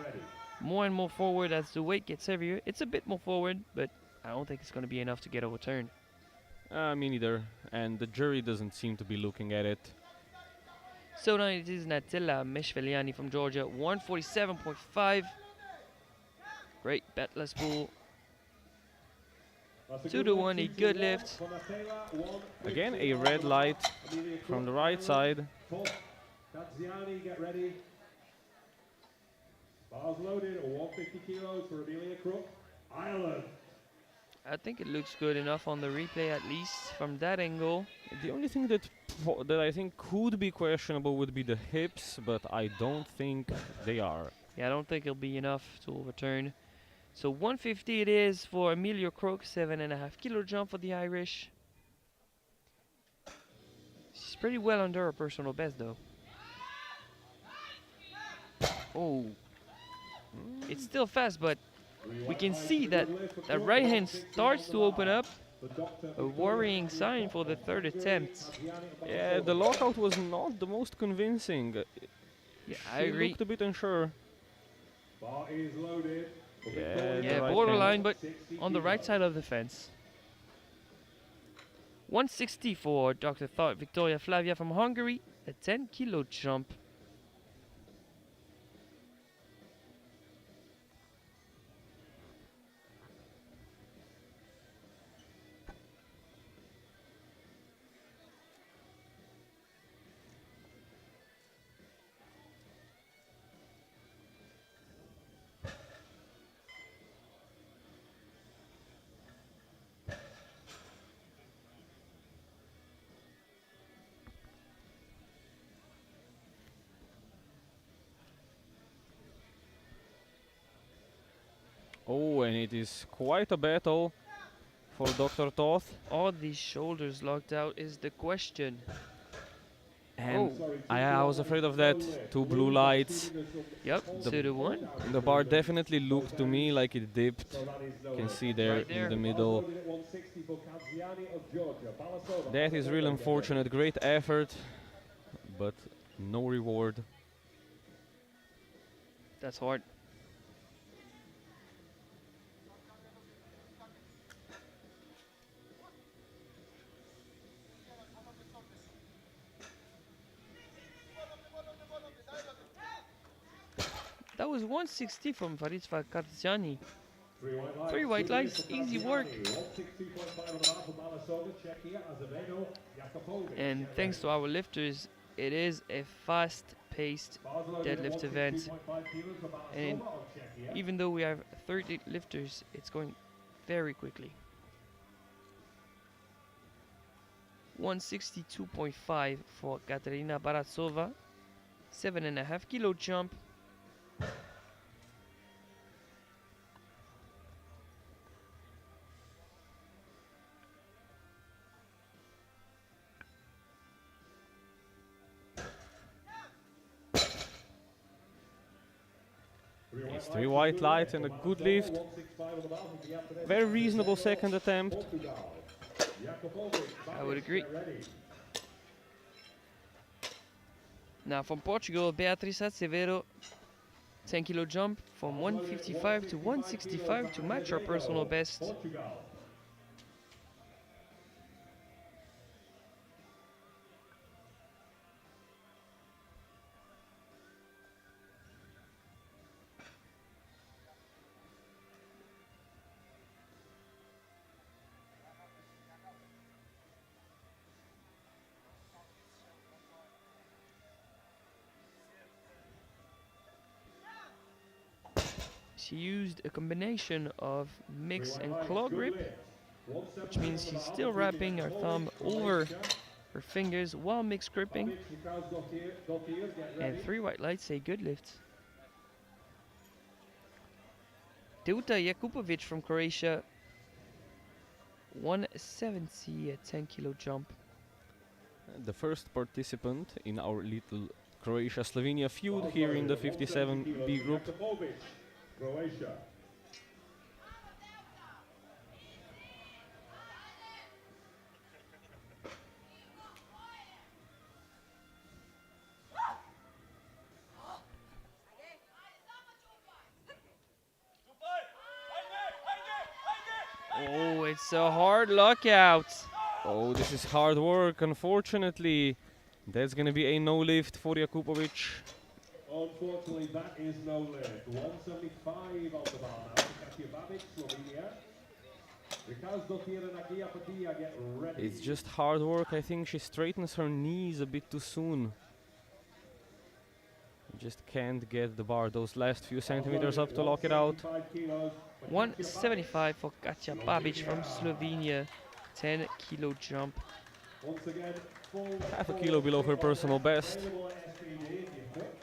more and more forward as the weight gets heavier. It's a bit more forward, but I don't think it's going to be enough to get overturned. Me neither, and the jury doesn't seem to be looking at it. So now it is Natilla Meshveliani from Georgia, 147.5. Great batless pull. 2-1, a good lift. Again, a red light from the right side. Taziani, get ready. Bars loaded, 150 kilos for Amelia Crook, Ireland. I think it looks good enough on the replay, at least from that angle. The only thing that I think could be questionable would be the hips, but I don't think they are. Yeah, I don't think it'll be enough to overturn. So 150 it is for Amelia Crook, 7.5 kilo jump for the Irish. She's pretty well under her personal best though. Oh, it's still fast, but we can see that that right hand starts to open up. A worrying sign for the third attempt. Yeah, the lockout was not the most convincing. Yeah, She I agree. looked a bit unsure. Bar is loaded. Yeah, Yeah, right borderline, hand. but on the right side of the fence. 160 for Dr. Thought Victoria Flavia from Hungary, a 10 kilo jump. Oh, and it is quite a battle for Dr. Toth. Are these shoulders locked out is the question. And Oh. I was afraid of that. Two blue lights. Yep, 2-1. The bar definitely looked to me like it dipped. You can see there Right there. in the middle. That is real unfortunate. Great effort, but no reward. That's hard. That was 160 from Farid Fakarziani. 3 white lights, easy work. And thanks to our lifters, it is a fast-paced deadlift event. And even though we have 30 lifters, it's going very quickly. 162.5 for Katerina Baratsova. 7.5 kilo jump. It's 3 white lights and a good lift. Very reasonable second attempt. I would agree. Now from Portugal, Beatriz Severo, 10 kilo jump from 155 to 165 to match her personal best. She used a combination of mix and claw grip, which means she's still wrapping her thumb over her fingers while mix gripping. And 3 white lights say good lift. Teuta Jakupovic from Croatia, 170 at 10 kilo jump. The first participant in our little Croatia-Slovenia feud here in the 57B group. Croatia. Oh, it's a hard lockout. Oh, this is hard work, unfortunately. That's gonna be a no lift for Jakupovic. Unfortunately, that is no lift. 175 on the bar now. Katia Babic, Slovenia. Get ready. It's just hard work. I think she straightens her knees a bit too soon. Just can't get the bar those last few centimeters up to lock it out. 175 for Katja Babic from Slovenia, 10 kilo jump. Once again, Half a kilo below her personal best.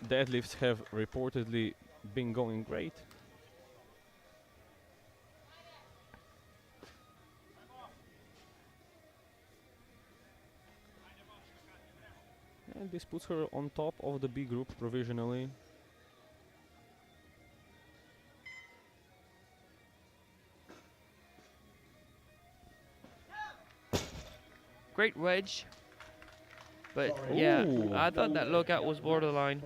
Deadlifts have reportedly been going great. And this puts her on top of the B group provisionally. Great wedge. But yeah, Ooh. I thought that lockout was borderline.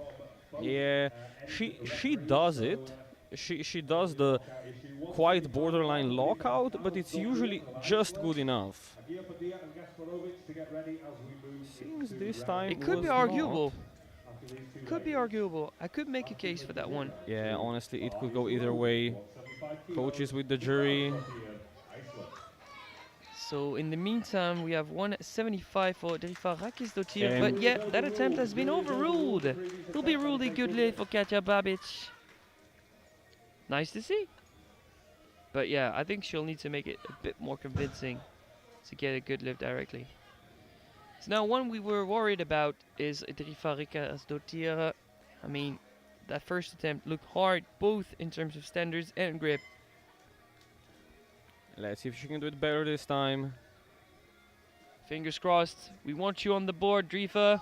Yeah, she does it. She does the quite borderline lockout, but it's usually just good enough. Seems this time It could was be not. arguable. Could be arguable. I could make a case for that one. Yeah, honestly, it could go either way. Coaches with the jury. So in the meantime, we have 175 for Drifa Rakisdottir. And- But yeah, that attempt has been overruled. Will be ruled a good lift for Katja Babic. Nice to see. But yeah, I think she'll need to make it a bit more convincing to get a good lift directly. So now one we were worried about is Drifa Rakisdottir. I mean, that first attempt looked hard, both in terms of standards and grip. Let's see if she can do it better this time. Fingers crossed. We want you on the board, Drifa.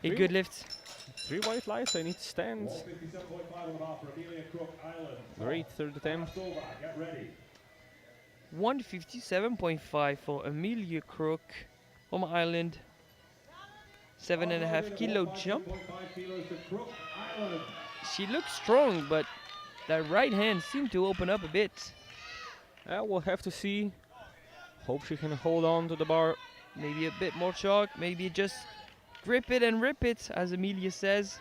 A Three- good lift. 3 white lights, I need stands. 157.5 on the bar for Amelia Crook Island. Great third attempt. Silva, get ready. 157.5 for Amelia Crook from Ireland. 7.5 kilo jump. 158.5 kilos to Crook Island. She looks strong, but that right hand seemed to open up a bit. We'll have to see. Hope she can hold on to the bar. Maybe a bit more chalk, maybe just grip it and rip it, as Amelia says.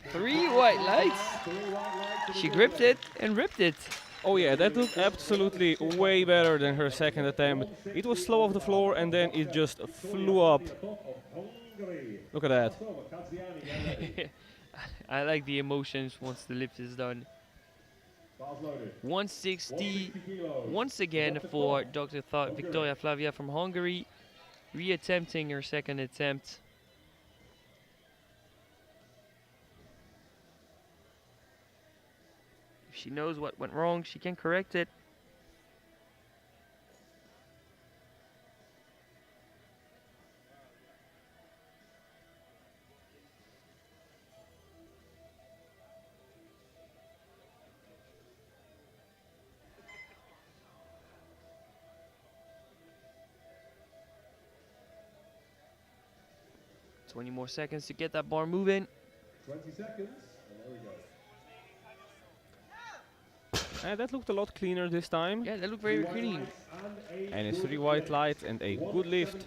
Three white lights. She gripped it and ripped it. Oh yeah, that looked absolutely way better than her second attempt. It was slow off the floor and then it just flew up. Look at that. I like the emotions once the lift is done. 160 once again for Dr. Victoria Flavia from Hungary, re-attempting her second attempt. If she knows what went wrong, she can correct it. Twenty more seconds to get that bar moving. 20 seconds, and there we go. That looked a lot cleaner this time. Yeah, that looked very clean. And it's 3 white lights and a good lift.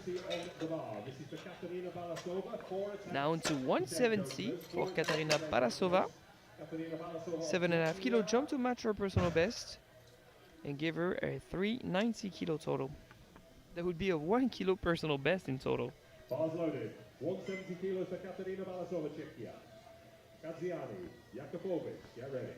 Now into 170 for Katarina Parasova. 7.5 kilo jump to match her personal best and give her a 390 kilo total. That would be a 1 kilo personal best in total. Bars loaded. 170 kilos for Katarina Balasova, Czechia. Kaziani, Jakubovic, get ready.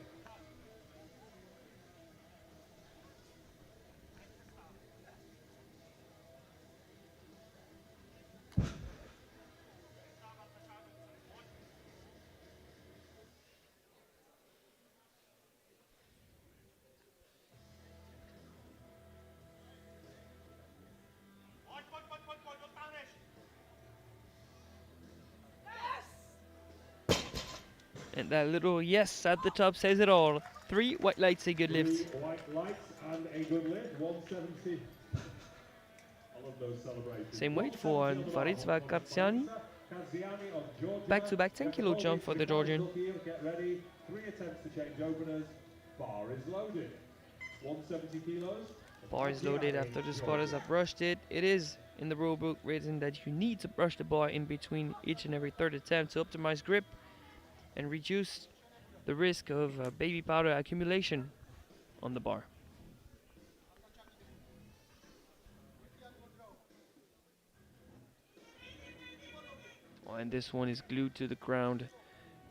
And that little yes at the top says it all. 3 white lights, a good lift. 3 white lights and a good lift. 170. I love those celebrations. Same weight for Varizva Kartsiani. Kaziani of Georgia. Back-to-back 10 kilo jump for the Georgian. Get ready. 3 attempts to change openers. Bar is loaded. 170 kilos. Bar is loaded after the spotters have brushed it. It is in the rule book written that you need to brush the bar in between each and every third attempt to optimize grip and reduce the risk of baby powder accumulation on the bar. Oh, and this one is glued to the ground.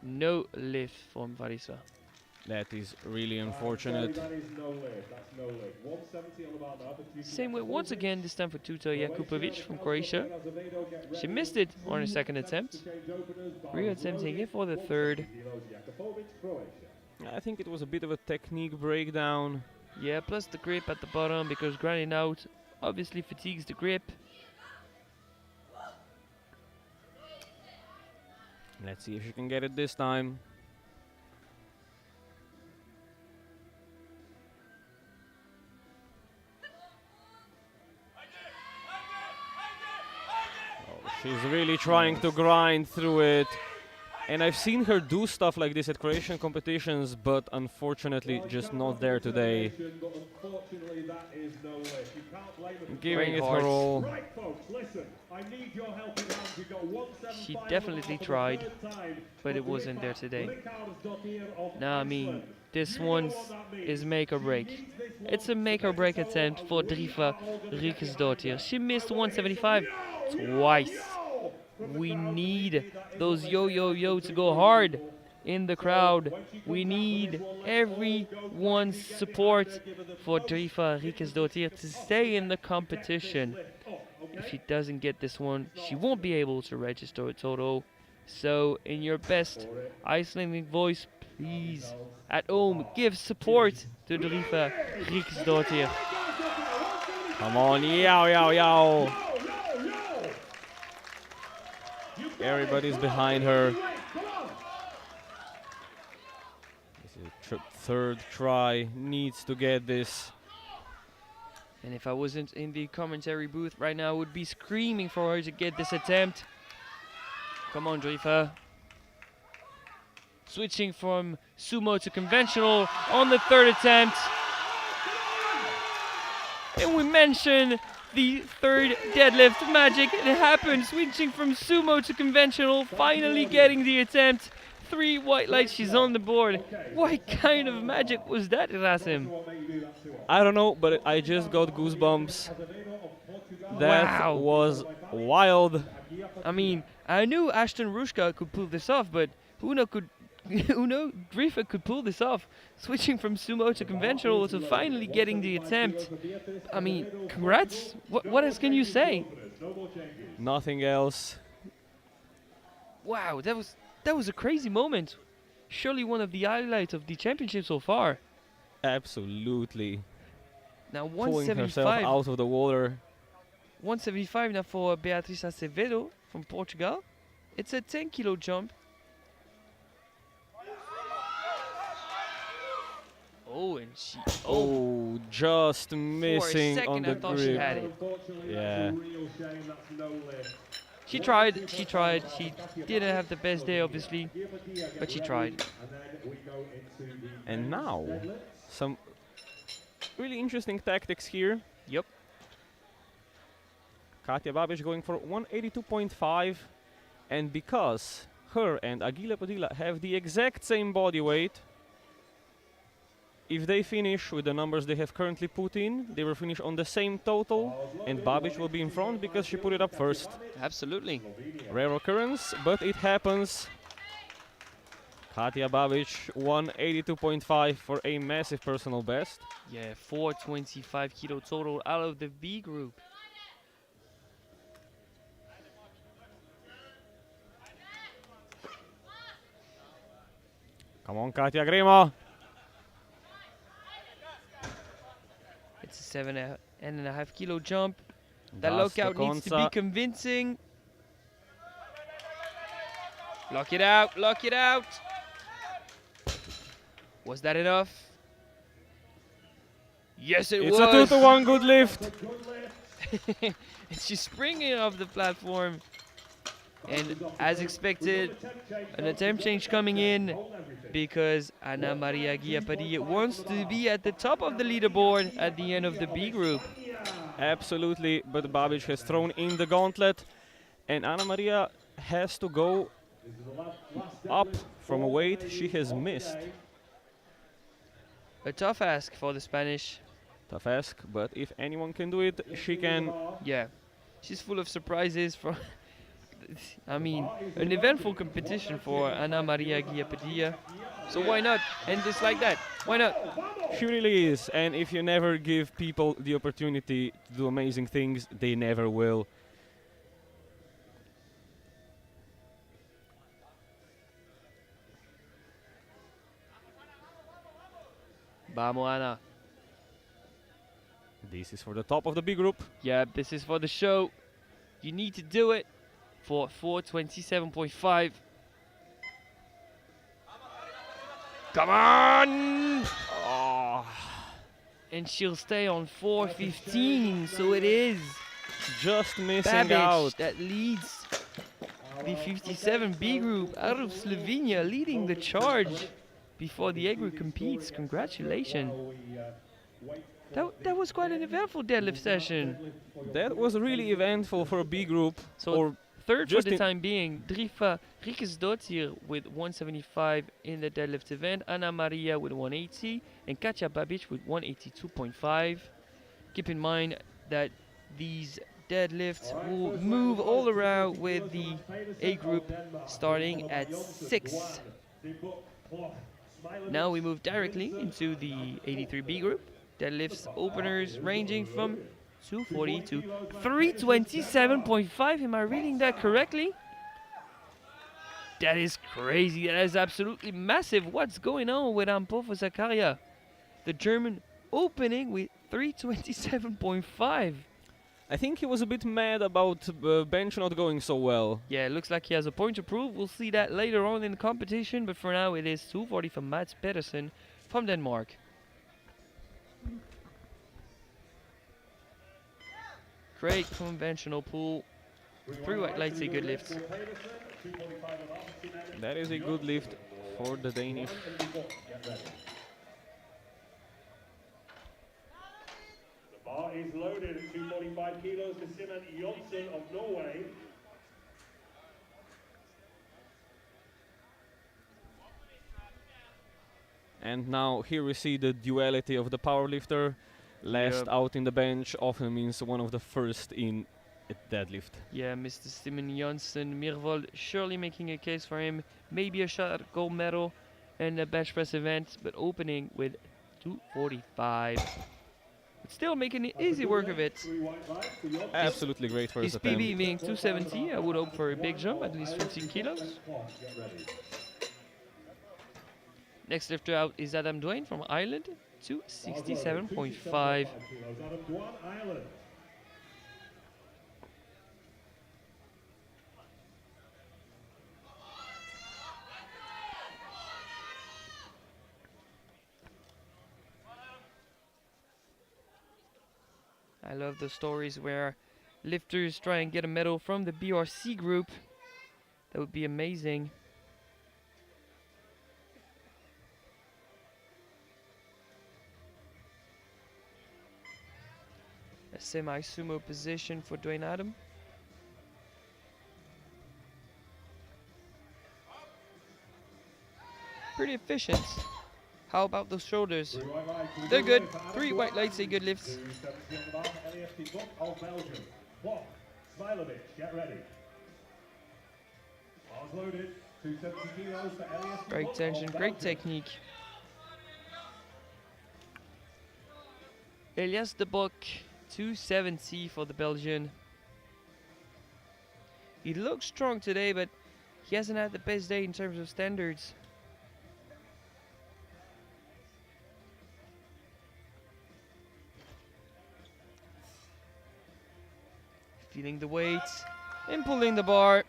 No lift from Varizva. That is really unfortunate. That is no lift. That's no lift. 170 on the bar now. Same way once again, this time for Tuta Jakubovic from Croatia. She missed it on her second attempt, re-attempting it for the third. I think it was a bit of a technique breakdown. Yeah, plus the grip at the bottom, because grinding out obviously fatigues the grip. Let's see if she can get it this time. She's really trying to grind through it. And I've seen her do stuff like this at Croatian competitions, but unfortunately just not there today. Giving it her all. She definitely tried, but it wasn't there today. Now, I mean, this one is make or break. It's a make or break attempt for Drifa Rijkersdottir. She missed 175 twice. We need those yo-yo-yo to go hard in the crowd. We need everyone's support for Drifa Rijkersdottir to stay in the competition. If she doesn't get this one, she won't be able to register a total. So, in your best Icelandic voice, please, at home, give support to Drifa Ríkisdóttir. Come on, yow, yow, yow. Everybody's behind her. This is third try, needs to get this. And if I wasn't in the commentary booth right now, I would be screaming for her to get this attempt. Come on, Drifa. Switching from sumo to conventional on the third attempt. And we mentioned the third deadlift magic. It happened, switching from sumo to conventional, finally getting the attempt. 3 white lights, she's on the board. What kind of magic was that, Rasim? I don't know, but I just got goosebumps. That Wow. was wild. I mean, I knew Ashton Rushka could pull this off, but who knew Drifa could pull this off? Switching from sumo to conventional to finally getting the attempt. I mean, congrats. What else can you say? Nothing else. Wow, that was a crazy moment. Surely one of the highlights of the championship so far. Absolutely. Now Pulling herself 175. out of the water. 175 now for Beatriz Acevedo from Portugal. It's a 10 kilo jump. Oh, and she. Oh, just for a missing second on the I thought she grip. had it. Yeah. She tried. She didn't have the best day, obviously, but she tried. And now, some really interesting tactics here. Yep. Katja Babic going for 182.5, and because her and Aguila Padilla have the exact same body weight, if they finish with the numbers they have currently put in, they will finish on the same total, and Babic will be in front because she put it up first. Absolutely. Rare occurrence, but it happens. Katja Babic 182.5 for a massive personal best. Yeah, 425 kilo total out of the B group. Come on, Katja Grima. It's a 7.5 kilo jump. That Das lockout needs to be Konza. convincing. Lock it out, lock it out. Was that enough? Yes, it It's was. a 2-to-1 good lift. And she's springing off the platform. And as expected, an attempt change coming in because Ana Maria Guiapadilla wants to be at the top of the leaderboard at the end of the B group. Absolutely, but Babic has thrown in the gauntlet, and Ana Maria has to go up from a weight she has missed. A tough ask for the Spanish. Tough ask, but if anyone can do it, she can. Yeah, she's full of surprises. I mean, an eventful competition for Ana Maria Guiapadilla. So why not end this like that? Why not? She really is, and if you never give people the opportunity to do amazing things, they never will. Vamos, Ana. This is for the top of the B group. Yeah, this is for the show. You need to do it for 427.5. Come on! Oh, And she'll stay on 415, so it is just missing Babic out. that leads the 57B group out of Slovenia, leading the charge before the A group competes. Congratulations. That was quite an eventful deadlift session. That was really eventful for a B group. So Or third for just the in- time being, Drifa Ríkisdóttir with 175 in the deadlift event, Ana Maria with 180, and Katja Babic with 182.5. Keep in mind that these deadlifts will move all around with the A group starting at 6. Now we move directly into the 83B group. Deadlifts openers ranging from 240 to 327.5. Am I reading that correctly? That is crazy. That is absolutely massive. What's going on with Ampofo Zakaria? The German opening with 327.5. I think he was a bit mad about bench not going so well. Yeah, it looks like he has a point to prove. We'll see that later on in the competition, but for now it is 240 from Mats Pedersen from Denmark. Great conventional pull. 3 white lights, a good lift. That is a good lift for the Danish. The bar is loaded at 245 kilos to Simon Jonsson of Norway. And now here we see the duality of the powerlifter. Last out in the bench often means one of the first in a deadlift. Yeah, Mr. Simon Jonsson, Mirvold surely making a case for him. Maybe a shot at gold medal in the bench press event, but opening with 245. But still making an easy work of it. Absolutely great His first attempt. PB being 270, I would hope for a big jump, at least 15 kilos. Next lifter out is Adam Duane from Ireland, 267.5. I love the stories where lifters try and get a medal from the BRC group. That would be amazing. A semi-sumo position for Dwayne Adam. Pretty efficient. How about those shoulders? They're good. 3 white lights, a good lifts. Great tension, great technique. Elias de Bock, 270 for the Belgian. He looks strong today, but he hasn't had the best day in terms of standards. Feeling the weight and pulling the bar.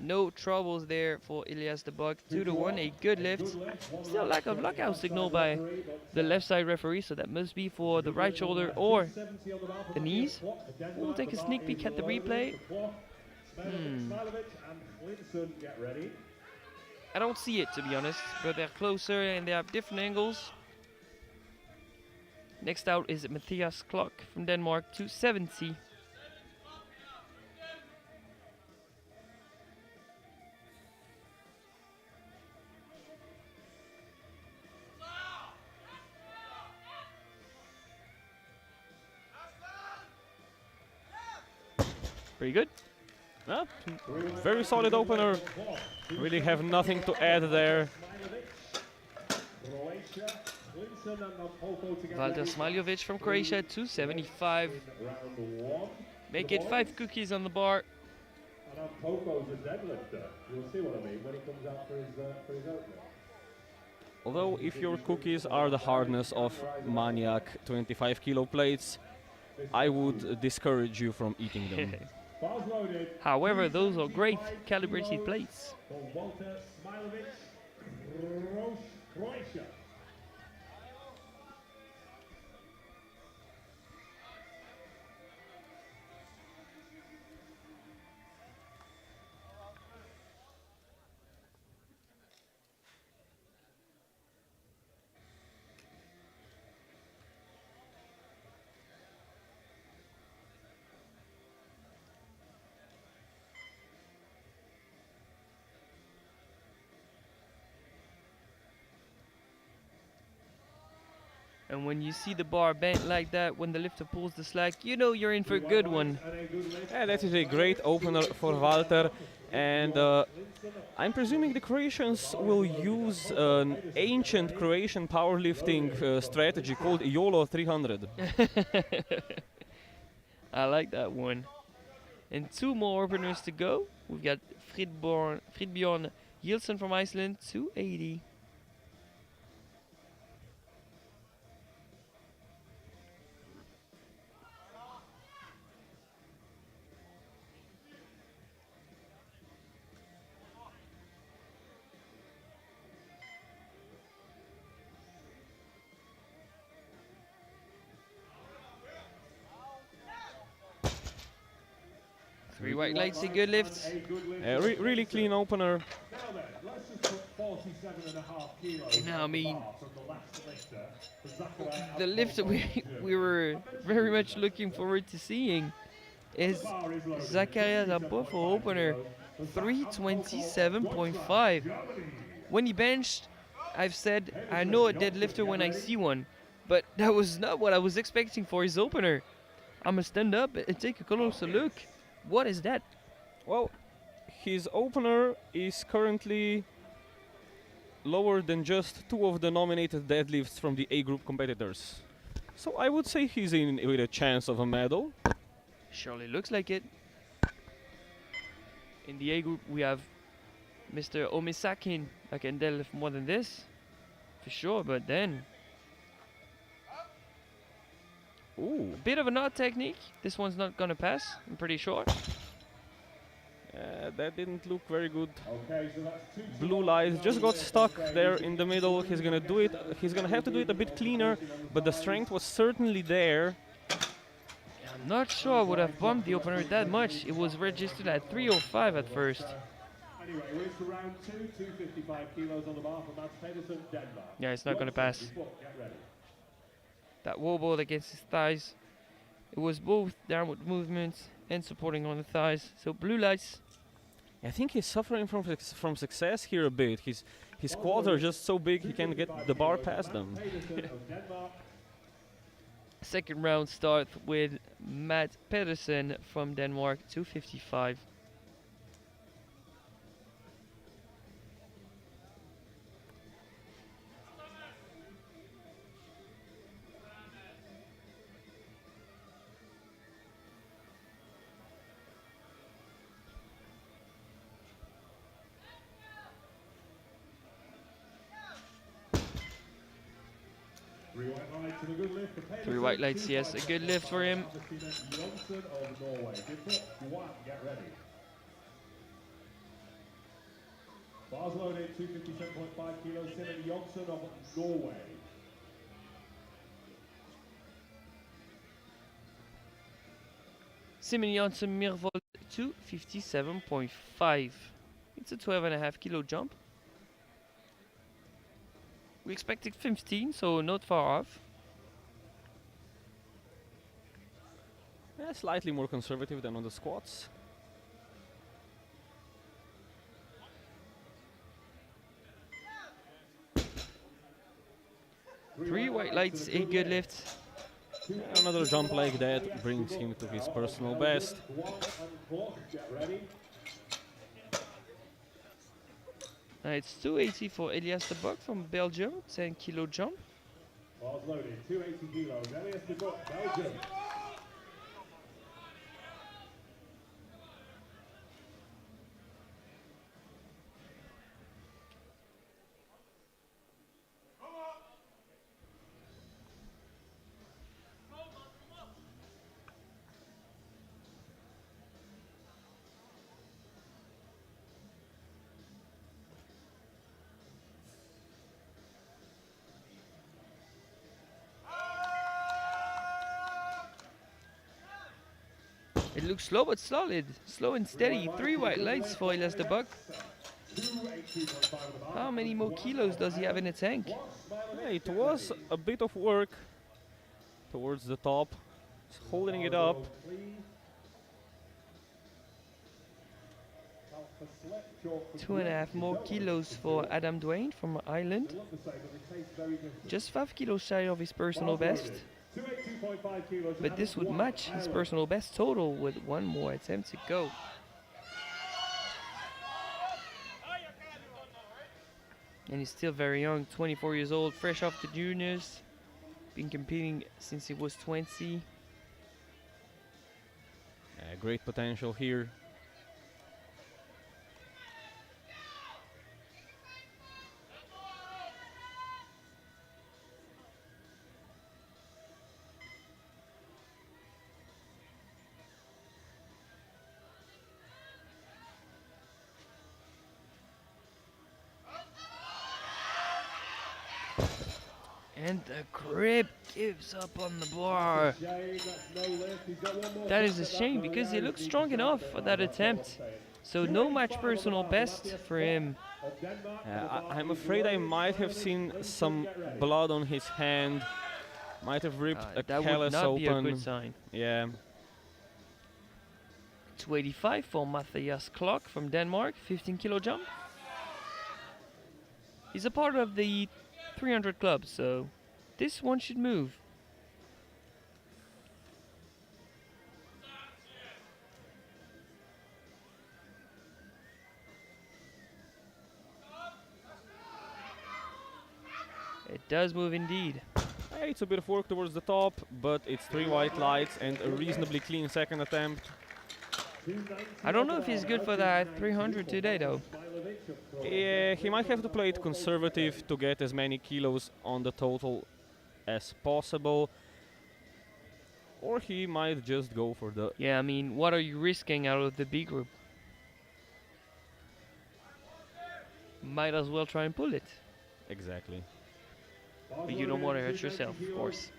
No troubles there for Elias de Bock. 2-1, a good lift. Still lack of lockout signal by the left side referee, so that must be for the right shoulder or the knees. We'll take a sneak peek at the replay. I don't see it, to be honest, but they're closer and they have different angles. Next out is Matthias Klock from Denmark, 270. Pretty good. Very solid opener. Really have nothing to add there. Valter Smiljovic from Croatia, 275. Make it 5 cookies on the bar. Although if your cookies are the hardness of maniac 25 kilo plates, I would discourage you from eating them. However, those are great calibrated plates. And when you see the bar bent like that, when the lifter pulls the slack, you know you're in for a good one. Yeah, that is a great opener for Walter, and I'm presuming the Croatians will use an ancient Croatian powerlifting strategy called YOLO 300. I like that one. And two more openers to go. We've got Fridbjorn Yilsen from Iceland, 280. Three white lights, a good lift. Really clean opener. Now, I mean, the lift that we were very much looking forward to seeing is Zacharias Abba for opener, 327.5. When he benched, I've said I know a deadlifter when I see one, but that was not what I was expecting for his opener. I'ma stand up and take a closer look. What is that? Well, his opener is currently lower than just two of the nominated deadlifts from the A group competitors. So I would say he's in with a chance of a medal. Surely looks like it. In the A group, we have Mr. Omisakin that can deadlift more than this, for sure. But then, Ooh, a bit of an odd technique. This one's not gonna pass, I'm pretty sure. that didn't look very good. Okay, so that's two Blue lights just got stuck there in the middle. He's gonna do it. He's gonna have to do it a bit cleaner, but the strength was certainly there. I'm not sure I would have bumped the opener that much. It was registered at 305 at first. Anyway, we're into round two, 255 kilos on the bar from Mads Pedersen, Denmark. Yeah, it's not gonna pass. Get ready. That wall ball against his thighs. It was both downward movements and supporting on the thighs. So blue lights. I think he's suffering from success here a bit. His quads are just so big he can't get the bar past them. Second round start with Matt Pedersen from Denmark, 255. Three white lights, yes, a good lift for him. Bars loaded, 257.5 kilos, Simen Jonsson of Norway. Simen Janssen Mirvold, 257.5. It's a 12.5 kilo jump. We expected 15, so not far off. Yeah, slightly more conservative than on the squats. Three white lights, a good lift. Another jump like that brings him to his personal best. It's 280 for Elias de Bok from Belgium, 10 kilo jump. Bars loaded, 280 kilos, Elias de Bok, Belgium. It looks slow but solid, slow and steady. Three white lights for Elias de Bok. How many more kilos does he have in the tank? Yeah, it was a bit of work towards the top. He's holding it up. 2.5 more kilos for Adam Dwayne from Ireland. Just 5 kilos shy of his personal best. But this would match his personal best total with one more attempt to go. And he's still very young, 24 years old, fresh off the juniors. Been competing since he was 20. Great potential here. And the grip gives up on the bar. That is a shame because he looks strong enough for that attempt. So no match personal best for him. I'm afraid I might have seen some blood on his hand. Might have ripped a That would callus not be a open. good sign. Yeah. 285 for Matthias Klock from Denmark, 15 kilo jump. He's a part of the 300 club, so this one should move. It does move indeed. It's a bit of work towards the top, but it's 3 white lights and a reasonably clean second attempt. I don't know if he's good for that 300 today though. Yeah, he might have to play it conservative to get as many kilos on the total as possible. Or he might just go for the... Yeah, I mean, what are you risking out of the B group? Might as well try and pull it. Exactly. But you don't want to hurt yourself, of course.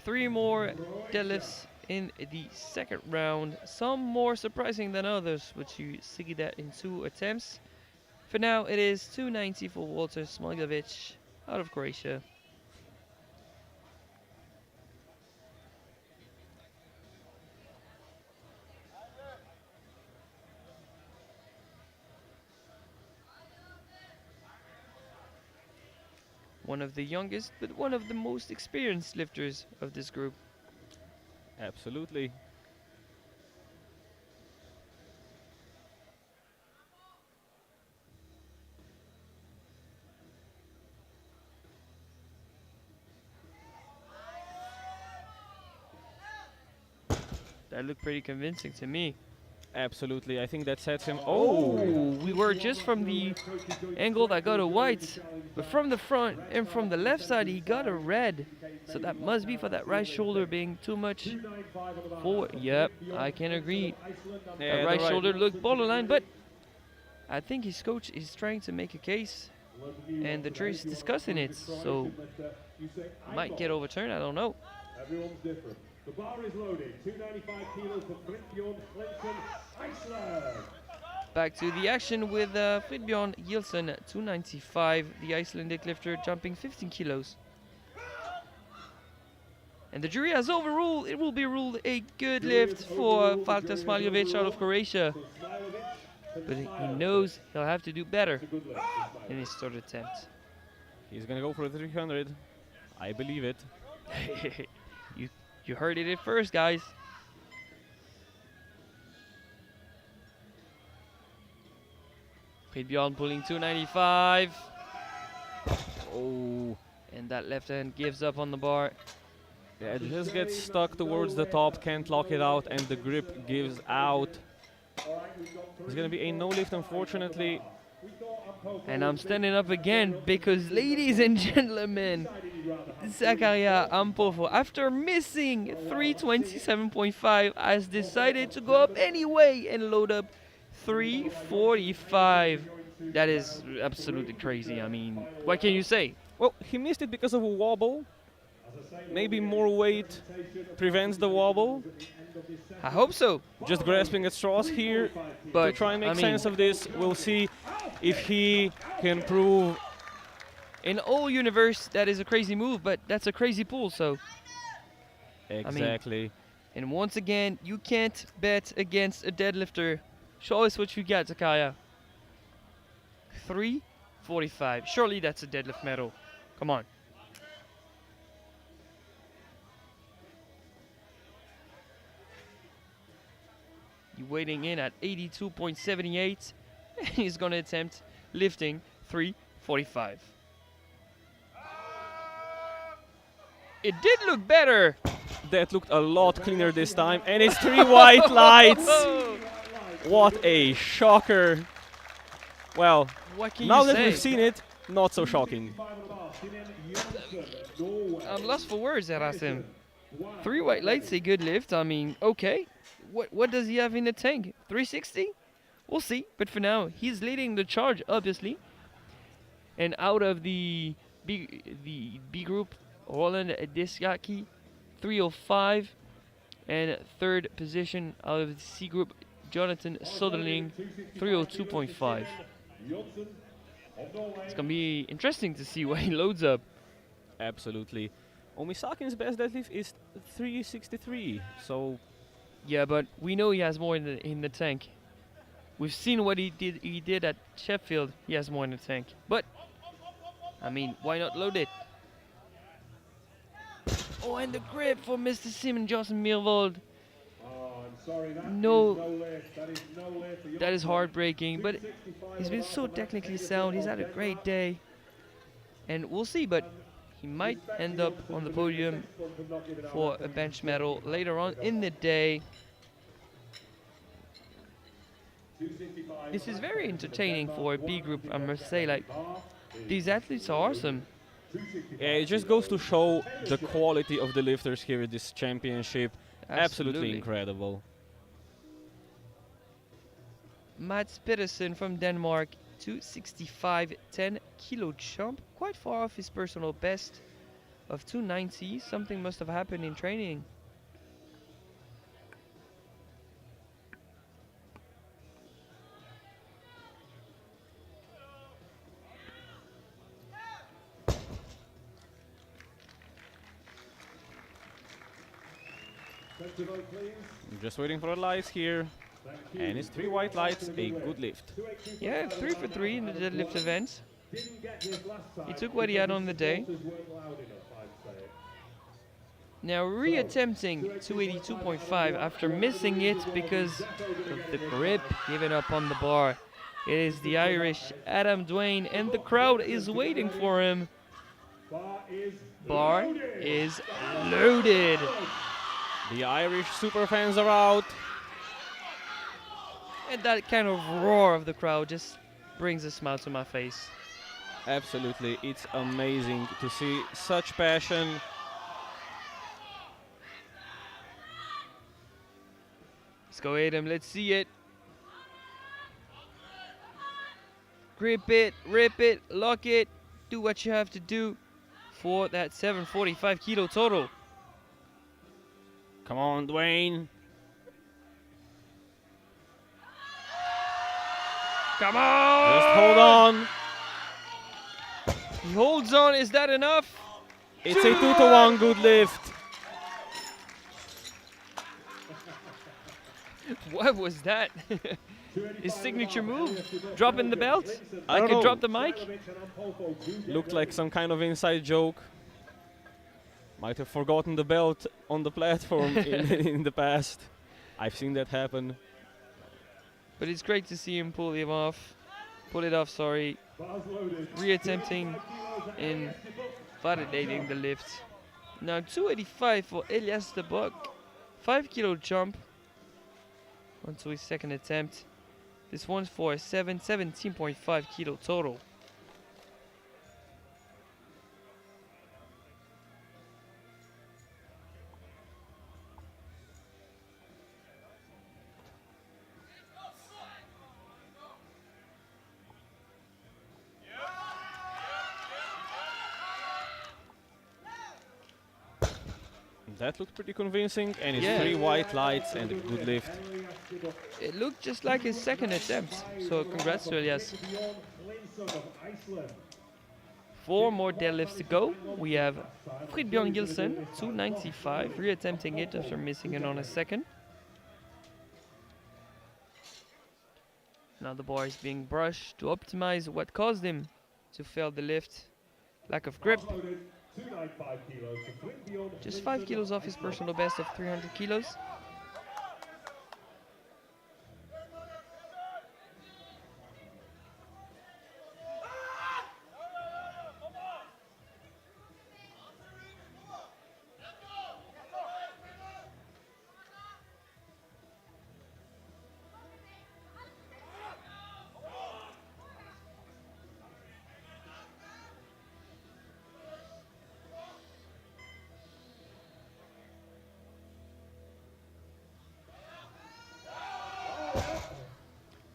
3 more deadlifts in the second round. Some more surprising than others, but you see that in 2 attempts. For now, it is 290 for Walter Smiljovic out of Croatia. One of the youngest, but one of the most experienced lifters of this group. Absolutely. That looked pretty convincing to me. Absolutely. I think that sets him... Oh, we were just from the angle that got a white, but from the front and from the left side he got a red. So that must be for that right shoulder being too much forward. Yep, I can agree. Yeah, That right shoulder looked borderline, but I think his coach is trying to make a case and the jury's discussing it, so might get overturned, I don't know. Everyone's different. The bar is loaded. 295 kilos for Fritbjorn Clinton, Iceland. Back to the action with Fritbjorn Gilson, 295, the Icelandic lifter jumping 15 kilos. And the jury has overruled, it will be ruled a good lift for Walter Smiljovic out of Croatia. But he knows he'll have to do better in his third attempt. He's gonna go for the 300. I believe it. You heard it first, guys. Fritbjorn pulling 295. Oh. And that left hand gives up on the bar. Yeah, it just gets stuck towards the top, can't lock it out, and the grip gives out. It's gonna be a no lift, unfortunately. And I'm standing up again because, ladies and gentlemen, Zakaria Ampofo, after missing 327.5, has decided to go up anyway and load up 345. That is absolutely crazy. I mean, what can you say? Well, he missed it because of a wobble. Maybe more weight prevents the wobble. I hope so. Just grasping at straws here But to try and make I mean, sense of this. We'll see if he can prove. in all universe, that is a crazy move, but that's a crazy pull, so. Exactly. And once again, you can't bet against a deadlifter Show us what you got, Takaya. 345. Surely that's a deadlift medal. Come on. You're waiting in at 82.78. And he's going to attempt lifting 345. It did look better. That looked a lot cleaner this time, and it's 3 white lights. What a shocker. Well, What can now you that say? we've seen it, not so shocking. I'm lost for words, Erasim. 3 white lights, a good lift. I mean, okay. What does he have in the tank? 360? We'll see. But for now, he's leading the charge, obviously. And out of the B group, Roland Desiaki, 305. And third position out of the C group, Jonathan Soderling, 302.5. It's gonna be interesting to see what he loads up. Absolutely. Omisakin's best deadlift is 363, so Yeah, but we know he has more in the tank. We've seen what he did at Sheffield. He has more in the tank. But I mean, why not load it? Oh, and the grip for Mr. Simon Johnson Mirvold. Oh, I'm sorry, that No. is no lift. That is no lift for That is Johnson. heartbreaking, but 265 he's been so technically sound. He's had a great day. And we'll see, but he might end up on the podium for a bench medal later on in the day. This is very entertaining for a B group, I must say. Like, these athletes are awesome. yeah, it just goes to show the quality of the lifters here at this championship. Absolutely incredible. Mats Pedersen from Denmark, 265, 10 kilo jump. Quite far off his personal best of 290. Something must have happened in training. Just waiting for the lights here. And it's 3 white lights, a good lift. Yeah, 3 for 3 in the deadlift event. He took what he had on the day. Now re-attempting 282.5 after missing it because of the grip given up on the bar. It is the Irish Adam Dwayne, and the crowd is waiting for him. Bar is loaded. The Irish superfans are out. And that kind of roar of the crowd just brings a smile to my face. Absolutely, it's amazing to see such passion. Let's go, Adam. Let's see it. Grip it, rip it, lock it. Do what you have to do for that 745 kilo total. Come on, Dwayne. Come on! Just hold on. He holds on. Is that enough? It's a 2-to-1 good lift. What was that? His signature move? Dropping the belt? I don't Like know. a drop the mic? Looked like some kind of inside joke. Might have forgotten the belt on the platform in the past. I've seen that happen. But it's great to see him pull it off. Reattempting and validating the lift. Now 285 for Elias de Buck. 5 kilo jump onto his second attempt. This one's for a 17.5 kilo total. That looked pretty convincing, and it's Yeah. 3 white lights and a good lift. It looked just like his second attempt, so congrats to Elias. 4 more deadlifts to go. We have Fridbjorn Gilson, 295, reattempting it after missing it on a second. Now the bar is being brushed to optimize what caused him to fail the lift. Lack of grip. Bars loaded, 295 kilos to Flint Beyond Just 5 Clinton kilos off his Iceland. personal best of 300 kilos.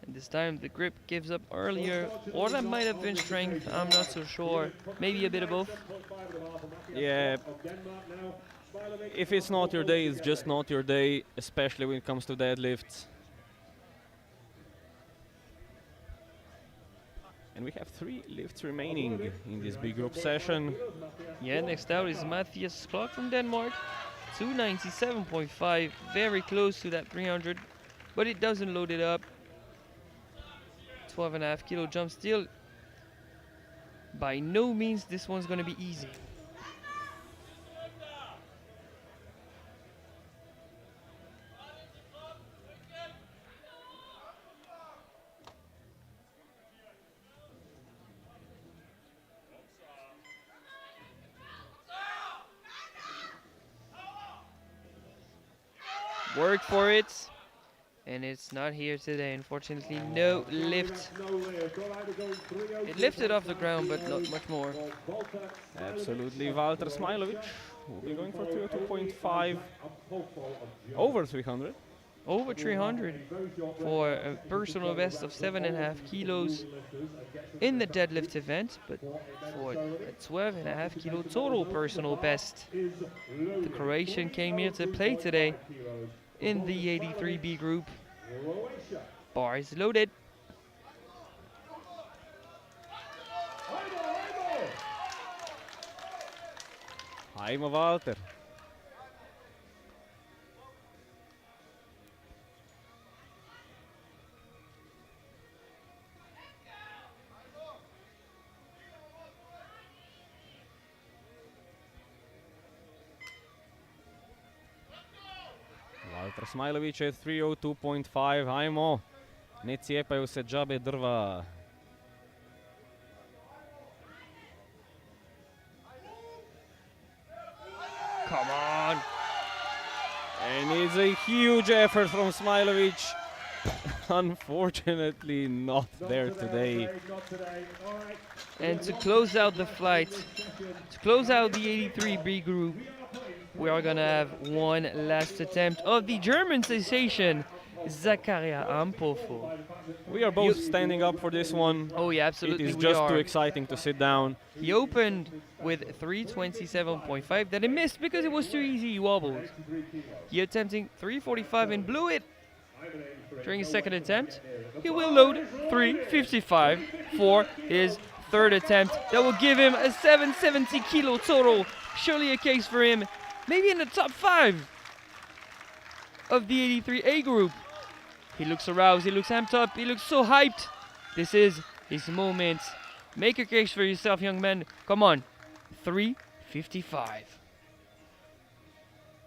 And this time the grip gives up earlier, or that might have been strength, I'm not so sure. Maybe a bit of both. Yeah, if it's not your day, it's just not your day, especially when it comes to deadlifts. And we have 3 lifts remaining in this big group session. Yeah, next out is Matthias Clark from Denmark. 297.5, very close to that 300, but it doesn't load it up. 12.5 kilo jump still. By no means this one's gonna be easy. Work for it, and it's not here today. Unfortunately, no lift. It lifted off the ground, but not much more. Absolutely, Walter Smilovic will be going for 302.5 over 300. Over 300 for a personal best of 7.5 kilos in the deadlift event, but for a 12.5 kilo total personal best. The Croatian came here to play today in the 83B group. Bar is loaded. Heimo Walter. Walter Smajlović je 302.5, hajmo, ne cijepaju se džabe drva. Come on! And it's a huge effort from Smajlović. Unfortunately not there today. And to close out the flight, to close out the 83B group, we are gonna have one last attempt of the German sensation, Zakaria Ampofo. We are both standing up for this one. Oh yeah, absolutely. It is we just are. too exciting to sit down. He opened with 327.5, that he missed because it was too easy, he wobbled. He attempting 345 and blew it. During his second attempt, he will load 355 for his third attempt. That will give him a 770 kilo total. Surely a case for him, maybe in the top 5 of the 83A group. He looks aroused, he looks amped up, he looks so hyped. This is his moment. Make a case for yourself, young man. Come on. 355.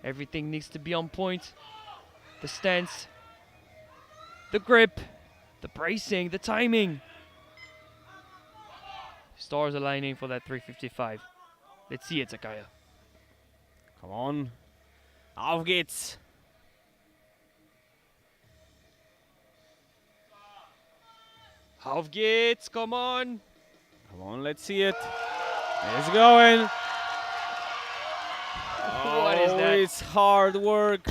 Everything needs to be on point. The stance, the grip, the bracing, the timing. Stars aligning for that 355. Let's see it, Zakaria. Come on. Auf geht's. Auf geht's, come on. Come on, let's see it. It's going. What is that? It's hard work.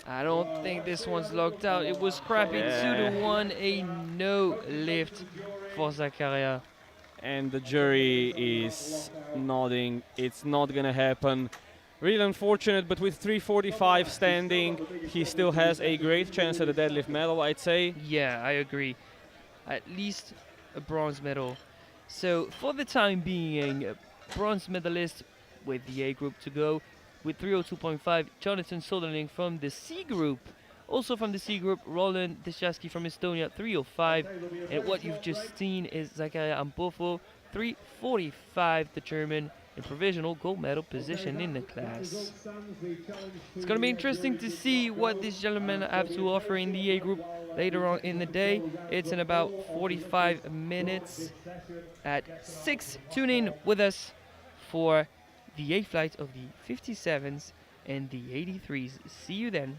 I don't think this one's locked out. It was scrappy 2-1, a no lift for Zakaria. And the jury is nodding. It's not gonna happen. Really unfortunate, but with 345 standing, he still has a great chance at a deadlift medal, I'd say. Yeah, I agree. At least a bronze medal. So for the time being, a bronze medalist with the A group to go. With 302.5, Jonathan Soderling from the C group Also from the C group, Roland Deshaski from Estonia, 305. And what you've just seen is Zakaria Ampofo, 345, the German, in provisional gold medal position in the class. It's going to be interesting to see what these gentlemen have to offer in the A group later on in the day. It's in about 45 minutes at 6. Tune in with us for the A flight of the 57s and the 83s. See you then.